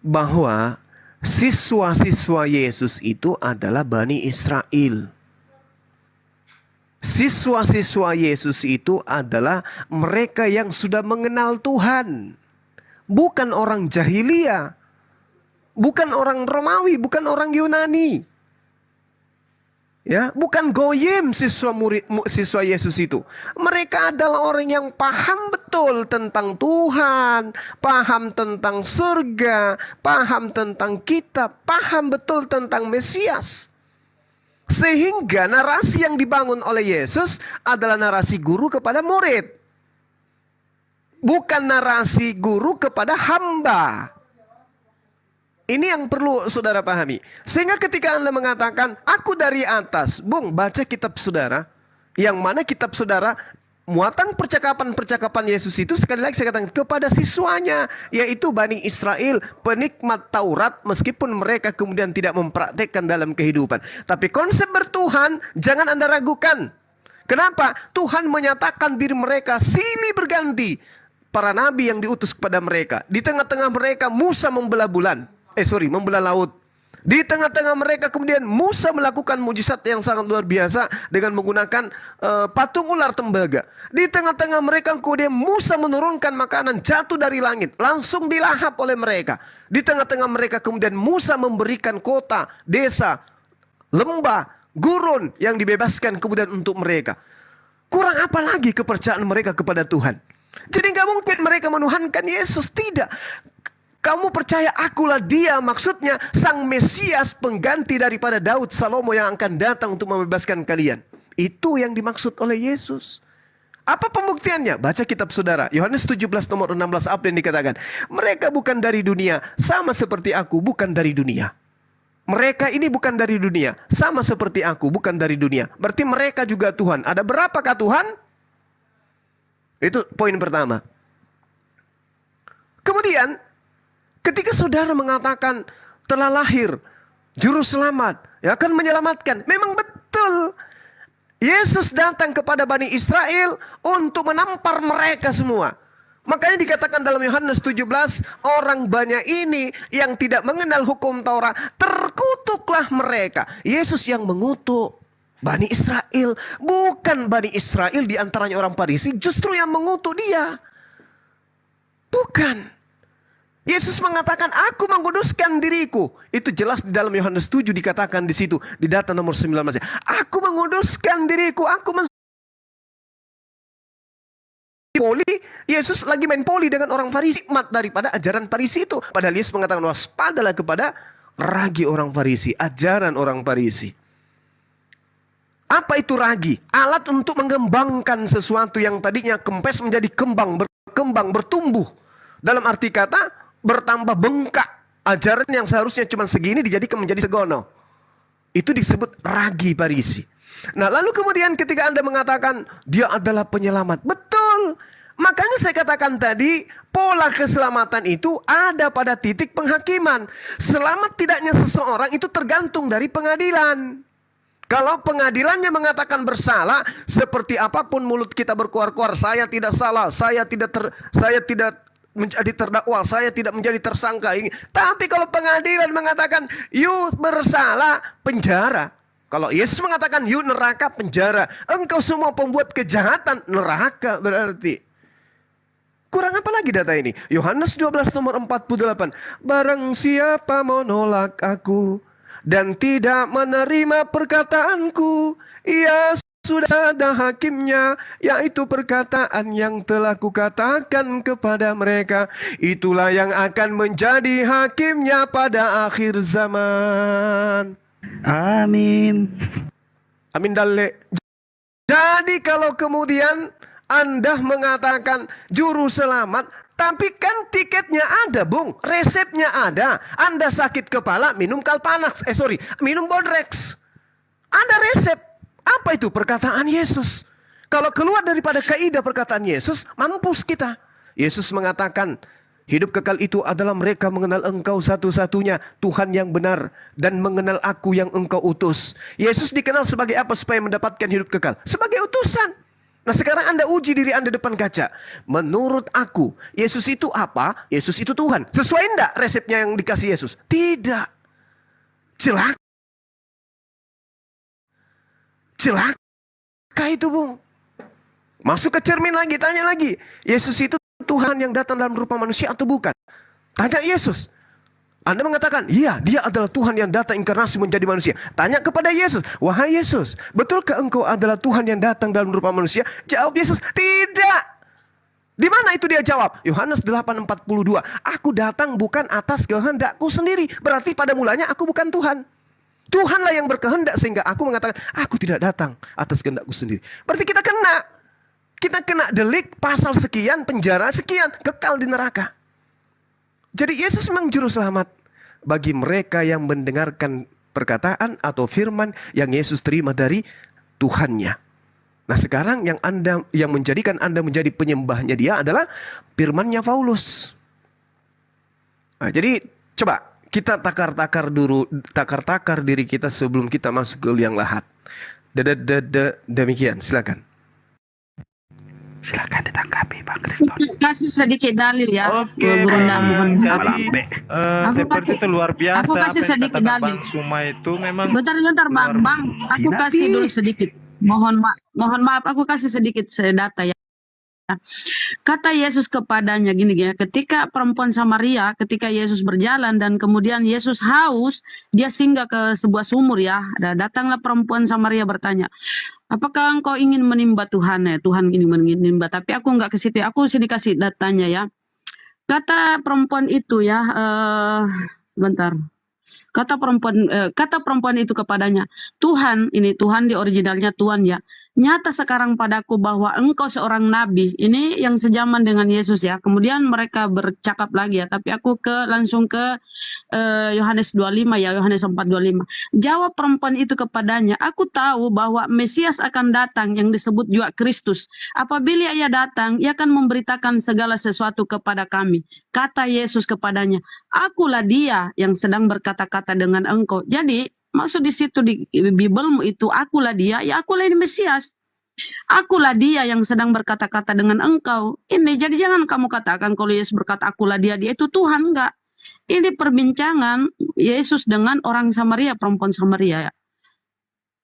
bahwa siswa-siswa Yesus itu adalah Bani Israel. Siswa-siswa Yesus itu adalah mereka yang sudah mengenal Tuhan. Bukan orang jahiliyah. Bukan orang Romawi, bukan orang Yunani. Ya, bukan goyim siswa Yesus itu. Mereka adalah orang yang paham betul tentang Tuhan, paham tentang surga, paham tentang kitab, paham betul tentang Mesias. Sehingga narasi yang dibangun oleh Yesus adalah narasi guru kepada murid. Bukan narasi guru kepada hamba. Ini yang perlu saudara pahami. Sehingga ketika Anda mengatakan, aku dari atas. Bung, baca kitab saudara. Yang mana kitab saudara, muatan percakapan-percakapan Yesus itu, sekali lagi saya katakan, kepada siswanya. Yaitu Bani Israel, penikmat Taurat. Meskipun mereka kemudian tidak mempraktekkan dalam kehidupan. Tapi konsep bertuhan, jangan Anda ragukan. Kenapa? Tuhan menyatakan diri mereka silih berganti. Para nabi yang diutus kepada mereka. Di tengah-tengah mereka Musa membelah membelah laut. Di tengah-tengah mereka kemudian Musa melakukan mujizat yang sangat luar biasa dengan menggunakan patung ular tembaga. Di tengah-tengah mereka kemudian Musa menurunkan makanan jatuh dari langit, langsung dilahap oleh mereka. Di tengah-tengah mereka kemudian Musa memberikan kota, desa, lembah, gurun yang dibebaskan kemudian untuk mereka. Kurang apa lagi kepercayaan mereka kepada Tuhan? Jadi nggak mungkin mereka menuhankan Yesus, tidak. Kamu percaya akulah dia, maksudnya sang Mesias pengganti daripada Daud, Salomo yang akan datang untuk membebaskan kalian. Itu yang dimaksud oleh Yesus. Apa pembuktiannya? Baca kitab saudara. Yohanes 17 nomor 16 apa yang dikatakan? Mereka bukan dari dunia, sama seperti aku bukan dari dunia. Mereka ini bukan dari dunia, sama seperti aku bukan dari dunia. Berarti mereka juga Tuhan. Ada berapakah Tuhan? Itu poin pertama. Kemudian ketika saudara mengatakan telah lahir juru selamat yang akan menyelamatkan. Memang betul. Yesus datang kepada Bani Israel untuk menampar mereka semua. Makanya dikatakan dalam Yohanes 17, orang banyak ini yang tidak mengenal hukum Taurat, terkutuklah mereka. Yesus yang mengutuk Bani Israel, bukan Bani Israel di antaranya orang Farisi, justru yang mengutuk dia. Bukan. Yesus mengatakan, aku menguduskan diriku. Itu jelas di dalam Yohanes 7 dikatakan di situ, di data nomor 19. Aku menguduskan diriku, poli, Yesus lagi main poli dengan orang Farisi, hikmat daripada ajaran Farisi itu. Padahal Yesus mengatakan, waspadalah kepada ragi orang Farisi, ajaran orang Farisi. Apa itu ragi? Alat untuk mengembangkan sesuatu yang tadinya kempes menjadi berkembang, bertumbuh. Dalam arti kata, bertambah bengkak. Ajaran yang seharusnya cuma segini dijadikan menjadi segono. Itu disebut ragi Farisi. Nah, lalu kemudian ketika Anda mengatakan dia adalah penyelamat, betul. Makanya saya katakan tadi, pola keselamatan itu ada pada titik penghakiman. Selamat tidaknya seseorang itu tergantung dari pengadilan. Kalau pengadilannya mengatakan bersalah, seperti apapun mulut kita berkuar-kuar, saya tidak salah, saya tidak menjadi terdakwa, saya tidak menjadi tersangka ini. Tapi kalau pengadilan mengatakan you bersalah, penjara. Kalau Yesus mengatakan you neraka, penjara. Engkau semua pembuat kejahatan, neraka berarti. Kurang apa lagi data ini? Yohanes 12 nomor 48. Barang siapa menolak aku dan tidak menerima perkataanku, ia sudah ada hakimnya, yaitu perkataan yang telah kukatakan kepada mereka. Itulah yang akan menjadi hakimnya pada akhir zaman. Amin. Amin dalle. Jadi kalau kemudian Anda mengatakan juru selamat, tapi kan tiketnya ada, Bung. Resepnya ada. Anda sakit kepala, minum Kalpanax. Minum Bodrex. Ada resep. Apa itu? Perkataan Yesus. Kalau keluar daripada kaidah perkataan Yesus, mampus kita. Yesus mengatakan, hidup kekal itu adalah mereka mengenal engkau satu-satunya Tuhan yang benar dan mengenal aku yang engkau utus. Yesus dikenal sebagai apa supaya mendapatkan hidup kekal? Sebagai utusan. Nah sekarang Anda uji diri Anda depan kaca. Menurut aku, Yesus itu apa? Yesus itu Tuhan. Sesuai enggak resepnya yang dikasih Yesus? Tidak. Celaka itu, Bung. Masuk ke cermin lagi, tanya lagi. Yesus itu Tuhan yang datang dalam rupa manusia atau bukan? Tanya Yesus. Anda mengatakan, iya, dia adalah Tuhan yang datang inkarnasi menjadi manusia. Tanya kepada Yesus, wahai Yesus, betulkah engkau adalah Tuhan yang datang dalam rupa manusia? Jawab Yesus, tidak. Di mana itu dia jawab? Yohanes 8:42. Aku datang bukan atas kehendakku sendiri. Berarti pada mulanya aku bukan Tuhan. Tuhanlah yang berkehendak sehingga aku mengatakan, aku tidak datang atas kehendakku sendiri. Berarti kita kena delik pasal sekian, penjara sekian, kekal di neraka. Jadi Yesus memang juru selamat bagi mereka yang mendengarkan perkataan atau firman yang Yesus terima dari Tuhannya. Nah sekarang yang menjadikan Anda menjadi penyembahnya dia adalah firmannya Paulus. Nah, jadi coba kita takar diri kita sebelum kita masuk ke liang lahat. Demikian, silakan. Silakan ditanggapi Bang Kriston. Kasih sedikit dalil ya. Oke, jadi seperti kasih- itu luar biasa. aku kasih apa yang sedikit dikatakan dalil. Bang Suma itu memang Bentar Bang. Aku kasih dulu sedikit. Mohon maaf, aku kasih sedikit data ya. Kata Yesus kepadanya gini ya, ketika perempuan Samaria, ketika Yesus berjalan dan kemudian Yesus haus, dia singgah ke sebuah sumur ya. Dan datanglah perempuan Samaria bertanya, apakah engkau ingin menimba Tuhan? Ya, Tuhan ingin menimba, tapi aku enggak ke situ. Aku sini kasih datanya ya. Kata perempuan itu ya, sebentar. Kata perempuan itu kepadanya, Tuhan, ini Tuhan di originalnya Tuhan ya. nyata sekarang padaku bahwa engkau seorang nabi. Ini yang sejaman dengan Yesus ya. Kemudian mereka bercakap lagi ya, tapi aku langsung ke Yohanes 25 ya, Yohanes 4:25. Jawab perempuan itu kepadanya, aku tahu bahwa Mesias akan datang yang disebut juga Kristus. Apabila ia datang, ia akan memberitakan segala sesuatu kepada kami. Kata Yesus kepadanya, akulah dia yang sedang berkata-kata dengan engkau. Jadi maksud di situ di Bibelmu itu akulah dia, ya akulah ini Mesias. Akulah dia yang sedang berkata-kata dengan engkau. Ini jadi jangan kamu katakan kalau Yesus berkata akulah dia itu Tuhan, enggak. Ini perbincangan Yesus dengan orang Samaria, perempuan Samaria ya.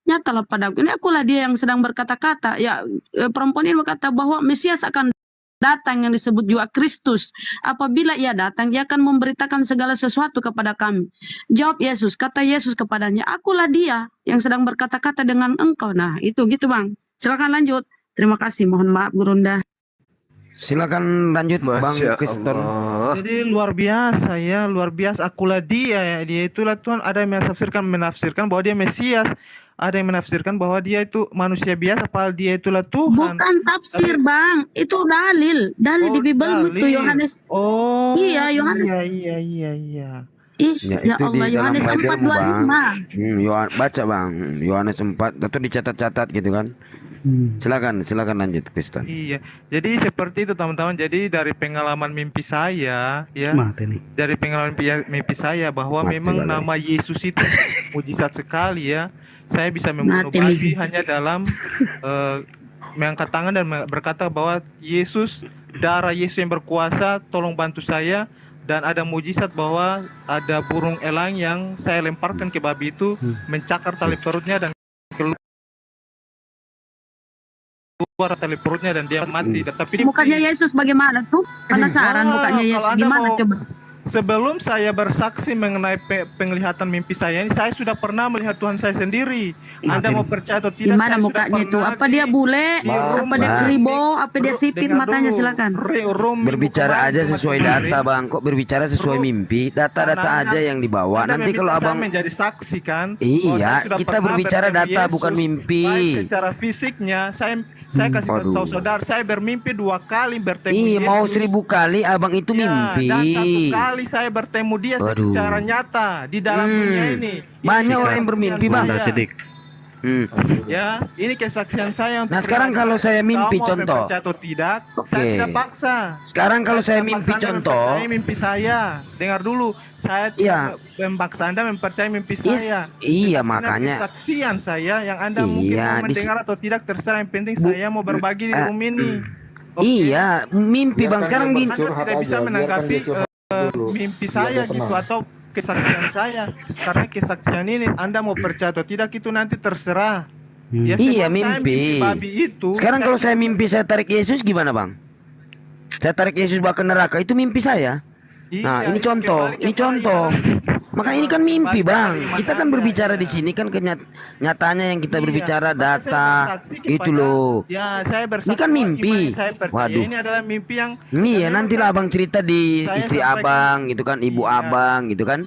Nyatalah padaku, ini akulah dia yang sedang berkata-kata. Ya, perempuan ini berkata bahwa Mesias akan datang yang disebut juga Kristus. Apabila ia datang, ia akan memberitakan segala sesuatu kepada kami. Jawab Yesus, kata Yesus kepadanya, akulah dia yang sedang berkata-kata dengan engkau. Nah, itu gitu Bang. Silakan lanjut. Terima kasih, mohon maaf Gurunda. Silakan lanjut Bang Kristen. Jadi luar biasa ya, luar biasa. Akulah dia ya, dia itulah Tuhan. Ada yang menafsirkan bahwa dia Mesias. Ada yang menafsirkan bahwa dia itu manusia biasa, padahal dia itulah Tuhan. Bukan tafsir Bang, itu dalil di Bibel itu Yohanes. Oh, iya Yohanes. Iya. Ya Allah, Yohanes 4:25. Baca Bang, Yohanes 4 atau dicatat-catat gitu kan. Silakan lanjut Kristen. Iya, jadi seperti itu teman-teman. Jadi dari pengalaman mimpi saya ya, dari pengalaman mimpi saya bahwa memang nama Yesus itu mujizat sekali ya. Saya bisa membunuh babi hanya dalam mengangkat tangan dan berkata bahwa Yesus, darah Yesus yang berkuasa, tolong bantu saya. Dan ada mujizat bahwa ada burung elang yang saya lemparkan ke babi itu, mencakar tali perutnya dan keluar tali perutnya dan dia mati. Tapi mukanya Yesus bagaimana tuh? Penasaran mukanya Yesus gimana coba? Sebelum saya bersaksi mengenai penglihatan mimpi saya ini, saya sudah pernah melihat Tuhan saya sendiri. Anda mau percaya atau tidak? Gimana mukanya itu? Apa dia bule? Apa dia kribo? Apa dia sipit matanya? Silakan. Berbicara aja sesuai data Bang. Kok berbicara sesuai mimpi? Data-data aja yang dibawa. Nanti kalau Abang menjadi saksi kan? Iya, kita berbicara data bukan mimpi. Secara fisiknya saya kasih tahu saudara, saya bermimpi 2 kali bertemu dia. Mau 1000 kali Abang itu mimpi. Dan 1 kali saya bertemu dia secara nyata di dalam dunia ini. Banyak orang yang bermimpi Bang. Ya, ini kesaksian saya. Nah sekarang kalau saya mimpi contoh, atau tidak, saya tidak paksa. Sekarang kalau saya mimpi contoh, mimpi saya, dengar dulu. Saya tidak memaksa Anda mempercayai mimpi saya. Iya makanya. Kesaksian saya yang Anda mungkin mau mendengar atau tidak terserah. Yang penting saya mau berbagi di room ini. Iya, mimpi Bang sekarang gini. Anda tidak bisa menanggapi mimpi saya gitu atau kesaksian saya, karena kesaksian ini Anda mau percaya atau tidak itu nanti terserah. Ya, iya mimpi. Sekarang kalau saya mimpi saya tarik Yesus gimana Bang? Saya tarik Yesus bawa ke neraka itu mimpi saya. Nah ini contoh, Maka ini kan mimpi Bang. Kita kan berbicara di sini kan nyatanya yang kita berbicara data itu loh. Ya, saya ini kan mimpi. Waduh. Ini adalah mimpi yang. Iya nantilah Abang cerita di istri Abang gitu kan, ibu Abang gitu kan.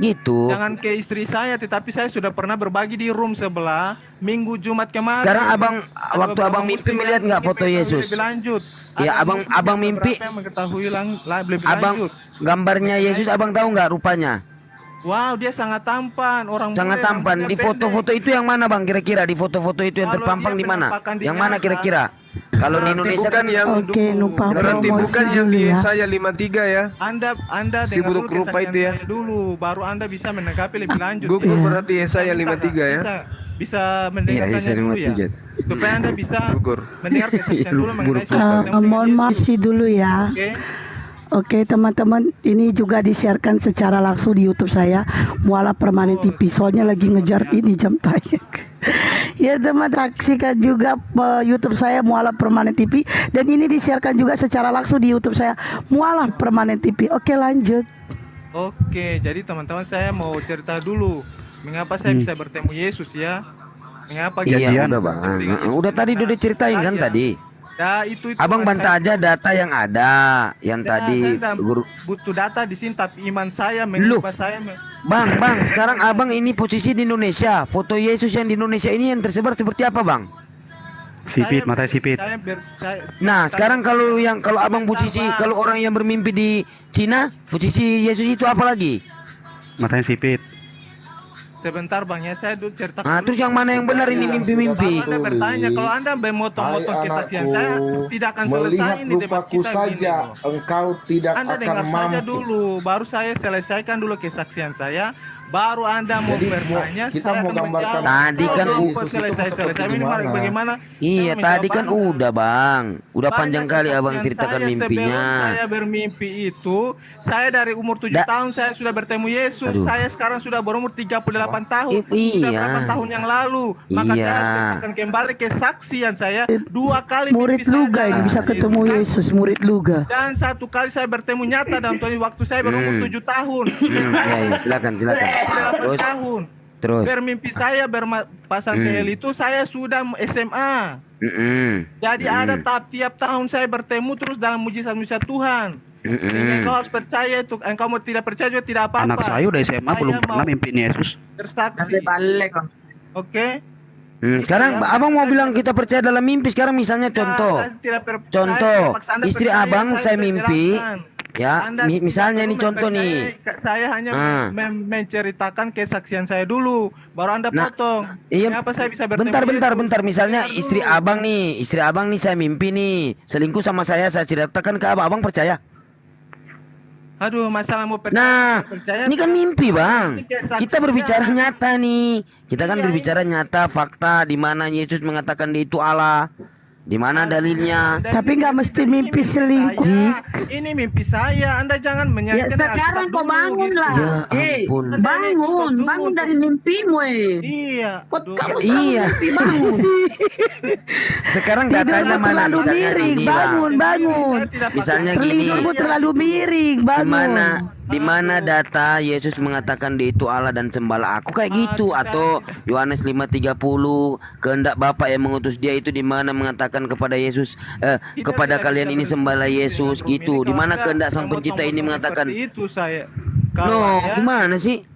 Gitu. Jangan ke istri saya, tetapi saya sudah pernah berbagi di room sebelah Minggu Jumat kemarin. Sekarang Abang waktu Abang mimpi melihat nggak foto Yesus? Lebih lanjut. Ya abang mimpi. Abang gambarnya Yesus abang tahu nggak rupanya? Wow, dia sangat tampan, sangat tampan. Di foto-foto itu yang mana Bang kira-kira? Di foto-foto itu yang terpampang di mana? Yang mana kira-kira? Kalau di Indonesia bukan yang berarti bukan yang di Yesaya 53 ya. Anda si buruk rupa itu ya. Dulu baru Anda bisa menanggapi lebih lanjut. Gugur berarti Yesaya 53 ya. Bisa mendengarkannya dulu ya. Supaya Anda bisa mendengar kesaksian dulu mengenai mohon maaf sih dulu ya. Oke teman-teman, ini juga disiarkan secara langsung di YouTube saya, Muala Permanen TV. Soalnya lagi ngejar ini jam tayang. Ya teman, saksikan juga YouTube saya Muala Permanen TV, dan ini disiarkan juga secara langsung di YouTube saya Muala Permanen TV. Oke lanjut. Oke, jadi teman-teman saya mau cerita dulu mengapa saya bisa bertemu Yesus ya. Mengapa? Iya udah Bang. Udah tadi udah diceritain kan tadi. Ya, itu Abang bantah aja data yang ada, yang tadi guru butuh data di sini, tapi iman saya mengubah saya. Bang, sekarang Abang ini posisi di Indonesia. Foto Yesus yang di Indonesia ini yang tersebar seperti apa Bang? Sipit, matanya sipit. Nah, sekarang kalau abang posisi, kalau orang yang bermimpi di Cina, posisi Yesus itu apa lagi? Matanya sipit. Sebentar bang ya, saya dulu cerita. Nah, terus yang mana yang benar ini mimpi-mimpi? Anda bertanya, kalau Anda memotong-motong kesaksian saya, tidak akan selesai melihat ini debat rupaku kita saja, gini, engkau tidak Anda akan dengar saja mampu. dulu, baru saya selesaikan dulu kesaksian saya, baru Anda mau Jadi, bertanya, kita saya mau akan gambarkan menjawab. Tadi kan Kalau Yesus itu selesai seperti minimal gimana? bagaimana? Iya, saya tadi menjawab kan Anda. udah bang, udah Banyak panjang kali abang kesaksian ceritakan saya mimpinya. Sebelum saya bermimpi itu, saya dari umur 7 tahun saya sudah bertemu Yesus. Aduh. Saya sekarang sudah berumur 38 tahun. Iya. Sudah berapa tahun yang lalu. Maka Iya. saya akan kembali kesaksian saya 2 kali Murid mimpi saya Luga ini dalam bisa hidup. ketemu Yesus, murid Luga. Dan 1 kali saya bertemu nyata dalam waktu saya berumur 7 tahun. Ya, silakan. Terus, tahun. terus. Bermimpi saya berpasang KL itu saya sudah SMA. Jadi ada tiap tahun saya bertemu terus dalam mujizat-mujizat Tuhan. Jadi engkau harus percaya itu. Engkau mau tidak percaya juga tidak apa-apa. Anak saya udah SMA belum pernah mimpiin Yesus. Bersaksi. Oke. Sekarang abang mau bilang kita percaya dalam mimpi. Sekarang misalnya contoh, istri abang saya mimpi. Ya, misalnya ini contoh nih. Saya hanya menceritakan kesaksian saya dulu, baru Anda potong. Iya. Kenapa saya bisa bertemu Bentar. Misalnya istri abang nih saya mimpi nih selingkuh sama saya ceritakan ke abang. Abang percaya? Aduh, masalah mau percaya. Nah, percaya, ini kan mimpi bang. Kita berbicara nyata nih. Kita kan Iya, berbicara nyata, fakta di mana Yesus mengatakan dia itu Allah. Di mana dalilnya? Tapi nggak mesti mimpi selingkuh. Ini mimpi saya. Anda jangan Ya menyanyikan. sekarang kau bangunlah. Ya ampun. Bangun dari mimpimu. Iya. Kamu selalu Iya. mimpi bangun. Sekarang Tidurmu datanya mana? terlalu Misalnya miring, gini, Bang. bangun. Misalnya gini. Tidurmu terlalu miring, bangun. Di mana data Yesus mengatakan dia itu Allah dan sembahlah aku kayak gitu, atau Yohanes 5:30 kehendak Bapa yang mengutus dia itu di mana mengatakan kepada Yesus kepada kalian ini sembahlah Yesus gitu. Di mana kehendak Sang Pencipta ini mengatakan Itu saya. no, gimana sih?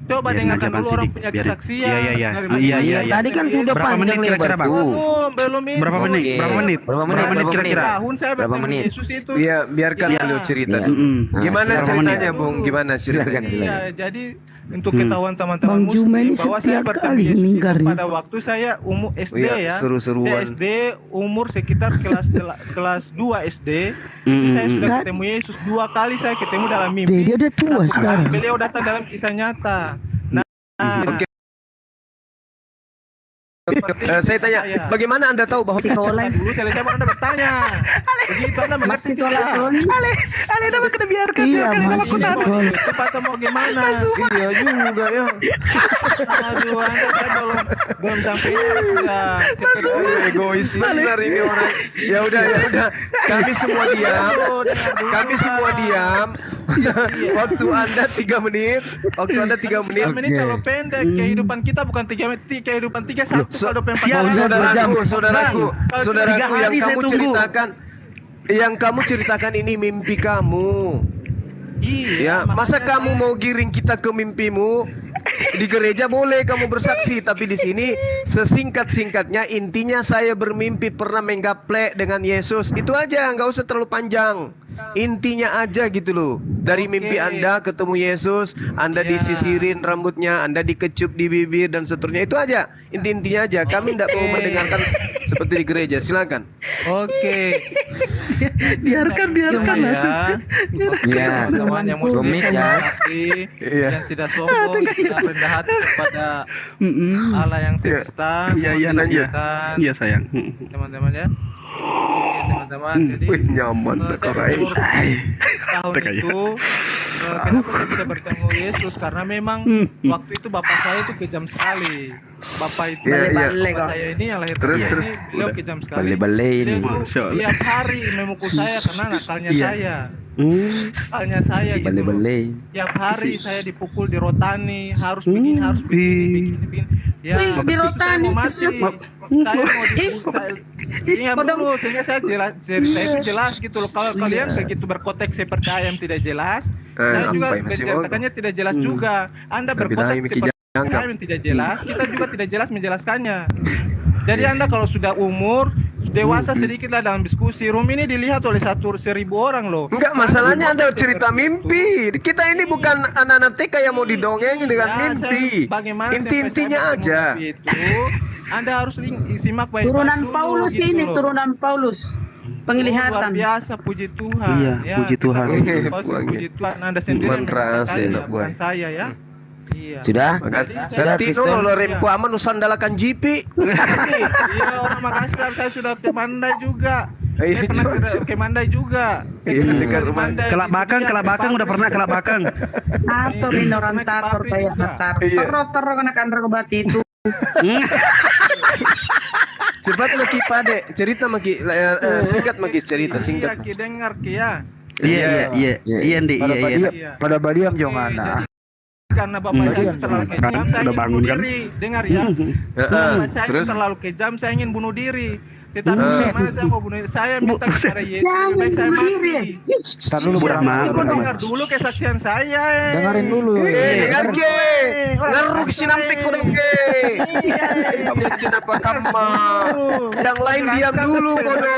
Coba dengarkan dulu orang punya kesaksian. Iya. Tadi kan sudah Berapa panjang menit lebar kira-kira, Bang? tuh. Belum ini. Berapa menit? Oke. Berapa menit kira-kira? Tahun saya Berapa bertemu menit? Yesus itu. Iya, biarkan beliau cerita Iya. dulu. Nah, Gimana silakan. ceritanya, Bung? Gimana ceritanya? Iya, jadi untuk ketahuan teman-teman Bang Juma muslim ini bahwa saya setiap bertemu kali Yesus itu minggar ya. pada waktu saya umur SD Iya, ya. seru-seruan. SD umur sekitar kelas 2 SD. Itu saya sudah ketemu Yesus 2 kali saya ketemu dalam mimpi. Dia udah tua sekarang. Beliau datang dalam kisah nyata. Oke. Saya tanya, bagaimana Anda tahu bahwa Dulu saya Anda bertanya. Begitu Anda mengerti tidak? Ale nama kena biarkan. Iya, masih sekolah. Itu Pak mau gimana? Iya juga ya. Aduh, Anda saya belum sampai ya. Egois benar ini orang. Ya udah. Kami semua diam. Waktu Anda 3 menit. 3 menit kalau pendek. Kehidupan kita bukan 3 menit. Kehidupan 31 kalau 24 Saudaraku, Tiga hari yang kamu ceritakan ini mimpi kamu. Iya. Ya, masa kamu mau giring kita ke mimpimu? Di gereja boleh kamu bersaksi, tapi di sini sesingkat-singkatnya intinya saya bermimpi pernah menggaplek dengan Yesus. Itu aja, nggak usah terlalu panjang. Intinya aja gitu loh. Dari mimpi Anda ketemu Yesus, Anda disisirin rambutnya, Anda dikecup di bibir dan seterusnya. Itu aja. Intinya aja. Kami tidak mau mendengarkan seperti di gereja. Silakan. Oke. Biarkan Ya. Iya. Teman yang muslim Rumit ya. yang tidak sombong, tidak rendah hati kepada Allah yang semesta. Iya, Iya, sayang. Teman-teman ya. Teman-teman, jadi Wih, nyaman tahun itu kenapa saya bisa bertemu Yesus karena memang waktu itu bapak saya itu kejam sekali. Bapak itu bapak saya ini yang lahir Terus. beliau kejam sekali. Bale-bale ini. Dia tiap hari memukul saya karena nakalnya saya. Nakalnya saya gitu. Bale-bale. Tiap hari saya dipukul, dirotani, harus begini, harus begini. Ya, dirotani. saya mau ingat dulu sehingga saya cerita itu jelas gitu loh. Kalau kalian begitu berkotek seperti ayam tidak jelas, saya juga menceritakannya tidak jelas juga. Anda berkotek seperti ayam tidak jelas, kita juga tidak jelas menjelaskannya. Jadi Anda kalau sudah umur dewasa sedikit lah dalam diskusi. Room ini dilihat oleh 1.000 orang loh. Enggak, masalahnya Anda cerita mimpi. Kita ini bukan anak-anak TK yang mau didongengin dengan mimpi. Inti-intinya aja. Anda harus simak baik-baik. Turunan dulu, Paulus gitu ini, loh. turunan Paulus. Penglihatan. Luar biasa, puji Tuhan. Iya, puji Tuhan. Puji Tuhan. Anda sendiri yang berkata, bukan saya ya. Iya. Sudah? Ganti dulu lo rempo aman usandalakan GP. Iya, orang Makassar saya sudah ke Mandai juga. Saya pernah ke Mandai juga. Dekat rumah. Kelak Bakang udah pernah Kelak Bakang. Tator ini orang tator kayak tator. Teror anak Andra Kebati itu. Cepat Maki Pade, cerita Maki, singkat Maki cerita singkat. Iya, dengar ya. Iya, Ndi, iya. Pada badiam jongana. Karena bapak saya terlalu kejam, saya ingin bunuh diri. Dengar ya. Saya Terus? terlalu kejam, saya ingin bunuh diri. Tetapi bagaimana saya mau bunuh diri? Saya minta kepada Yesus Jangan supaya saya bunuh mati. diri. Tar dulu Dengar dulu kesaksian saya. Dengarin dulu. Dengar ke, ngeruk sinampik ko dong ke. Jangan apa kama. Yang lain diam dulu kono.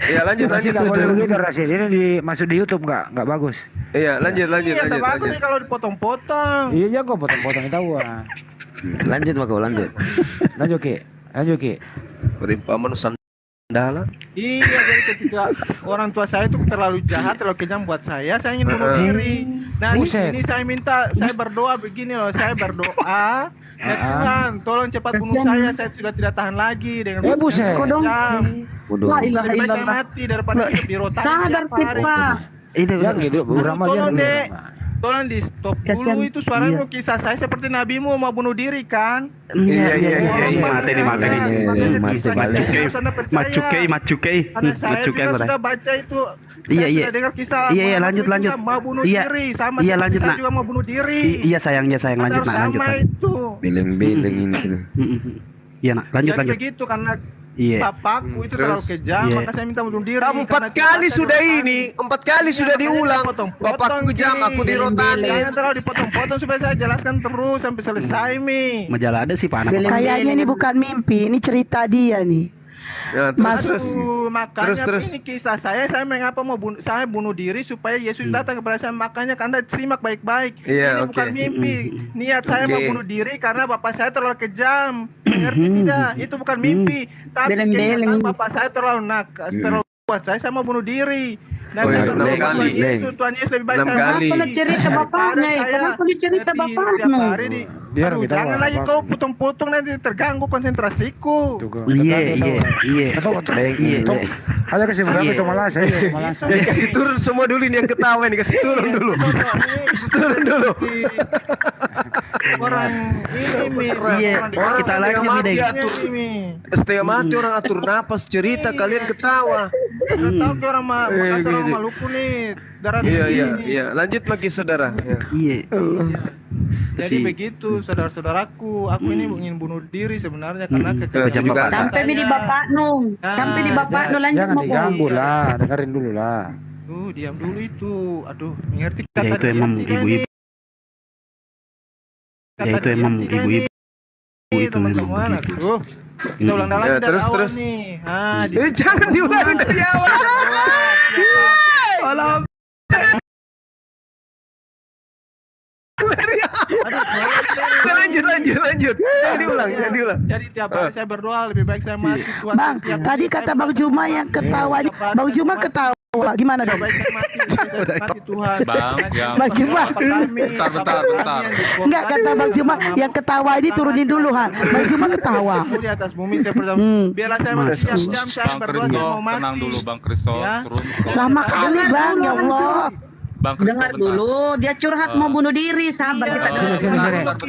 Ya lanjut Nggak boleh saudara. begitu Rasid. Ini masuk di YouTube nggak bagus. Iya lanjut. Iya, bagus nih kalau dipotong-potong. Iya jangan kok potong-potong tahu ah. Lanjut Mako, lanjut. Lanjut Ki. Rempo aman usandala. Iya, jadi ketika orang tua saya itu terlalu jahat, terlalu kejam buat saya ingin bunuh diri. Nah, di sini saya berdoa begini loh, saya berdoa, ya Tuhan, tolong cepat bunuh saya sudah tidak tahan lagi dengan buset. La ilaha saya illallah. mati daripada hidup di rotan. Sadar Pipa. Ini gitu, Tolong deh, tolong di stop Kasian. dulu itu suaramu, kisah saya seperti nabimu mau bunuh diri kan? Iya. Mati nih. Mati balik. Macukei. Karena saya juga sudah baca itu. Iya. Saya sudah dengar kisah. Iya, lanjut. Mau bunuh diri sama Iya, seperti lanjut, saya Nak. juga mau bunuh diri. Iya sayang lanjut Harus lanjut. sama itu. Bileng-bileng ini. Iya nak, lanjut. Jadi begitu karena Iya. bapakku itu terlalu kejam, maka saya minta bunuh diri. Empat kali sudah diulang. Bapakku kejam, aku dirotani. Jangan terlalu dipotong-potong supaya saya jelaskan terus sampai selesai Mi. Majalah ada sih Pak anak. Kayaknya ini bukan mimpi, ini cerita dia nih. Ya, Makanya terus. ini kisah saya mengapa mau bunuh diri supaya Yesus datang kepada saya. Makanya Anda simak baik-baik. Iya, Ini bukan mimpi. Niat saya mau bunuh diri karena bapak saya terlalu kejam. Mengerti tidak? Itu bukan mimpi. Tapi kenyataan bapak saya terlalu nakal, terlalu kuat. Saya mau bunuh diri. Dan enam kali. Tuhan Yesus lebih baik 6 kali. Kenapa cerita bapaknya? Kenapa cerita bapaknya? Biar kita Jangan lagi kau potong-potong nanti terganggu konsentrasiku. Iya. Ada kesimpulan itu malas. Kasih turun semua dulu ini yang ketawa ini, kasih turun dulu. Orang ini Orang kita lagi nih, setengah mati orang atur napas cerita kalian ketawa. Tahu ke orang Maluku nih darah Iya. Lanjut lagi saudara. Iya. Jadi begitu saudara-saudaraku, aku ini ingin bunuh diri sebenarnya karena juga. Sampai di bapak nu, lanjut Jangan mau. diganggu lah, dengerin dulu lah. Diam dulu itu. Aduh, mengerti Ya kata itu emang ibu-ibu. Ya itu emang ibu-ibu itu teman-teman. Aduh. Kita ulang dari awal nih. Jangan diulangi dari awal. Lanjut. Jangan diulang. Jadi tiap hari saya berdoa lebih baik saya mati. Tuhan. Bang, tadi kata Bang Juma yang ketawa nih. Bang Juma ketawa. Gimana dong? Baik saya mati Tuhan. Bang Juma. Bentar. Enggak, kata Bang Juma yang ketawa ini turunin dulu ha. Bang Juma ketawa. Di atas bumi saya pertama. Biarlah saya mati jam saya berdoa mau mati. Tenang dulu Bang Kristo. Turun. Lama kali Bang, ya Allah. Bang Kristo, Dengar dulu, dia curhat mau bunuh diri, sabar kita. Sini.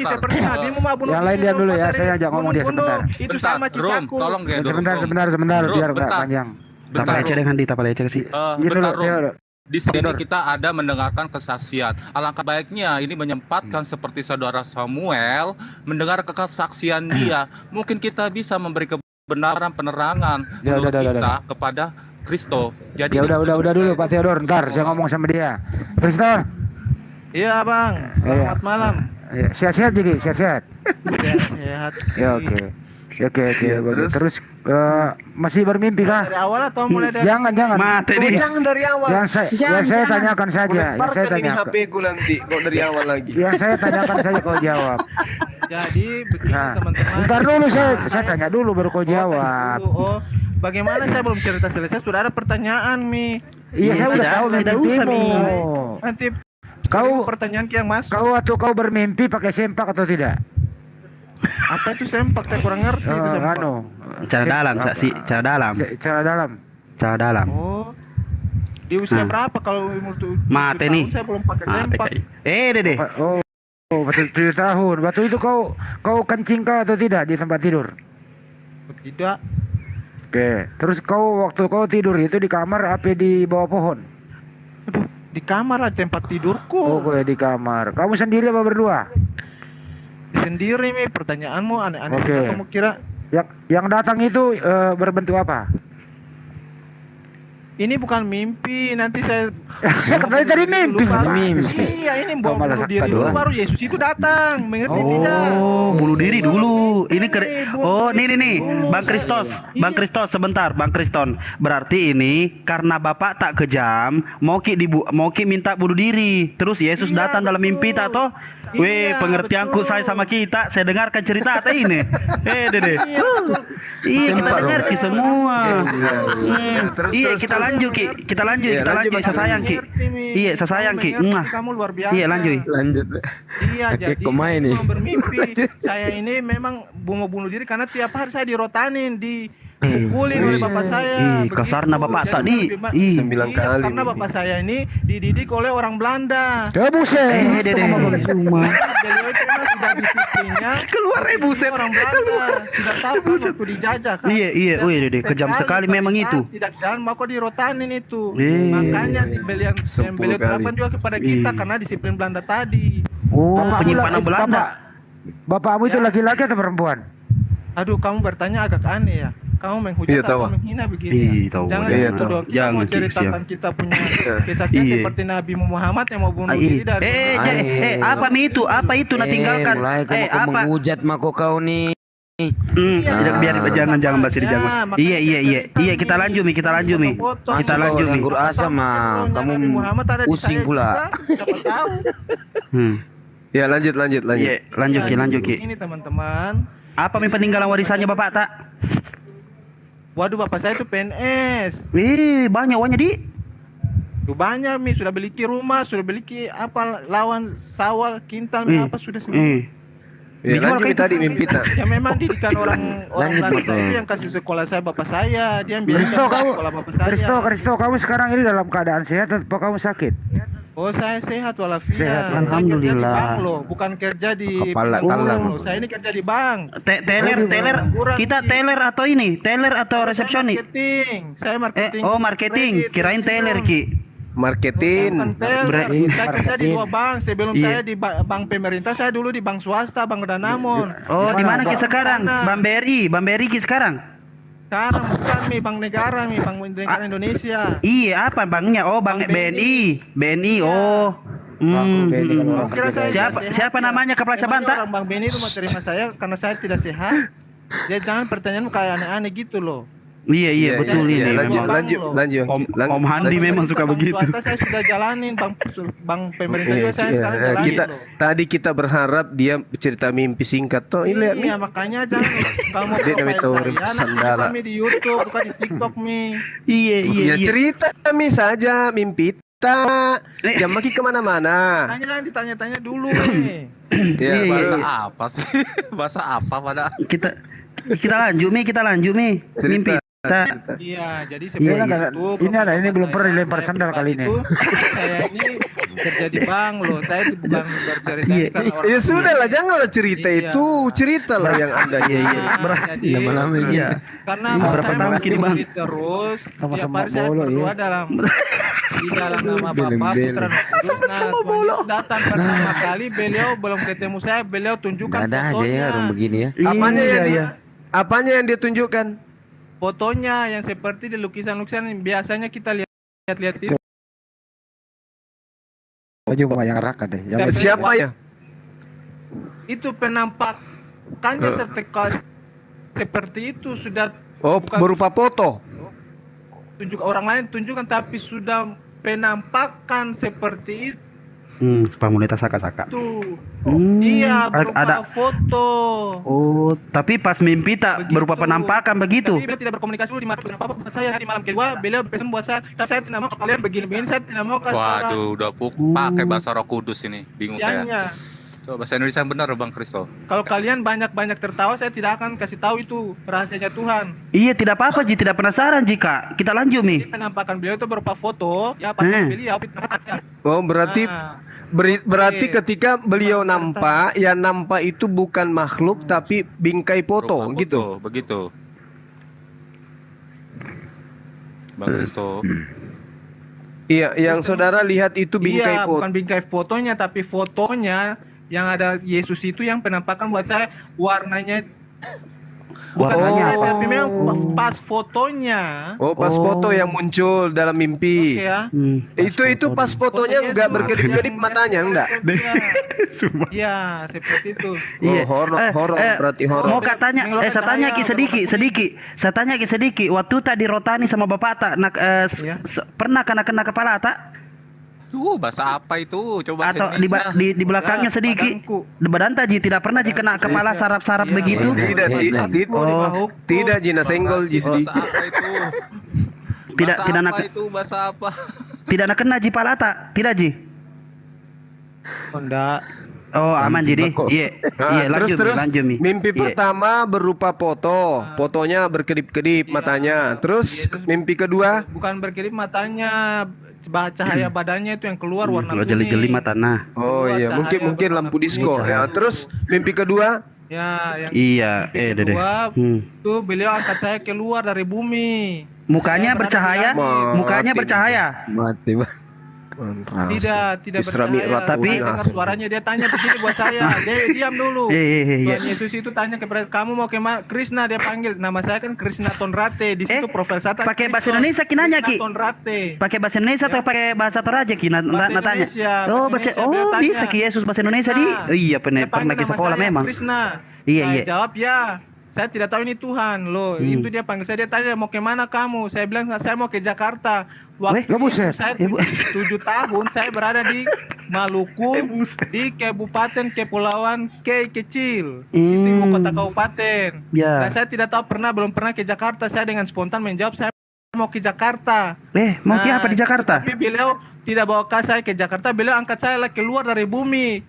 Seperti nabimu mau bunuh Yang lain diam dulu ya, saya ajak ngomong dia sebentar. Itu sama kisahku. Tolong Sebentar biar nggak panjang. Tapal leceh sih. Bentar, Rom. Di sini kita ada mendengarkan kesaksian. Alangkah baiknya ini menyempatkan seperti saudara Samuel mendengar kesaksian dia. Mungkin kita bisa memberi kebenaran penerangan menurut kita kepada Kristo. Jadi ya udah dulu Pak Theodor, ntar saya ngomong sama dia. Kristo. Iya Bang, selamat malam. Ya, sehat-sehat Jiki, sehat-sehat. Sehat-sehat. Ya oke. Ya, oke, bagus. Terus masih bermimpi kah? Dari awal atau mulai dari Jangan. Mati nih. Jangan dari awal. Yang saya tanyakan saja. Yang saya Lemparkan ini tanyakan. HP ku nanti kok dari awal lagi. Yang saya tanyakan saja kau jawab. Jadi begini Nah, teman-teman. ntar dulu saya tanya dulu baru kau jawab. Bagaimana saya belum cerita selesai sudah ada pertanyaan Mi. Iya, saya udah tahu mimpimu. Nanti Kau pertanyaan yang masuk. Kau bermimpi pakai sempak atau tidak? Apa itu sempak? Saya kurang ngerti itu sempak. Cara dalam, saksi. Cara dalam. Cara dalam. Cara dalam. Oh. Di usia berapa kalau umur Mati nih. saya belum pakai sempak. Dede. Oh, betul 7 tahun. Waktu itu kau kencing kah atau tidak di tempat tidur? Tidak. Oke. Terus waktu kau tidur itu di kamar apa di bawah pohon? Aduh, di kamar lah tempat tidurku. Oh, gue di kamar. Kamu sendiri apa berdua? Sendiri Mi, pertanyaanmu aneh-aneh. Oke. Kamu kira Yang datang itu berbentuk apa? ini bukan mimpi, nanti saya Katanya tadi mimpi. Iya, ini bunuh diri dulu baru Yesus itu datang. Mengerti tidak? Oh, bunuh diri dulu. Ini nih. Bang Kristos sebentar, Bang Kriston. Berarti ini karena Bapak tak kejam, mau ki minta bunuh diri. Terus Yesus datang dalam mimpi tak toh? Weh, pengertianku saya sama kita, saya dengarkan cerita apa ini. Dede. Iya, kita dengar ki semua. Iya, kita lanjut Ki. Kita lanjut, saya sayang Ki. Iya, saya sayang Ki. Kamu luar biasa. Iya, lanjut. Iya, jadi saya mau bermimpi. Saya ini memang mau bunuh diri karena tiap hari saya dirotanin, dipukulin oleh bapak saya. Kasarnya bapak tadi. 9 kali. Karena bapak saya ini dididik oleh orang Belanda. Buset. Beliau itu kan sudah disiplinnya. Keluar buset. Orang Belanda sudah tahu kan waktu dijajah kan. Iya, Dede, kejam sekali memang itu. Tidak jalan maka dirotanin itu. Makanya beliau kenapa juga kepada kita karena disiplin Belanda tadi. Oh, penyimpanan Belanda. Bapakmu itu laki-laki atau perempuan? Aduh, kamu bertanya agak aneh ya. Kamu menghujat atau menghina begini. Jangan itu dong. Kita mau ceritakan kita punya kesaksian seperti Nabi Muhammad yang mau bunuh diri dari. Apa itu? Apa itu? Nah tinggalkan. Mulai kamu menghujat mako kau nih. Biar jangan Basir jangan. Iya, kita lanjut Mi. Kita lanjut Mi. Nganggur asa mah kamu pusing pula. Ya, lanjut. Iya, lanjut Ki. Ini teman-teman. Apa Mi peninggalan warisannya Bapak tak? Waduh, bapak saya itu PNS. Banyak uangnya di. Tuh banyak Mi, sudah beli rumah, sudah beli apa lawan sawah, kintal apa sudah semua. Ya, lanjut tadi mimpi tak. Ya memang didikan orang Belanda saya yang kasih sekolah saya bapak saya, dia biasa sekolah bapak saya. Kristo, kamu sekarang ini dalam keadaan sehat atau kamu sakit? Oh, saya sehat walafiat. Sehat, alhamdulillah. Bukan kerja di kepala talang. Saya ini kerja di bank. Teller. Kita teller atau ini? Teller atau resepsionis? Marketing. Saya marketing. Marketing. Kirain teller Ki. Marketing. Saya kerja di 2 bank. Sebelum saya di bank pemerintah, saya dulu di bank swasta, Bank Danamon. Oh, di mana Ki sekarang? Bank BRI Ki sekarang? Sekarang bukan Bank Negara Indonesia. Iya, apa banknya? Oh, Bank BNI. Oh. Siapa namanya Kepala Cabang tak? Orang Bank BNI itu mau terima saya karena saya tidak sehat. Dia jangan pertanyaanmu kayak aneh-aneh gitu loh. Iya, betul ini. Lanjut. Om Handi memang suka begitu. Swasta saya sudah jalanin, bank pemerintah juga saya sekarang jalanin. Kita berharap dia cerita mimpi singkat toh. Iya, makanya jangan kalau mau kami di YouTube, bukan di TikTok Mi. Iya. Cerita Mi saja mimpi tak. Jam maki kemana-mana. Ditanya-tanya dulu Mi. Bahasa apa sih? Bahasa apa pada? Kita lanjut Mi. Mimpi. Iya, jadi sebenarnya ini belum pernah dilempar sandal kali ini. Saya ini kerja di bank loh. Saya bukan bercerita orang. Ya sudahlah, janganlah cerita itu. Ceritalah yang Anda. Jadi karena berapa tahun saya di bank terus tiap hari saya berdua di dalam nama Bapa, Putra dan Kudus. Nah, Yesus datang pertama kali, beliau belum ketemu saya, beliau tunjukkan ada aja ya orang begini ya. Apanya yang dia tunjukkan? Fotonya yang seperti di lukisan-lukisan yang biasanya kita lihat itu. Baju yang raka deh. Siapa ya? itu penampakannya seperti itu sudah bukan berupa foto. tunjuk orang lain tunjukkan, tapi sudah penampakan seperti itu. Pamunita saka-saka. Iya, berupa ada foto. Oh, tapi pas mimpi tak berupa penampakan begitu. Beliau tidak berkomunikasi dulu di malam pertama buat saya. Di malam kedua beliau pesan buat saya tidak mau kalian begini-begini, saya tidak mau kasih orang. Waduh, udah pakai bahasa Roh Kudus ini. Bingung saya. Coba bahasa Indonesia yang benar Bang Kristo. Kalau kalian banyak-banyak tertawa, saya tidak akan kasih tahu itu rahasianya Tuhan. Iya, tidak apa-apa Ji, tidak penasaran jika kita lanjut nih. Jadi penampakan beliau itu berupa foto, ya pas beliau. Oh, berarti berarti ketika beliau nampak, yang nampak itu bukan makhluk tapi bingkai foto, gitu. Begitu. Bang Kristo. Iya, yang saudara lihat itu bingkai foto. Bukan bingkai fotonya, tapi fotonya yang ada Yesus itu yang penampakan buat saya warnanya tapi memang pas fotonya. Oh, pas foto yang muncul dalam mimpi. Itu pas fotonya enggak berkedip-kedip matanya, enggak? Iya, seperti itu. Horor berarti horor. Mau katanya, saya tanya sedikit. Waktu tadi rotani sama bapak tak pernah kena kepala tak? Bahasa apa itu? Coba atau di belakangnya sedikit. Di badan Ji tidak pernah Ji kena kepala sarap-sarap begitu. Tidak Ji, senggol Ji sedikit. Tidak nak itu bahasa apa? Tidak nak kena Ji pala tak? Tidak Ji. Enggak. Oh, aman jadi. Iya, terus mimpi pertama berupa foto. Fotonya berkedip-kedip matanya. Terus mimpi kedua bukan berkedip matanya, cahaya badannya itu yang keluar warna kuning. Jeli-jeli matana. Oh iya, mungkin lampu disco ya. Terus mimpi kedua? Ya, yang mimpi kedua itu beliau angkat saya keluar dari bumi. Mukanya bercahaya. Mati, Bang. Tidak bercahaya. Tapi suaranya dia tanya begini buat saya. Dia diam dulu. Tuhan Yesus itu tanya kepada kamu mau ke Krishna, dia panggil. Nama saya kan Krishna Tonrate. Di situ profil saya. Pakai bahasa Indonesia kinanya Ki. Pakai bahasa Indonesia atau pakai bahasa Toraja Ki? Tanya. Bisa Ki Yesus bahasa Indonesia di. Iya pernah ke sekolah memang. Krishna. Iya. Jawab ya. Saya tidak tahu ini Tuhan loh. Itu dia panggil saya, dia tanya mau ke mana kamu. Saya bilang saya mau ke Jakarta. Waktu saya 7 tahun saya berada di Maluku, di Kabupaten Kepulauan Kecil, situ ibu kota kabupaten. Dan saya tidak tahu belum pernah ke Jakarta. Saya dengan spontan menjawab saya mau ke Jakarta. Mau ke apa di Jakarta? Tapi beliau tidak bawa saya ke Jakarta. Beliau angkat saya keluar dari bumi.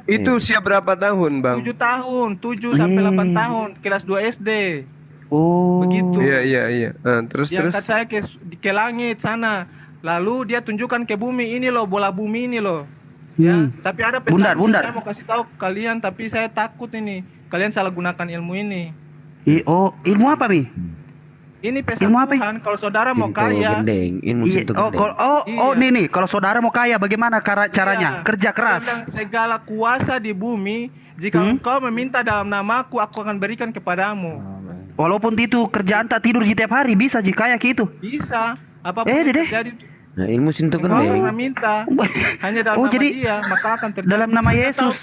Itu siap berapa tahun, Bang? 7 tahun, 7 sampai 8 tahun, kelas 2 SD. Begitu. Iya. Terus angkat saya ke langit sana. Lalu dia tunjukkan ke bumi, ini loh bola bumi ini loh. Ya, tapi ada pesan saya mau kasih tahu kalian, tapi saya takut ini. Kalian salah gunakan ilmu ini. Ilmu apa nih? Ini pesan Tuhan, kalau saudara mau kaya. Nih, kalau saudara mau kaya bagaimana caranya? Kerja keras. Segala kuasa di bumi, jika engkau meminta dalam namaku, aku akan berikan kepadamu. Walaupun itu kerjaan tak tidur setiap hari, bisa jika kayak gitu. Bisa. Apapun terjadi. Nah, ilmu sintu gendeng. Minta hanya dalam nama dia, maka akan terjadi. Dalam nama Yesus.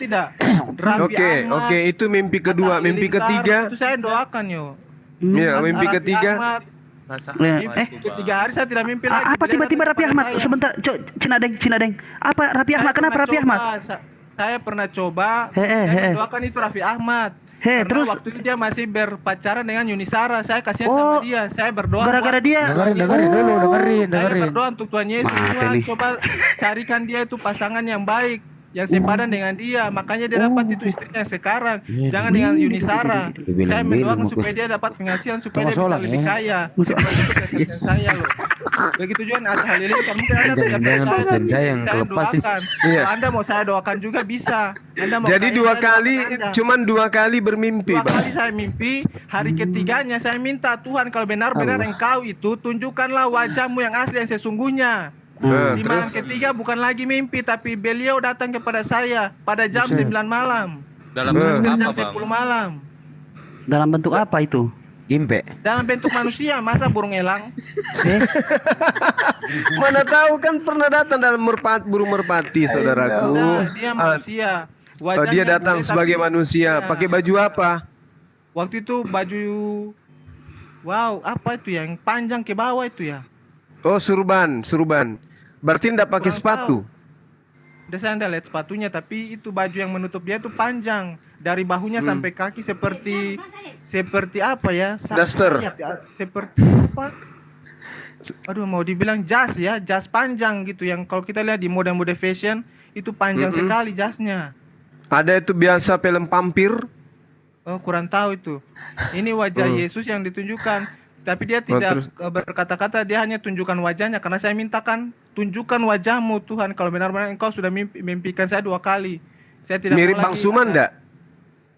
Oke, itu mimpi kedua. Mimpi ketiga. Itu saya doakan yo. Iya, mimpi ketiga. Ketiga hari saya tidak mimpi lagi. Apa tiba-tiba Raffi Ahmad? Sebentar, Cinadeng. Apa Raffi Ahmad? Kenapa Raffi Ahmad? Saya pernah coba. Saya doakan itu Raffi Ahmad. Terus waktu itu dia masih berpacaran dengan Yunisara. Saya kasihan sama dia. Saya berdoa. Gara-gara dia. Dengerin. Saya berdoa untuk Tuhan Yesus. Tuhan coba carikan dia itu pasangan yang baik, yang sepadan dengan dia. Makanya dia dapat itu istrinya sekarang. Jangan dengan Yunisara. Saya mendoakan supaya dia dapat penghasilan, supaya dia bisa lebih kaya. Saya loh. Begitu juga Asa Halilintar. Mungkin Anda tidak percaya. Saya yang kelepas sih. Kalau Anda mau saya doakan juga bisa. Jadi cuman 2 kali bermimpi, 2 kali saya mimpi. Hari ketiganya saya minta Tuhan, kalau benar-benar engkau itu, tunjukkanlah wajahmu yang asli, yang sesungguhnya. Di malam ketiga bukan lagi mimpi, tapi beliau datang kepada saya pada jam 9 malam. Dalam bentuk jam apa, 10 malam. Dalam bentuk apa itu? Gimpe. Dalam bentuk manusia, masa burung elang? Mana tahu kan pernah datang dalam burung merpati, saudaraku. Dia manusia. Oh, dia datang boleh, sebagai tapi- manusia. Iya. Pakai baju apa? Waktu itu baju, wow, apa itu yang panjang ke bawah itu ya? Oh, surban. Berarti enggak pakai Kurang sepatu. Udah saya nggak lihat sepatunya, tapi itu baju yang menutup dia itu panjang dari bahunya sampai kaki seperti apa ya? Duster. Sayap ya, seperti apa? Aduh, mau dibilang jas ya, jas panjang gitu yang kalau kita lihat di mode-mode fashion itu panjang sekali jasnya. Ada itu biasa film vampir. Oh, kurang tahu itu. Ini wajah Yesus yang ditunjukkan. Tapi dia terus? tidak berkata-kata, dia hanya tunjukkan wajahnya. Karena saya mintakan, tunjukkan wajahmu Tuhan. Kalau benar-benar engkau sudah mimpikan saya 2 kali. Saya tidak Mirip mau Bang lagi Suman ada- enggak?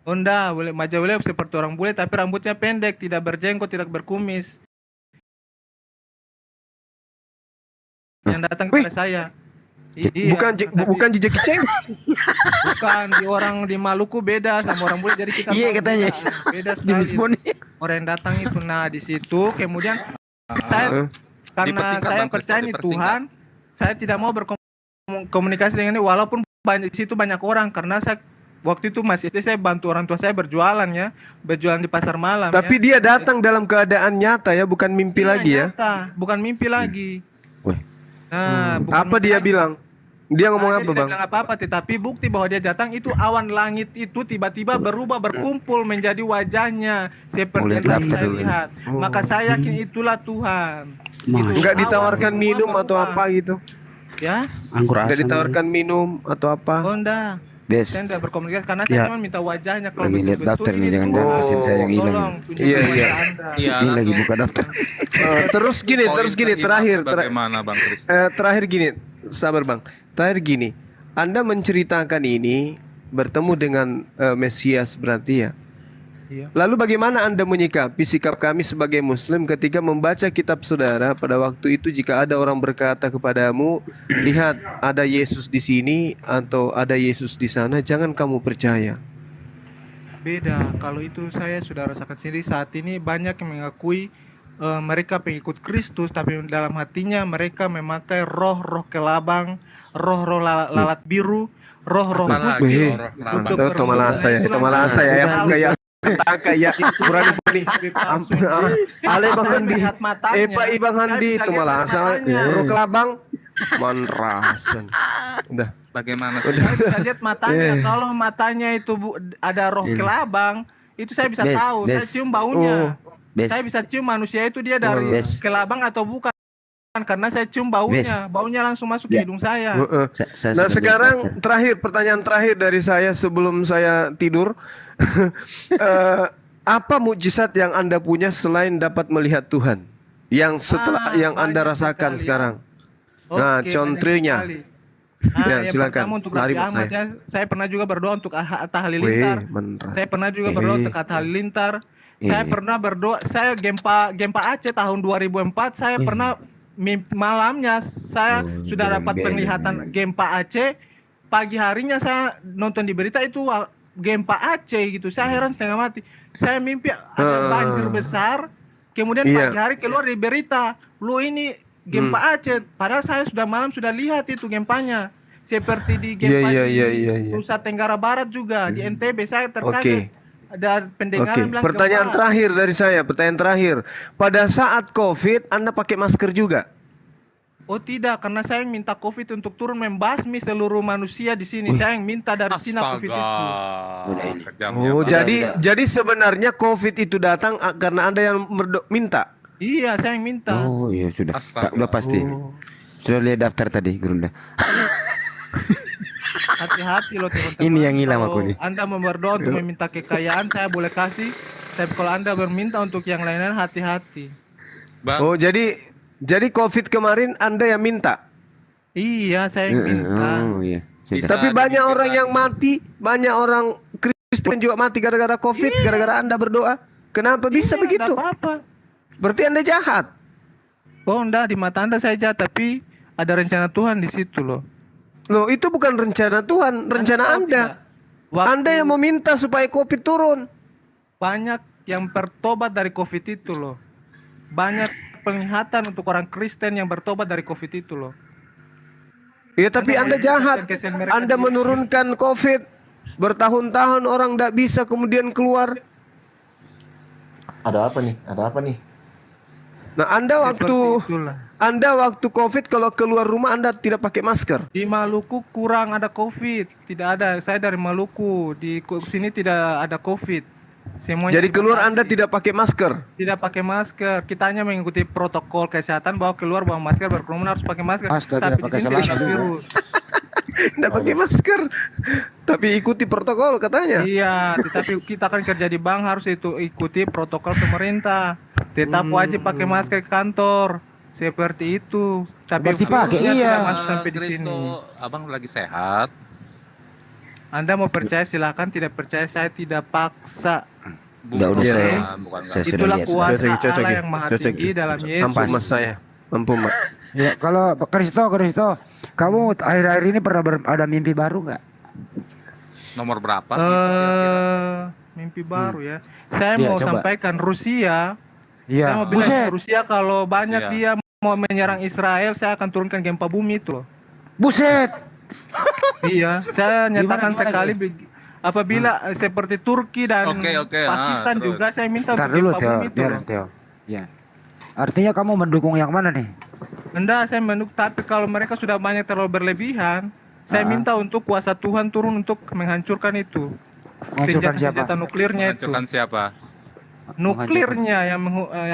Oh enggak, wajah beliau seperti orang bule. Tapi rambutnya pendek, tidak berjenggot, tidak berkumis. Yang datang kepada saya. Iya, Bukan Jejak Ceng. bukan di orang di Maluku beda sama orang bule, jadi kita Iya, tahu katanya. beda James sekali. Bond. Orang yang datang itu, nah di situ kemudian saya karena Dipersingkat, saya Bang Kristo, percaya nih dipersingkat. Tuhan, saya tidak mau berkomunikasi dengan ini walaupun di situ banyak orang, karena saya waktu itu masih SD, saya bantu orang tua saya berjualan ya, berjualan di pasar malam. Tapi ya. dia datang dalam keadaan nyata ya, bukan mimpi Iya, lagi ya. nyata, bukan mimpi lagi. Weh. Nah, bukan Apa mimpi dia lagi. bilang? Dia ngomong Dia apa, tidak Bang? bilang apa-apa, tetapi bukti bahwa dia datang itu awan langit itu tiba-tiba berubah berkumpul menjadi wajahnya seperti Lihat yang tadi daftar saya dulu. lihat. Maka saya yakin itulah Tuhan. Itu Enggak awan ditawarkan berubah, minum atau berubah. apa gitu? Ya? Anggur Enggak asam. ditawarkan minum atau apa? Oh enggak. Des. Saya tidak berkomunikasi karena saya Ya. cuma minta wajahnya. Kalau Lagi lihat betul-betul daftar nih, ini jangan-jangan Tuhan, mesin saya yang hilang tolong ini. tunjukkan Iya, wajah iya. Anda. Iya, Ini lagi langsung. buka daftar. Terus gini, Poin terakhir. bagaimana Bang Kristo? Terakhir gini, sabar Bang. Terakhir gini, Anda menceritakan ini bertemu dengan Mesias berarti ya. Iya. Lalu bagaimana Anda menyikapi sikap kami sebagai Muslim ketika membaca kitab saudara pada waktu itu, jika ada orang berkata kepadamu, lihat ada Yesus di sini atau ada Yesus di sana, jangan kamu percaya. Beda, kalau itu saya sudah rasakan sendiri saat ini banyak yang mengakui mereka pengikut Kristus, tapi dalam hatinya mereka memakai roh-roh kelabang, roh-roh lalat biru, roh-roh Apalagi putih roh kelabang. untuk Itu malasa ya, itu malasa ya, yang kayak kayak kurang ini. Ale Bang Handi, Pak Ibang Handi itu malasa, Bro Kelabang, manrasan. Udah. Bagaimana Saya bisa lihat matanya. Kalau matanya itu ada roh kelabang, itu saya bisa Bes, tahu. Saya bes. cium baunya. Bes. Saya bisa cium manusia itu dia dari Bes. kelabang atau bukan. Karena saya cium baunya. Baunya langsung masuk ke hidung saya. Nah sekarang pertanyaan terakhir dari saya sebelum saya tidur. Apa mukjizat yang Anda punya selain dapat melihat Tuhan? Yang setelah yang Anda rasakan sekarang. Nah, Oke, contohnya. banyak sekali. Nah, Ya, yang silakan. pertama untuk Lari, Raffi Mas, Ahmad ya. Saya pernah juga berdoa untuk Atta Halilintar. Saya pernah juga berdoa untuk Atta Halilintar. Saya pernah berdoa, saya gempa Aceh tahun 2004, saya pernah malamnya saya sudah dapat penglihatan gempa Aceh. Pagi harinya saya nonton di berita itu gempa Aceh gitu. Saya heran setengah mati. Saya mimpi ada banjir besar. Kemudian pagi hari keluar di berita, lu ini gempa Aceh. Padahal saya sudah malam sudah lihat itu gempanya. Seperti di gempa di Nusa Tenggara Barat juga, di NTB saya terkaget. Ada pendengaran bilang Pertanyaan gempa. terakhir dari saya, pertanyaan terakhir. Pada saat COVID, Anda pakai masker juga? Oh tidak, karena saya yang minta COVID untuk turun membasmi seluruh manusia di sini. Saya yang minta dari Cina COVID itu. Oh, jadi sebenarnya COVID itu datang karena Anda yang minta? Iya, saya yang minta. Oh iya sudah. Udah pasti. Sudah lihat daftar tadi, Gerunda. Hati-hati loh teman-teman. Ini yang hilang Kalau aku nih. Anda berdoa untuk meminta kekayaan, saya boleh kasih. Tapi kalau Anda berminta untuk yang lain-lain, hati-hati. Oh, jadi COVID kemarin Anda yang minta? Iya, saya yang minta. Oh iya. Tapi banyak orang yang mati, banyak orang Kristen juga mati gara-gara COVID, gara-gara Anda berdoa. Kenapa bisa begitu? Apa-apa. Berarti Anda jahat. Oh enggak, di mata Anda saya jahat, tapi ada rencana Tuhan di situ loh. Loh, itu bukan rencana Tuhan, rencana Anda. Anda yang meminta supaya COVID turun. Banyak yang bertobat dari COVID itu loh. Banyak penglihatan untuk orang Kristen yang bertobat dari COVID itu loh. Ya, tapi Anda jahat. Anda menurunkan COVID. Bertahun-tahun orang tidak bisa kemudian keluar. Ada apa nih? Ada apa nih? Nah, Anda waktu COVID kalau keluar rumah Anda tidak pakai masker. Di Maluku kurang ada COVID, tidak ada. Saya dari Maluku, di sini tidak ada COVID. Semuanya Jadi keluar dibatasi. Anda tidak pakai masker. Tidak pakai masker. Kita hanya mengikuti protokol kesehatan bahwa keluar bawa masker, berkerumun harus pakai masker. Masker Tapi tidak pakai di sini tidak celana ada juga. virus. Tidak pakai masker. Tapi ikuti protokol katanya. Iya, tetapi kita kan kerja di bank harus itu ikuti protokol pemerintah. Tetap wajib pakai masker ke kantor. Seperti itu. Tapi Berarti pakai, virusnya iya. tidak masuk sampai di sini. Kristo, abang lagi sehat. Anda mau percaya silakan, tidak percaya saya tidak paksa. Udah Iya. saya sudah Itulah lihat. kuasa Cocok, Allah yang maha cocok. tinggi dalam Yesus. Mampu mas saya. Mampu mas. Ya, kalau Kristo, kamu akhir-akhir ini pernah ada mimpi baru nggak? Nomor berapa? gitu kira-kira? Mimpi baru ya. Saya Iya, mau coba. sampaikan Rusia. Iya. Saya mau bilang Buset. Rusia kalau banyak Rusia. dia mau menyerang Israel, saya akan turunkan gempa bumi itu loh. Buset. Iya, saya nyatakan Gimana, sekali apabila seperti Turki dan Oke, Pakistan terus. juga saya minta Ntar untuk dulu gempa Theo, bumi itu biar loh. Theo. Ya. Artinya kamu mendukung yang mana nih? Enggak, saya mendukung, tapi kalau mereka sudah banyak terlalu berlebihan, saya minta untuk kuasa Tuhan turun untuk menghancurkan itu. Menghancurkan siapa? Senjata nuklirnya itu. Menghancurkan siapa? Nuklirnya yang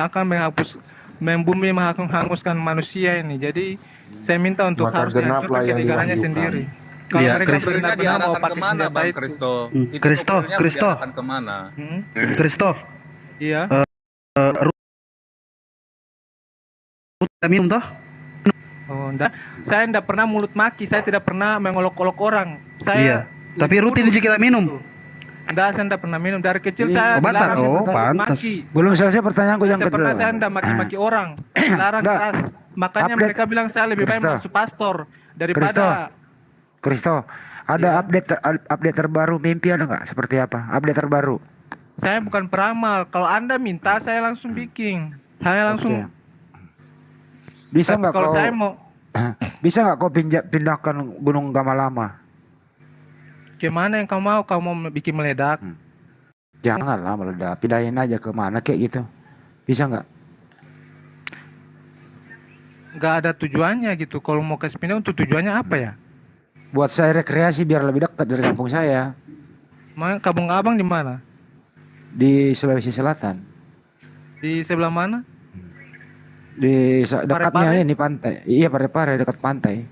akan menghapus membumi menghanguskan manusia ini. Jadi saya minta untuk Maka harus genaplah dihancurkan yang negaranya diwahyukan. sendiri. Kalau Iya, mereka Kristo. benar-benar mau Diarahkan pakai kemana senjata Bang itu. Kristo? Itu Kristo, nuklirnya Kristo. diarahkan kemana? Kristo, Iya. kita minum toh? Oh, enggak. Saya tidak pernah mulut maki, saya tidak pernah mengolok-olok orang. Iya. Saya Tapi rutin aja kita minum. Enggak, saya tidak pernah minum. Dari kecil Ini saya obat, dilarang oh, mulut pantas. maki. Belum selesai pertanyaanku yang Saya pernah kedua. saya tidak maki-maki orang. Dilarang Enggak. keras. Makanya Update. mereka bilang saya lebih baik Kristo. masuk pastor daripada Kristo, ada update terbaru mimpi ada nggak? Seperti apa? Update terbaru. saya bukan peramal. Kalau Anda minta saya langsung bikin. Saya langsung Oke. Bisa Tapi nggak kalau kau saya mau bisa nggak kau pindahkan Gunung Gamalama? gimana yang kau mau? Kau mau bikin meledak? Janganlah meledak, pindahin aja ke mana kayak gitu. Bisa nggak? Nggak ada tujuannya gitu. Kalau mau ke pindah untuk tujuannya apa ya? Buat saya rekreasi biar lebih dekat dari kampung saya Mau kampung abang di mana? di Sulawesi Selatan. Di sebelah mana? Di dekatnya Parepare? ini pantai. Iya, Parepare dekat pantai.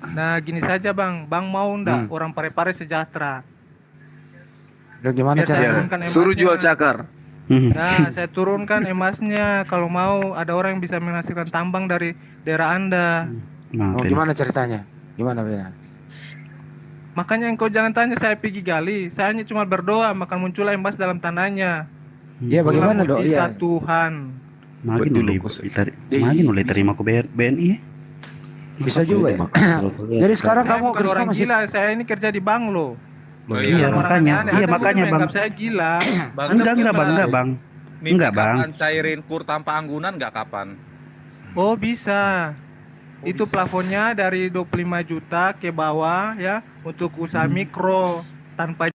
Nah gini saja bang, bang mau ndak orang Parepare sejahtera? Dan gimana Biar saya caranya? turunkan Suruh emasnya. jual cakar. Nah saya turunkan emasnya. Kalau mau ada orang yang bisa menghasilkan tambang dari daerah anda. Oh, gimana ceritanya? Gimana Bina? Makanya engkau jangan tanya saya pergi gali. Saya hanya cuma berdoa maka muncullah emas dalam tanahnya. Iya, bagaimana dok? Mujizat Iya. Tuhan. Makin mulai terima ke BNI ya? Bisa juga ya. Jadi sekarang Saya kamu bukan Kristo orang masih gila. Saya ini kerja di bank loh. Iya, Orang makanya. aneh-aneh. Iya, Anda makanya, sudah Bang. menganggap saya gila. Enggak, Bang. Mimpi Enggak, Bang. kapan cairin kur tanpa anggunan nggak kapan? Oh bisa. Itu plafonnya dari 25 juta ke bawah ya untuk usaha mikro tanpa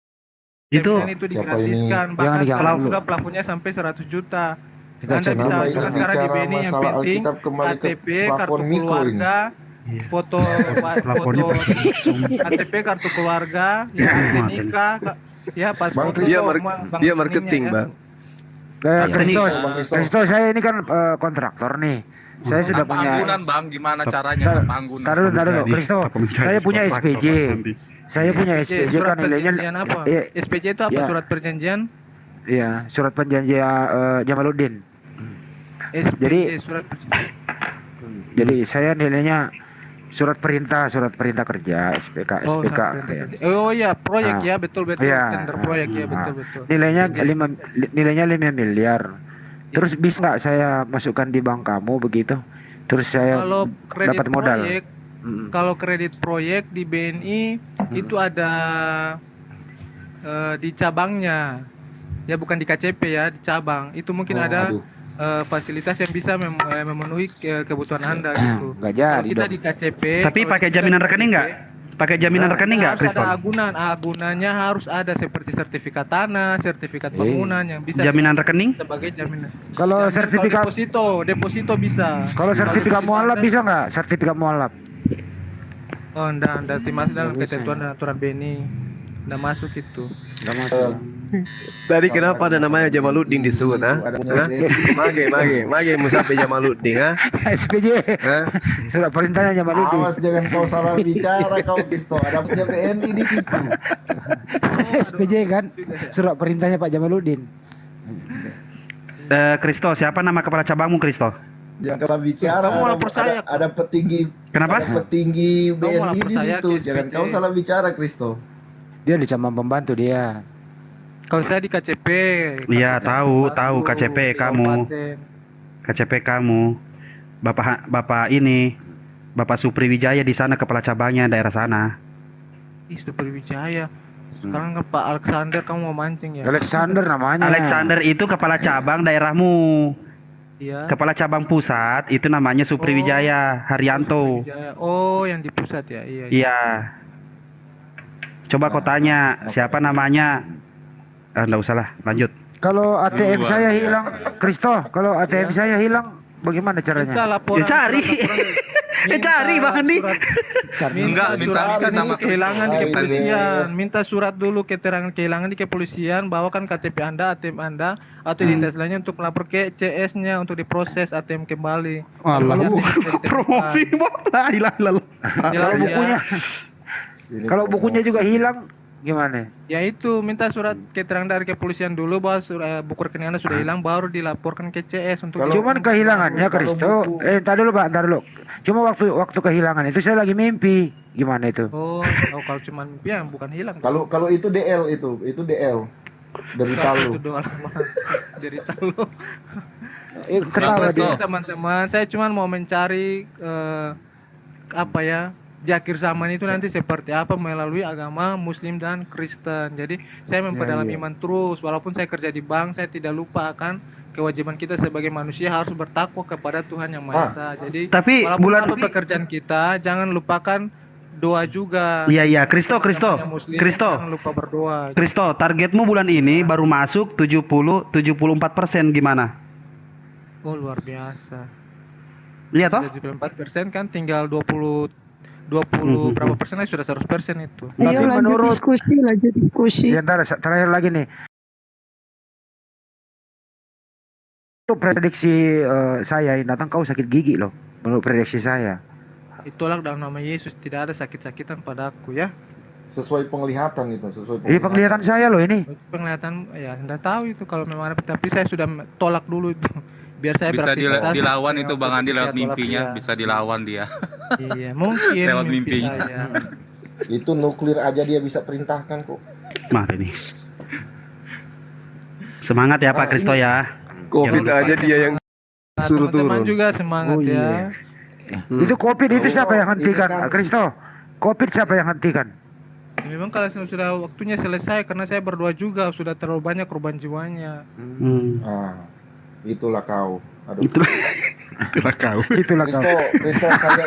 Itu jaminan itu Siapa digratiskan. Jangan Bahkan diganggu sekarang dulu. sudah plafonnya sampai 100 juta. Kita Anda cek bisa dulu. Kenapa ini ajukan sekarang di bicara BNI yang masalah penting Alkitab kembali ke KTP, kartu plafon mikro ini? keluarga, foto Plafonnya foto pakai KTP, kartu keluarga, ya akte nikah, ya paspor. Bang Kristo. Dia marketing, Bang. Kristo, saya ini kan kontraktor nih. Saya sudah Tanpa punya. anggunan Bang, gimana caranya tanpa anggunan? Taruh dulu, Kristo. Saya punya SPJ. Saya punya SPJ Surat kan nilainya. perjanjian apa? Iya, SPJ itu apa? Iya. Surat perjanjian? iya, surat perjanjian Jamaluddin. SPJ, Jadi- surat Jadi saya nilainya surat perintah kerja SPK Oh, SPK. surat perintah ya. kerja. Oh iya, proyek Ah. ya, betul Iya. tender proyek ya, Ah. betul. Nilainya Oke. 5 miliar. Terus bisa nggak saya masukkan di bank kamu begitu? Terus saya Kalau kredit dapat modal. proyek, kalau kredit proyek di BNI itu ada di cabangnya, ya bukan di KCP ya, di cabang. Itu mungkin Oh, ada aduh. fasilitas yang bisa memenuhi kebutuhan anda gitu. Nggak Kalau jadi kita dong. di KCP. Tapi kalau pakai kita jaminan di rekening KCP, nggak? Pakai jaminan rekening nggak, harus ada Kriston? agunan. Agunannya harus ada seperti sertifikat tanah, sertifikat bangunan yang bisa Jaminan rekening? sebagai jaminan. Kalau sertifikat deposito bisa. kalau sertifikat mualaf bisa nggak? Sertifikat mualaf. Oh, enggak masuk dalam ketentuan dan aturan BNI. Enggak masuk itu. Nggak masuk. Tadi kenapa ada namanya Jamaluddin disebut, ha? Mage Musafi Jamaluddin, ha? SPJ. Surat perintahnya Jamaluddin. Awas jangan kau salah bicara kau Kristo. Ada punya BNI di situ. SPJ kan? Surat perintahnya Pak Jamaluddin. Kristo, siapa nama kepala cabangmu, Kristo? Jangan salah bicara. Kamu malah percaya. Ada petinggi. Kenapa? Ada petinggi malah BNI di percaya situ. ke Jangan SPJ. kau salah bicara Kristo. Dia di cabang pembantu dia. Kalau saya di KCP. Iya, tahu KCP di kamu. kabupaten. KCP kamu. Bapak ini, Bapak Supri Wijaya di sana kepala cabangnya daerah sana. Ih, Super Wijaya. Sekarang kan Pak Alexander kamu mau mancing ya? Alexander namanya. Alexander itu kepala cabang daerahmu. Iya. Kepala cabang pusat itu namanya Supri Wijaya Haryanto. Wijaya. Oh, yang di pusat ya. Iya. Iya. Coba kau tanya siapa namanya. Enggak usah lah, lanjut. Kalau ATM saya hilang, Kristo, kalau ATM saya hilang, bagaimana Minta caranya? laporan. Ya cari. Cari Bang Andi. Enggak, minta nikah sama Kristo. Kehilangan di Hai, kepolisian. Minta surat dulu keterangan kehilangan di kepolisian, bawakan KTP Anda, ATM Anda, atau identitas lainnya untuk melapor ke CS-nya untuk diproses ATM kembali. Walah, Kalau Bu. ATM bisa ditemukan. Promosi lah, hilang. Jelas Kalau ya. bukunya, Ini kalau bukunya promosi. juga hilang, gimana? Ya itu minta surat keterangan dari kepolisian dulu bahwa buku rekening Anda sudah hilang, baru dilaporkan ke CS untuk. Cuman kehilangannya, Kristo. Entar dulu, Pak, entar dulu. Cuma waktu kehilangan itu saya lagi mimpi. Gimana itu? Oh, kalau cuma mimpi ya bukan hilang. Kalau itu DL itu DL. Derita lu. Itu doang derita lu. Ketawa dia. Teman-teman, saya cuma mau mencari apa ya, di akhir zaman itu nanti seperti apa melalui agama Muslim dan Kristen. Jadi saya memperdalam iman terus, walaupun saya kerja di bank, saya tidak lupa akan kewajiban kita sebagai manusia harus bertakwa kepada Tuhan Yang Maha Esa. Jadi Tapi walaupun bulan apa pekerjaan kita, jangan lupakan doa juga. Iya, Kristo. Namanya Muslim, jangan lupa berdoa. Kristo, targetmu bulan ini baru masuk 74%, gimana? Oh, luar biasa. Iya toh? 74% kan tinggal 20 berapa persen lagi sudah 100% itu. Tapi menurut lanjut diskusi. ya, ntar terakhir lagi nih. Itu prediksi saya yang datang kau sakit gigi loh. Menurut prediksi saya. Itulah dalam nama Yesus tidak ada sakit-sakitan padaku ya. Sesuai penglihatan itu, sesuai Ini penglihatan saya loh ini. Penglihatan ya Anda tahu itu kalau memang ada, tapi saya sudah tolak dulu itu. Biar saya Bisa beraktivitas. dilawan itu Bang Andi lewat Tolak mimpinya, dia. bisa dilawan dia. Iya, mungkin Lewat mimpi mimpinya. saya. Itu nuklir aja dia bisa perintahkan kok. Maaf ini. Semangat ya Pak Kristo ya. Covid aja dia yang suruh Teman-teman turun. juga semangat ya. Itu COVID itu siapa yang hentikan? Kristo. COVID siapa yang hentikan? Ya, memang kalau sudah waktunya selesai, karena saya berdoa juga sudah terlalu banyak korban jiwanya. Itulah kau. Aduh. Itulah kau. Itulah kau. Kristo, saya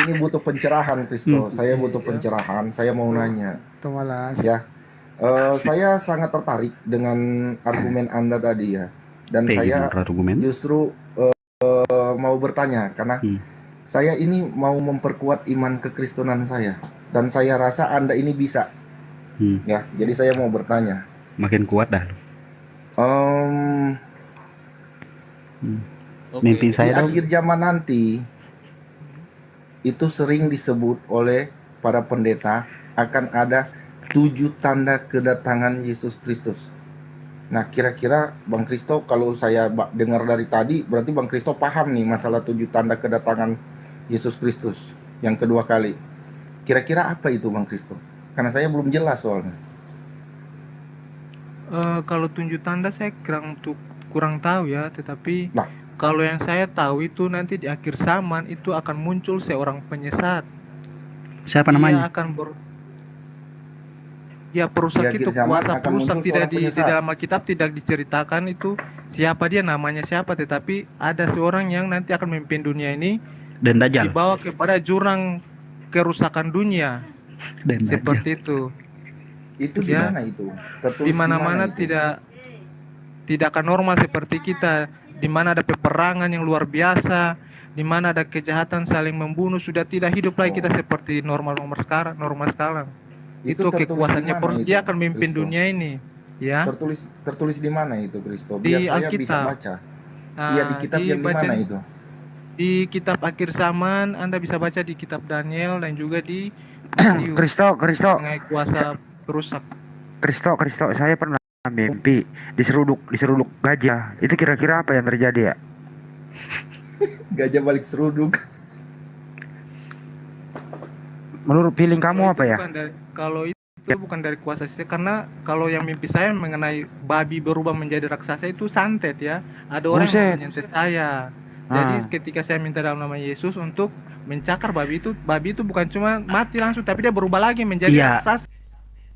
ini butuh pencerahan, Kristo. Saya butuh pencerahan. Saya mau nanya. Malas. Ya. Saya sangat tertarik dengan argumen Anda tadi ya. Dan saya justru mau bertanya karena saya ini mau memperkuat iman kekristenan saya dan saya rasa Anda ini bisa. Ya, jadi saya mau bertanya. Makin kuat dah. Di Mimpi saya akhir zaman nanti itu sering disebut oleh para pendeta akan ada 7 tanda kedatangan Yesus Kristus. Nah, kira-kira Bang Kristo, kalau saya dengar dari tadi, berarti Bang Kristo paham nih masalah 7 tanda kedatangan Yesus Kristus yang kedua kali. Kira-kira apa itu Bang Kristo? Karena saya belum jelas soalnya. Kalau 7 tanda saya kurang tahu ya, tetapi kalau yang saya tahu itu nanti di akhir zaman itu akan muncul seorang penyesat. Siapa namanya? Dia akan perusak Di akhir itu, zaman kuasa akan perusak muncul tidak seorang di penyesat. dalam Alkitab tidak diceritakan itu siapa dia, namanya siapa, tetapi ada seorang yang nanti akan memimpin dunia ini dan Dajjal dibawa kepada jurang kerusakan dunia. Seperti itu. Itu di Ya, mana itu? Tertulis di mana-mana itu? tidak akan normal seperti kita, di mana ada peperangan yang luar biasa, di mana ada kejahatan saling membunuh, sudah tidak hidup lagi kita seperti normal sekarang. Itu tertulis kekuasaannya, di mana itu, dia akan memimpin Kristo? dunia ini. Ya. Tertulis di mana itu, Kristo? Di Biar saya bisa Alkitab. baca. Iya, di kitab yang di dibaca mana itu? Di kitab akhir zaman, Anda bisa baca di kitab Daniel dan juga di Matius. Kristo, Mengenai kuasa perusak. Kristo, saya pernah mimpi diseruduk gajah. Itu kira-kira apa yang terjadi ya? Gajah balik seruduk. Menurut feeling kamu apa ya? Kalau itu bukan dari kuasa saya, karena kalau yang mimpi saya mengenai babi berubah menjadi raksasa itu santet ya. Ada orang yang menyantet saya. Jadi ketika saya minta dalam nama Yesus untuk mencakar babi itu bukan cuma mati langsung, tapi dia berubah lagi menjadi raksasa.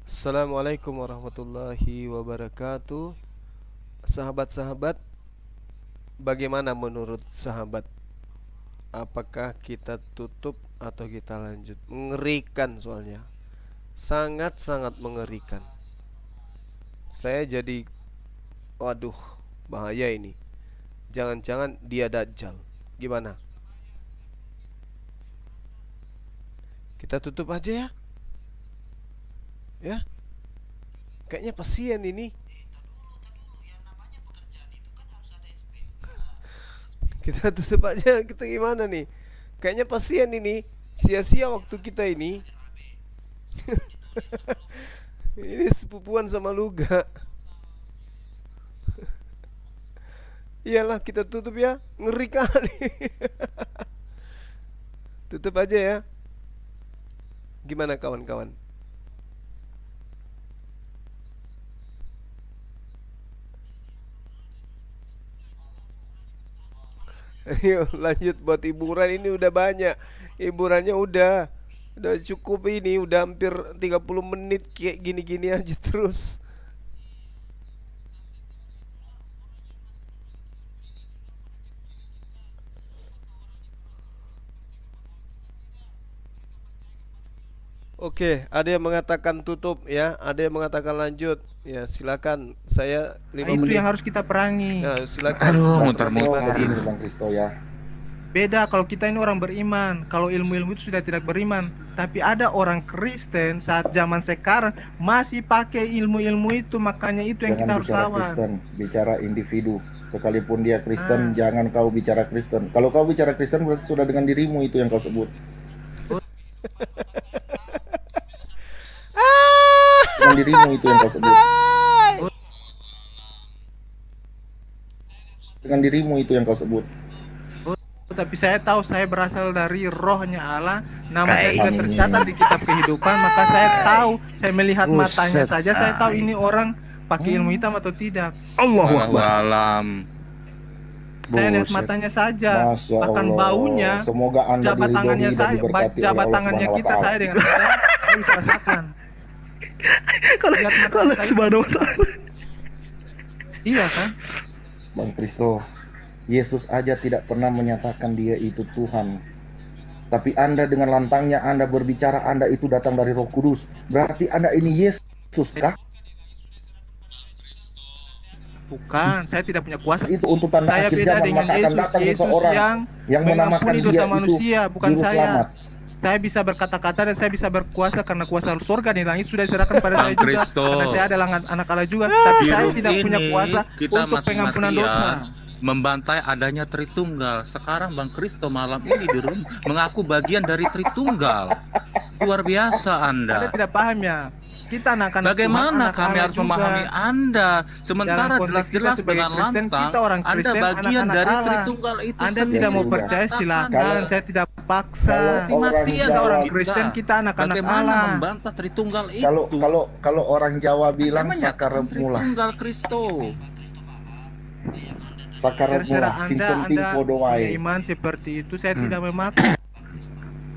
Assalamualaikum warahmatullahi wabarakatuh. Sahabat-sahabat, bagaimana menurut sahabat? Apakah kita tutup atau kita lanjut? Mengerikan soalnya, sangat-sangat mengerikan. Saya jadi, waduh, bahaya ini. Jangan-jangan dia Dajjal. Gimana? Kita tutup aja ya. Ya, kayaknya pasien ini. Kita tutup aja, kita gimana nih? Kayaknya pasien ini, sia-sia waktu kita ini. Ini sepupuan sama Luga. Iyalah, kita tutup ya, ngeri kali. Tutup aja ya. Gimana kawan-kawan? Ayo lanjut buat hiburan, ini udah banyak. Hiburannya udah cukup ini, udah hampir 30 menit kayak gini-gini aja terus. Oke, ada yang mengatakan tutup ya, ada yang mengatakan lanjut. Ya, silakan. Saya 5 itu menit. yang harus kita perangi. Nah, silakan. Aduh, muter-muter. Bang Kristo ya. Beda kalau kita ini orang beriman. Kalau ilmu-ilmu itu sudah tidak beriman. Tapi ada orang Kristen saat zaman sekarang masih pakai ilmu-ilmu itu, makanya itu yang kita Jangan harus bicara lawan. Kristen, bicara individu. Sekalipun dia Kristen, jangan kau bicara Kristen. Kalau kau bicara Kristen berarti sudah dengan dirimu itu yang kau sebut. Dengan dirimu itu yang kau sebut. Dengan dirimu itu yang kau sebut. Tapi saya tahu saya berasal dari rohnya Allah. Nama saya sudah tercatat di kitab kehidupan. Maka saya tahu, saya melihat matanya saja, saya tahu ini orang pakai ilmu hitam atau tidak. Wallahualam. Saya lihat matanya saja, Masya bahkan Allah. baunya, Semoga Anda jabat tangannya diridhoi dan saya, diberkati oleh jabat Allah tangannya Subhanahu wa kita Ta'ala. saya dengan saya bisa rasakan. Kalau subhanahu wa ta'ala. Iya kan? Bang Kristo, Yesus aja tidak pernah menyatakan dia itu Tuhan. Tapi Anda dengan lantangnya Anda berbicara Anda itu datang dari Roh Kudus. Berarti Anda ini Yesus kah? Bukan, saya tidak punya kuasa. Itu untuk tanda Saya akhir beda zaman, dengan maka akan Yesus. datang Yesus seseorang yang menamakan mengampuni dia dosa itu manusia, bukan juru saya. selamat. Saya bisa berkata-kata dan saya bisa berkuasa karena kuasa surga di langit sudah diserahkan pada saya juga. Kristo. Karena saya adalah anak Allah juga. Tapi Di saya room tidak punya ini, kuasa kita untuk pengampunan dosa. mati-matian membantai adanya Tritunggal. Sekarang Bang Kristo malam ini di room mengaku bagian dari Tritunggal. Luar biasa Anda Anda. tidak paham ya. Kita anak-anak Bagaimana Tuhan, anak kami Allah harus juga. memahami Anda? Sementara Dalam konteks jelas-jelas kita sebagai dengan Kristen, lantang kita orang Anda Kristen, bagian anak-anak dari Allah. Tritunggal itu Anda sendiri. tidak mau sudah. percaya silakan, Kalau- saya tidak paksa. Mati-matian Kita orang kita. Kristen, kita anak-anak Bagaimana Allah. membantah Tritunggal itu? Kalau orang Jawa bilang Menyatakan sakaremula. Tritunggal Kristo. Sakaremula, Terserah sing Anda, penting Anda podo punya wae. iman seperti itu, saya tidak memakai.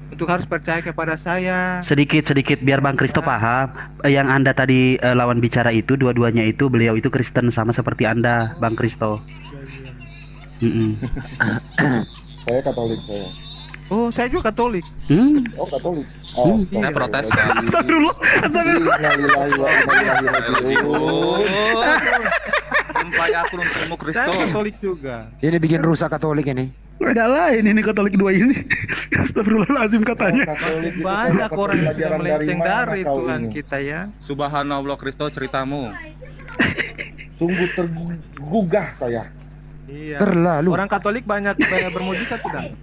Untuk harus percaya kepada saya. Sedikit biar Bang Kristo paham. Yang Anda tadi lawan bicara itu, dua-duanya itu beliau itu Kristen sama seperti Anda, Bang Kristo. Saya Katolik saya. Oh, saya juga Katolik. Oh, Katolik. Saya Protestan. Innalillahi wa inna ilaihi raji'un. Sampai aku nemu Saya Kristen. Katolik juga. Ini bikin rusak Katolik ini. Ada lain ini Katolik dua ini. Astagfirullahaladzim katanya. Katolik itu Banyak dapat orang yang sudah pelajaran dari melenceng mana dari kau Tuhan ini? kita ya. Subhanallah Kristo ceritamu. Sungguh tergugah saya. Iya. Terlalu. Orang Katolik banyak bermujizat tidak?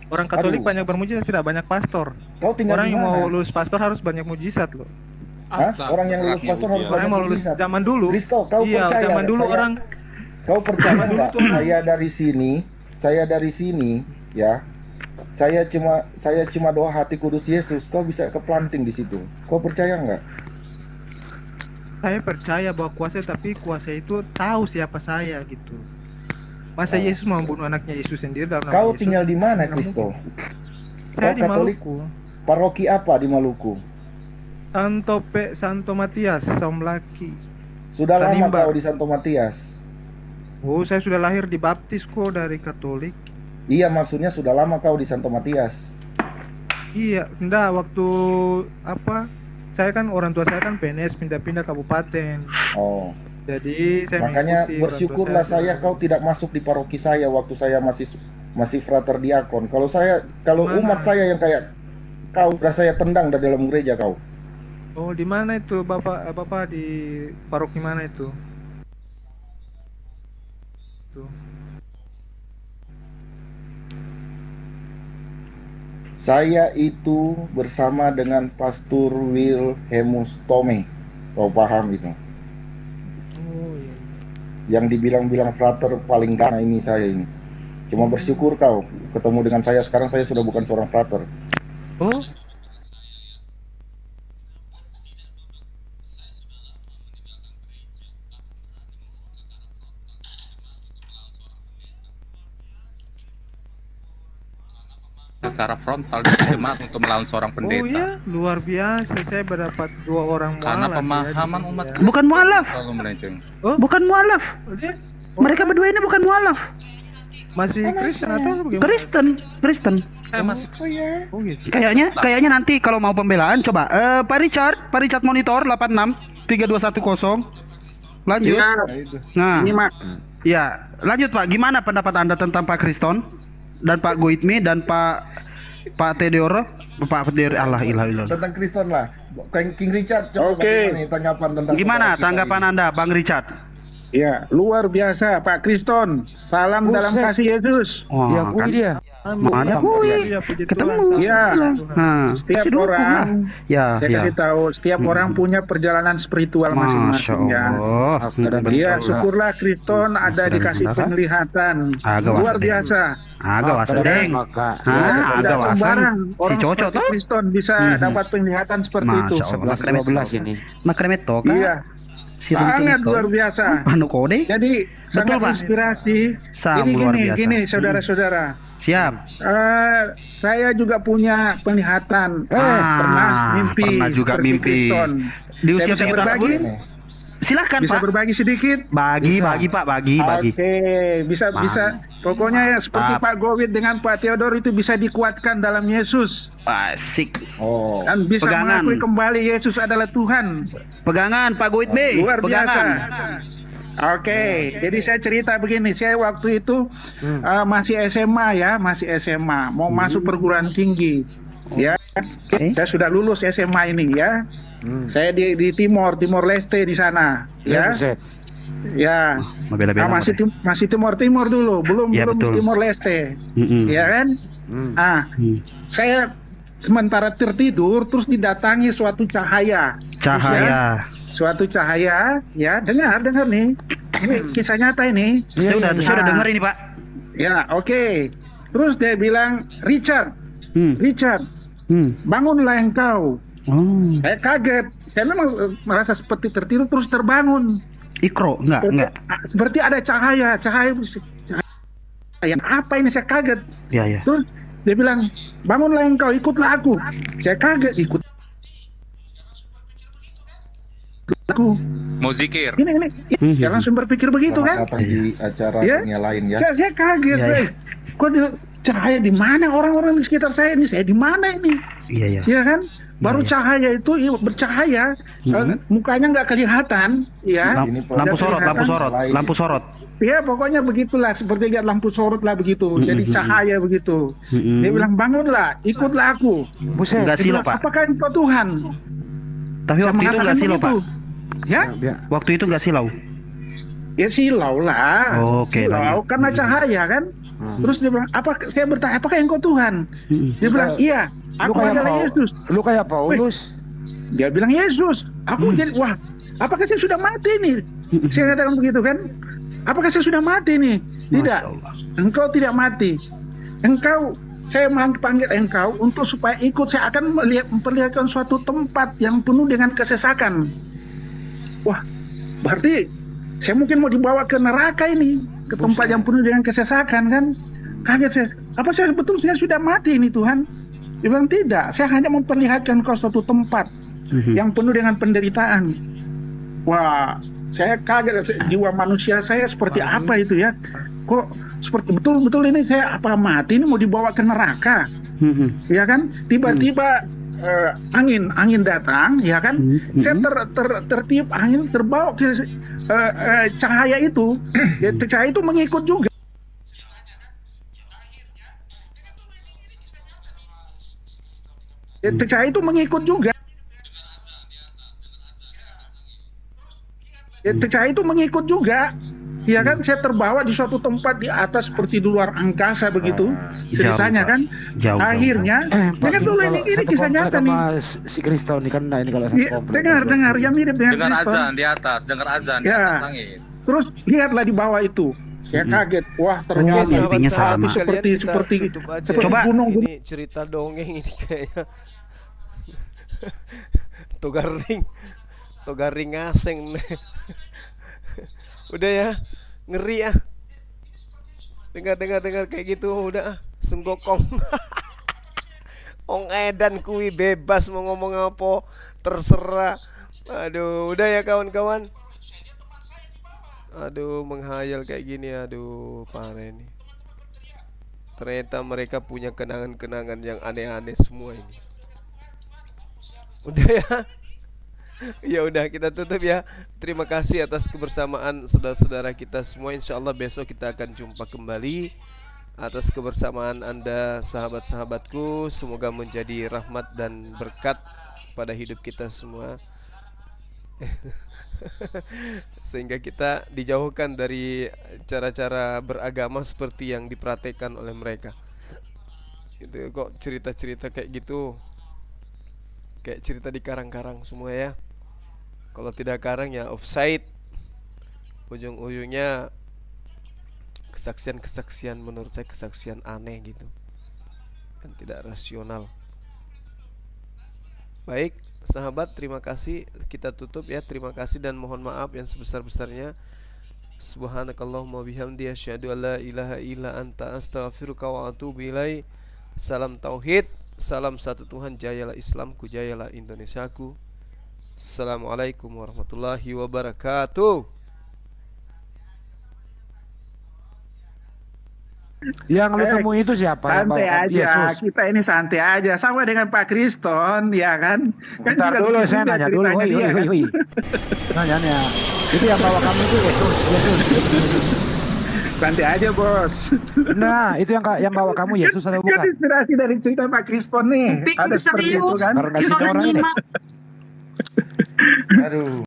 Orang Katolik banyak bermujizat tidak? Banyak pastor. Kau tinggal Orang di yang mana? mau lulus pastor harus banyak mujizat loh. Hah? Orang yang lulus pastor harus Orang banyak yang mau lulus mujizat. zaman dulu. Kristo, kau Iya, percaya zaman nggak? dulu orang Kau percaya nggak? Saya dari sini, ya. Saya cuma doa hati kudus Yesus. Kau bisa keplanting di situ. Kau percaya nggak? saya percaya bahwa kuasa, tapi kuasa itu tahu siapa saya gitu. Masa Yesus mau membunuh anaknya Yesus sendiri dalam nama Kau Yesus? tinggal di mana, Nggak Kristo? mungkin. Kau Saya di Katolik? Maluku. Paroki apa di Maluku? Santo Matias, Somlaki. Sudah lama Tanimbar. kau di Santo Matias? Oh, saya sudah lahir di baptis kok dari Katolik. Iya, maksudnya sudah lama kau di Santo Matias. Iya, enggak waktu apa? Saya kan orang tua saya kan PNS pindah-pindah kabupaten. Oh. Jadi saya Makanya mengikuti bersyukurlah orang tua saya kau tidak masuk di paroki saya waktu saya masih frater diakon. Kalau umat saya yang kayak kau, udah saya tendang dari dalam gereja kau. Oh, di mana itu Bapak di paroki mana itu? Tuh. Saya itu bersama dengan Pastor Wilhelmus Tome. Kau paham itu? Oh, iya. Yang dibilang-bilang frater paling dana ini saya ini. Cuma bersyukur kau ketemu dengan saya sekarang, saya sudah bukan seorang frater. Oh. Secara frontal di jemaat untuk melawan seorang pendeta. Oh iya, luar biasa. Saya berdapat 2 orang mualaf. Karena ya, pemahaman di sini umat ya. Kristen Bukan mualaf. selalu melenceng. Bukan mualaf. Mereka berdua ini bukan mualaf. Masih Kristen atau bagaimana? Kristen. Masih Oh gitu. Kayaknya nanti kalau mau pembelaan coba Pak Richard monitor 863210. Lanjut. Ya, Nah, ini Mak. ya, lanjut Pak. Gimana pendapat Anda tentang Pak Kriston dan Pak Goitmi dan Pak Theodore? Pak Theodore, Allah ilah. Tentang Kristen lah. King Richard, coba Oke. bagaimana nih tanggapan tentang Gimana saudara kita tanggapan ini? Anda, Bang Richard? Ya, luar biasa Pak Kriston. Salam dalam kasih Yesus. Wah, Diakui dia. Mana kui? Ketemu. Ya, Nah, setiap kasih dukung lah. orang, Ya, saya ya. kasih tahu, setiap orang punya perjalanan spiritual masing-masing ya. Iya, syukurlah Kriston ada dikasih penglihatan. Agak Luar wasen. biasa. Agak wasen, Deng. Tidak Agak wasen. sembarang Si orang cocok seperti tuh. Kriston bisa dapat penglihatan seperti itu. Masya Allah, 11 ini. Makremeto kan? Iya. Sangat luar biasa. Anu kode. Jadi sangat Pak. inspirasi. Sangat luar biasa. Gini, saudara-saudara. Siap. Saya juga punya penglihatan. Pernah mimpi. Pernah juga seperti mimpi. Kriston. Di Saya usia bisa berapa, berbagi? Bu? Silakan Bisa Pak. berbagi sedikit? Bagi Pak, bagi. Oke, bisa. Pokoknya ya seperti Maaf. Pak Gowit dengan Pak Theodore itu bisa dikuatkan dalam Yesus. Asik. Oh. Dan bisa Pegangan. mengakui kembali Yesus adalah Tuhan. Pegangan Pak Goit B. Luar biasa. Pegangan. Oke, jadi saya cerita begini. Saya waktu itu masih SMA ya, mau masuk perguruan tinggi. Ya, saya sudah lulus SMA ini ya. Saya di Timor Leste di sana. Ya. Ya. Masih Timor dulu, belum Ya, betul. Timor Leste. Ya kan? Saya sementara tertidur terus didatangi suatu cahaya. Suatu cahaya, ya, dengar nih. Ini kisah nyata ini. Saya udah dengar ini, Pak. Ya, oke. Terus dia bilang, Richard, bangunlah engkau. Saya kaget. Saya memang merasa seperti tertidur terus terbangun. Ikro, enggak. Seperti ada cahaya. Apa ini? Saya kaget. Ya. Terus dia bilang, bangunlah engkau, ikutlah aku. Saya kaget, ikut aku. Mau zikir. Ini. Saya langsung berpikir begitu kan? Datang di acara Ya? dunia lain ya. Saya kaget. Kok cahaya di mana orang-orang di sekitar saya ini? Saya di mana ini? Iya, iya. Ya kan? Baru cahaya itu bercahaya, mukanya nggak kelihatan, ya. Lampu sorot, lampu sorot, lampu sorot. Ya pokoknya begitulah, seperti lihat lampu sorot lah begitu, jadi cahaya begitu. Dia bilang, bangunlah, ikutlah aku. Enggak silau, Pak. Apakah engkau Tuhan? Tapi waktu itu enggak silau, Pak. Ya? Waktu itu enggak silau. Ya silau lah. Oke, silau karena cahaya kan. Terus dia bilang, saya bertanya, apakah engkau Tuhan? Dia bilang, iya, aku adalah Yesus. Lu kayak Paulus. Dia bilang, Yesus. Aku jadi, wah, apakah saya sudah mati nih? Saya katakan begitu kan. Apakah saya sudah mati nih? Tidak. Engkau tidak mati. Saya panggil engkau untuk supaya ikut. Saya akan memperlihatkan suatu tempat yang penuh dengan kesesakan. Wah, berarti saya mungkin mau dibawa ke neraka ini, ke tempat yang penuh dengan kesesakan kan? Kaget saya. Apa saya betul saya sudah mati ini Tuhan? Dia bilang tidak. Saya hanya memperlihatkan kau suatu tempat yang penuh dengan penderitaan. Wah, saya kaget, jiwa manusia saya seperti apa itu ya? Kok seperti betul-betul ini saya apa mati ini mau dibawa ke neraka? Ya kan? Tiba-tiba angin datang, ya kan? Saya tertiup angin, terbawa ke cahaya itu. Cahaya itu mengikut juga. Cahaya itu mengikut juga. Cahaya itu mengikut juga. Ya kan, saya terbawa di suatu tempat di atas seperti di luar angkasa begitu ceritanya kan. Akhirnya, dengar dulu ini kisah nyata nih. Si Kriston ini kan, ini kalau dengar yang mirip dengan dengar Kriston. azan di atas, dengar azan di atas langit. Terus lihatlah di bawah itu. Saya kaget, wah ternyata seperti gunung. Ini cerita dongeng ini kayaknya. Togaring asing nih. Udah ya, ngeri ya. Dengar kayak gitu udah senggokong. Ong edan kui bebas mau ngomong apa terserah. Aduh, udah ya kawan-kawan. Aduh, menghayal kayak gini, aduh parah ini. Ternyata mereka punya kenangan-kenangan yang aneh-aneh semua ini. Udah ya. Ya udah kita tutup ya. Terima kasih atas kebersamaan saudara-saudara kita semua. Insya Allah besok kita akan jumpa kembali. Atas kebersamaan Anda sahabat-sahabatku, semoga menjadi rahmat dan berkat pada hidup kita semua. Sehingga kita dijauhkan dari cara-cara beragama seperti yang dipraktekkan oleh mereka. Itu kok cerita-cerita kayak gitu, kayak cerita di karang-karang semua ya. Kalau tidak karang ya offside. Ujung-ujungnya kesaksian menurut saya kesaksian aneh gitu, dan tidak rasional. Baik sahabat, terima kasih. Kita tutup ya. Terima kasih dan mohon maaf yang sebesar-besarnya. Subhanakallahumma bihamdi asyhadu an la ilaha illa anta astaghfiruka wa atubu ilaik. Salam tauhid, salam satu Tuhan, jayalah Islamku, jayalah Indonesiaku. Assalamualaikum warahmatullahi wabarakatuh. Yang lu temui itu siapa? Santai aja, Yesus. kita ini santai aja, sama dengan Pak Kriston, ya kan? Bentar dulu, saya nanya dulu. Nanya, itu yang bawa kamu itu Yesus. Santai aja bos. Nah, itu yang bawa kamu Yesus atau bukan? Kan inspirasi dari cerita Pak Kriston nih. Ada seperti itu kan? Baru ngasih orang ini. Aduh.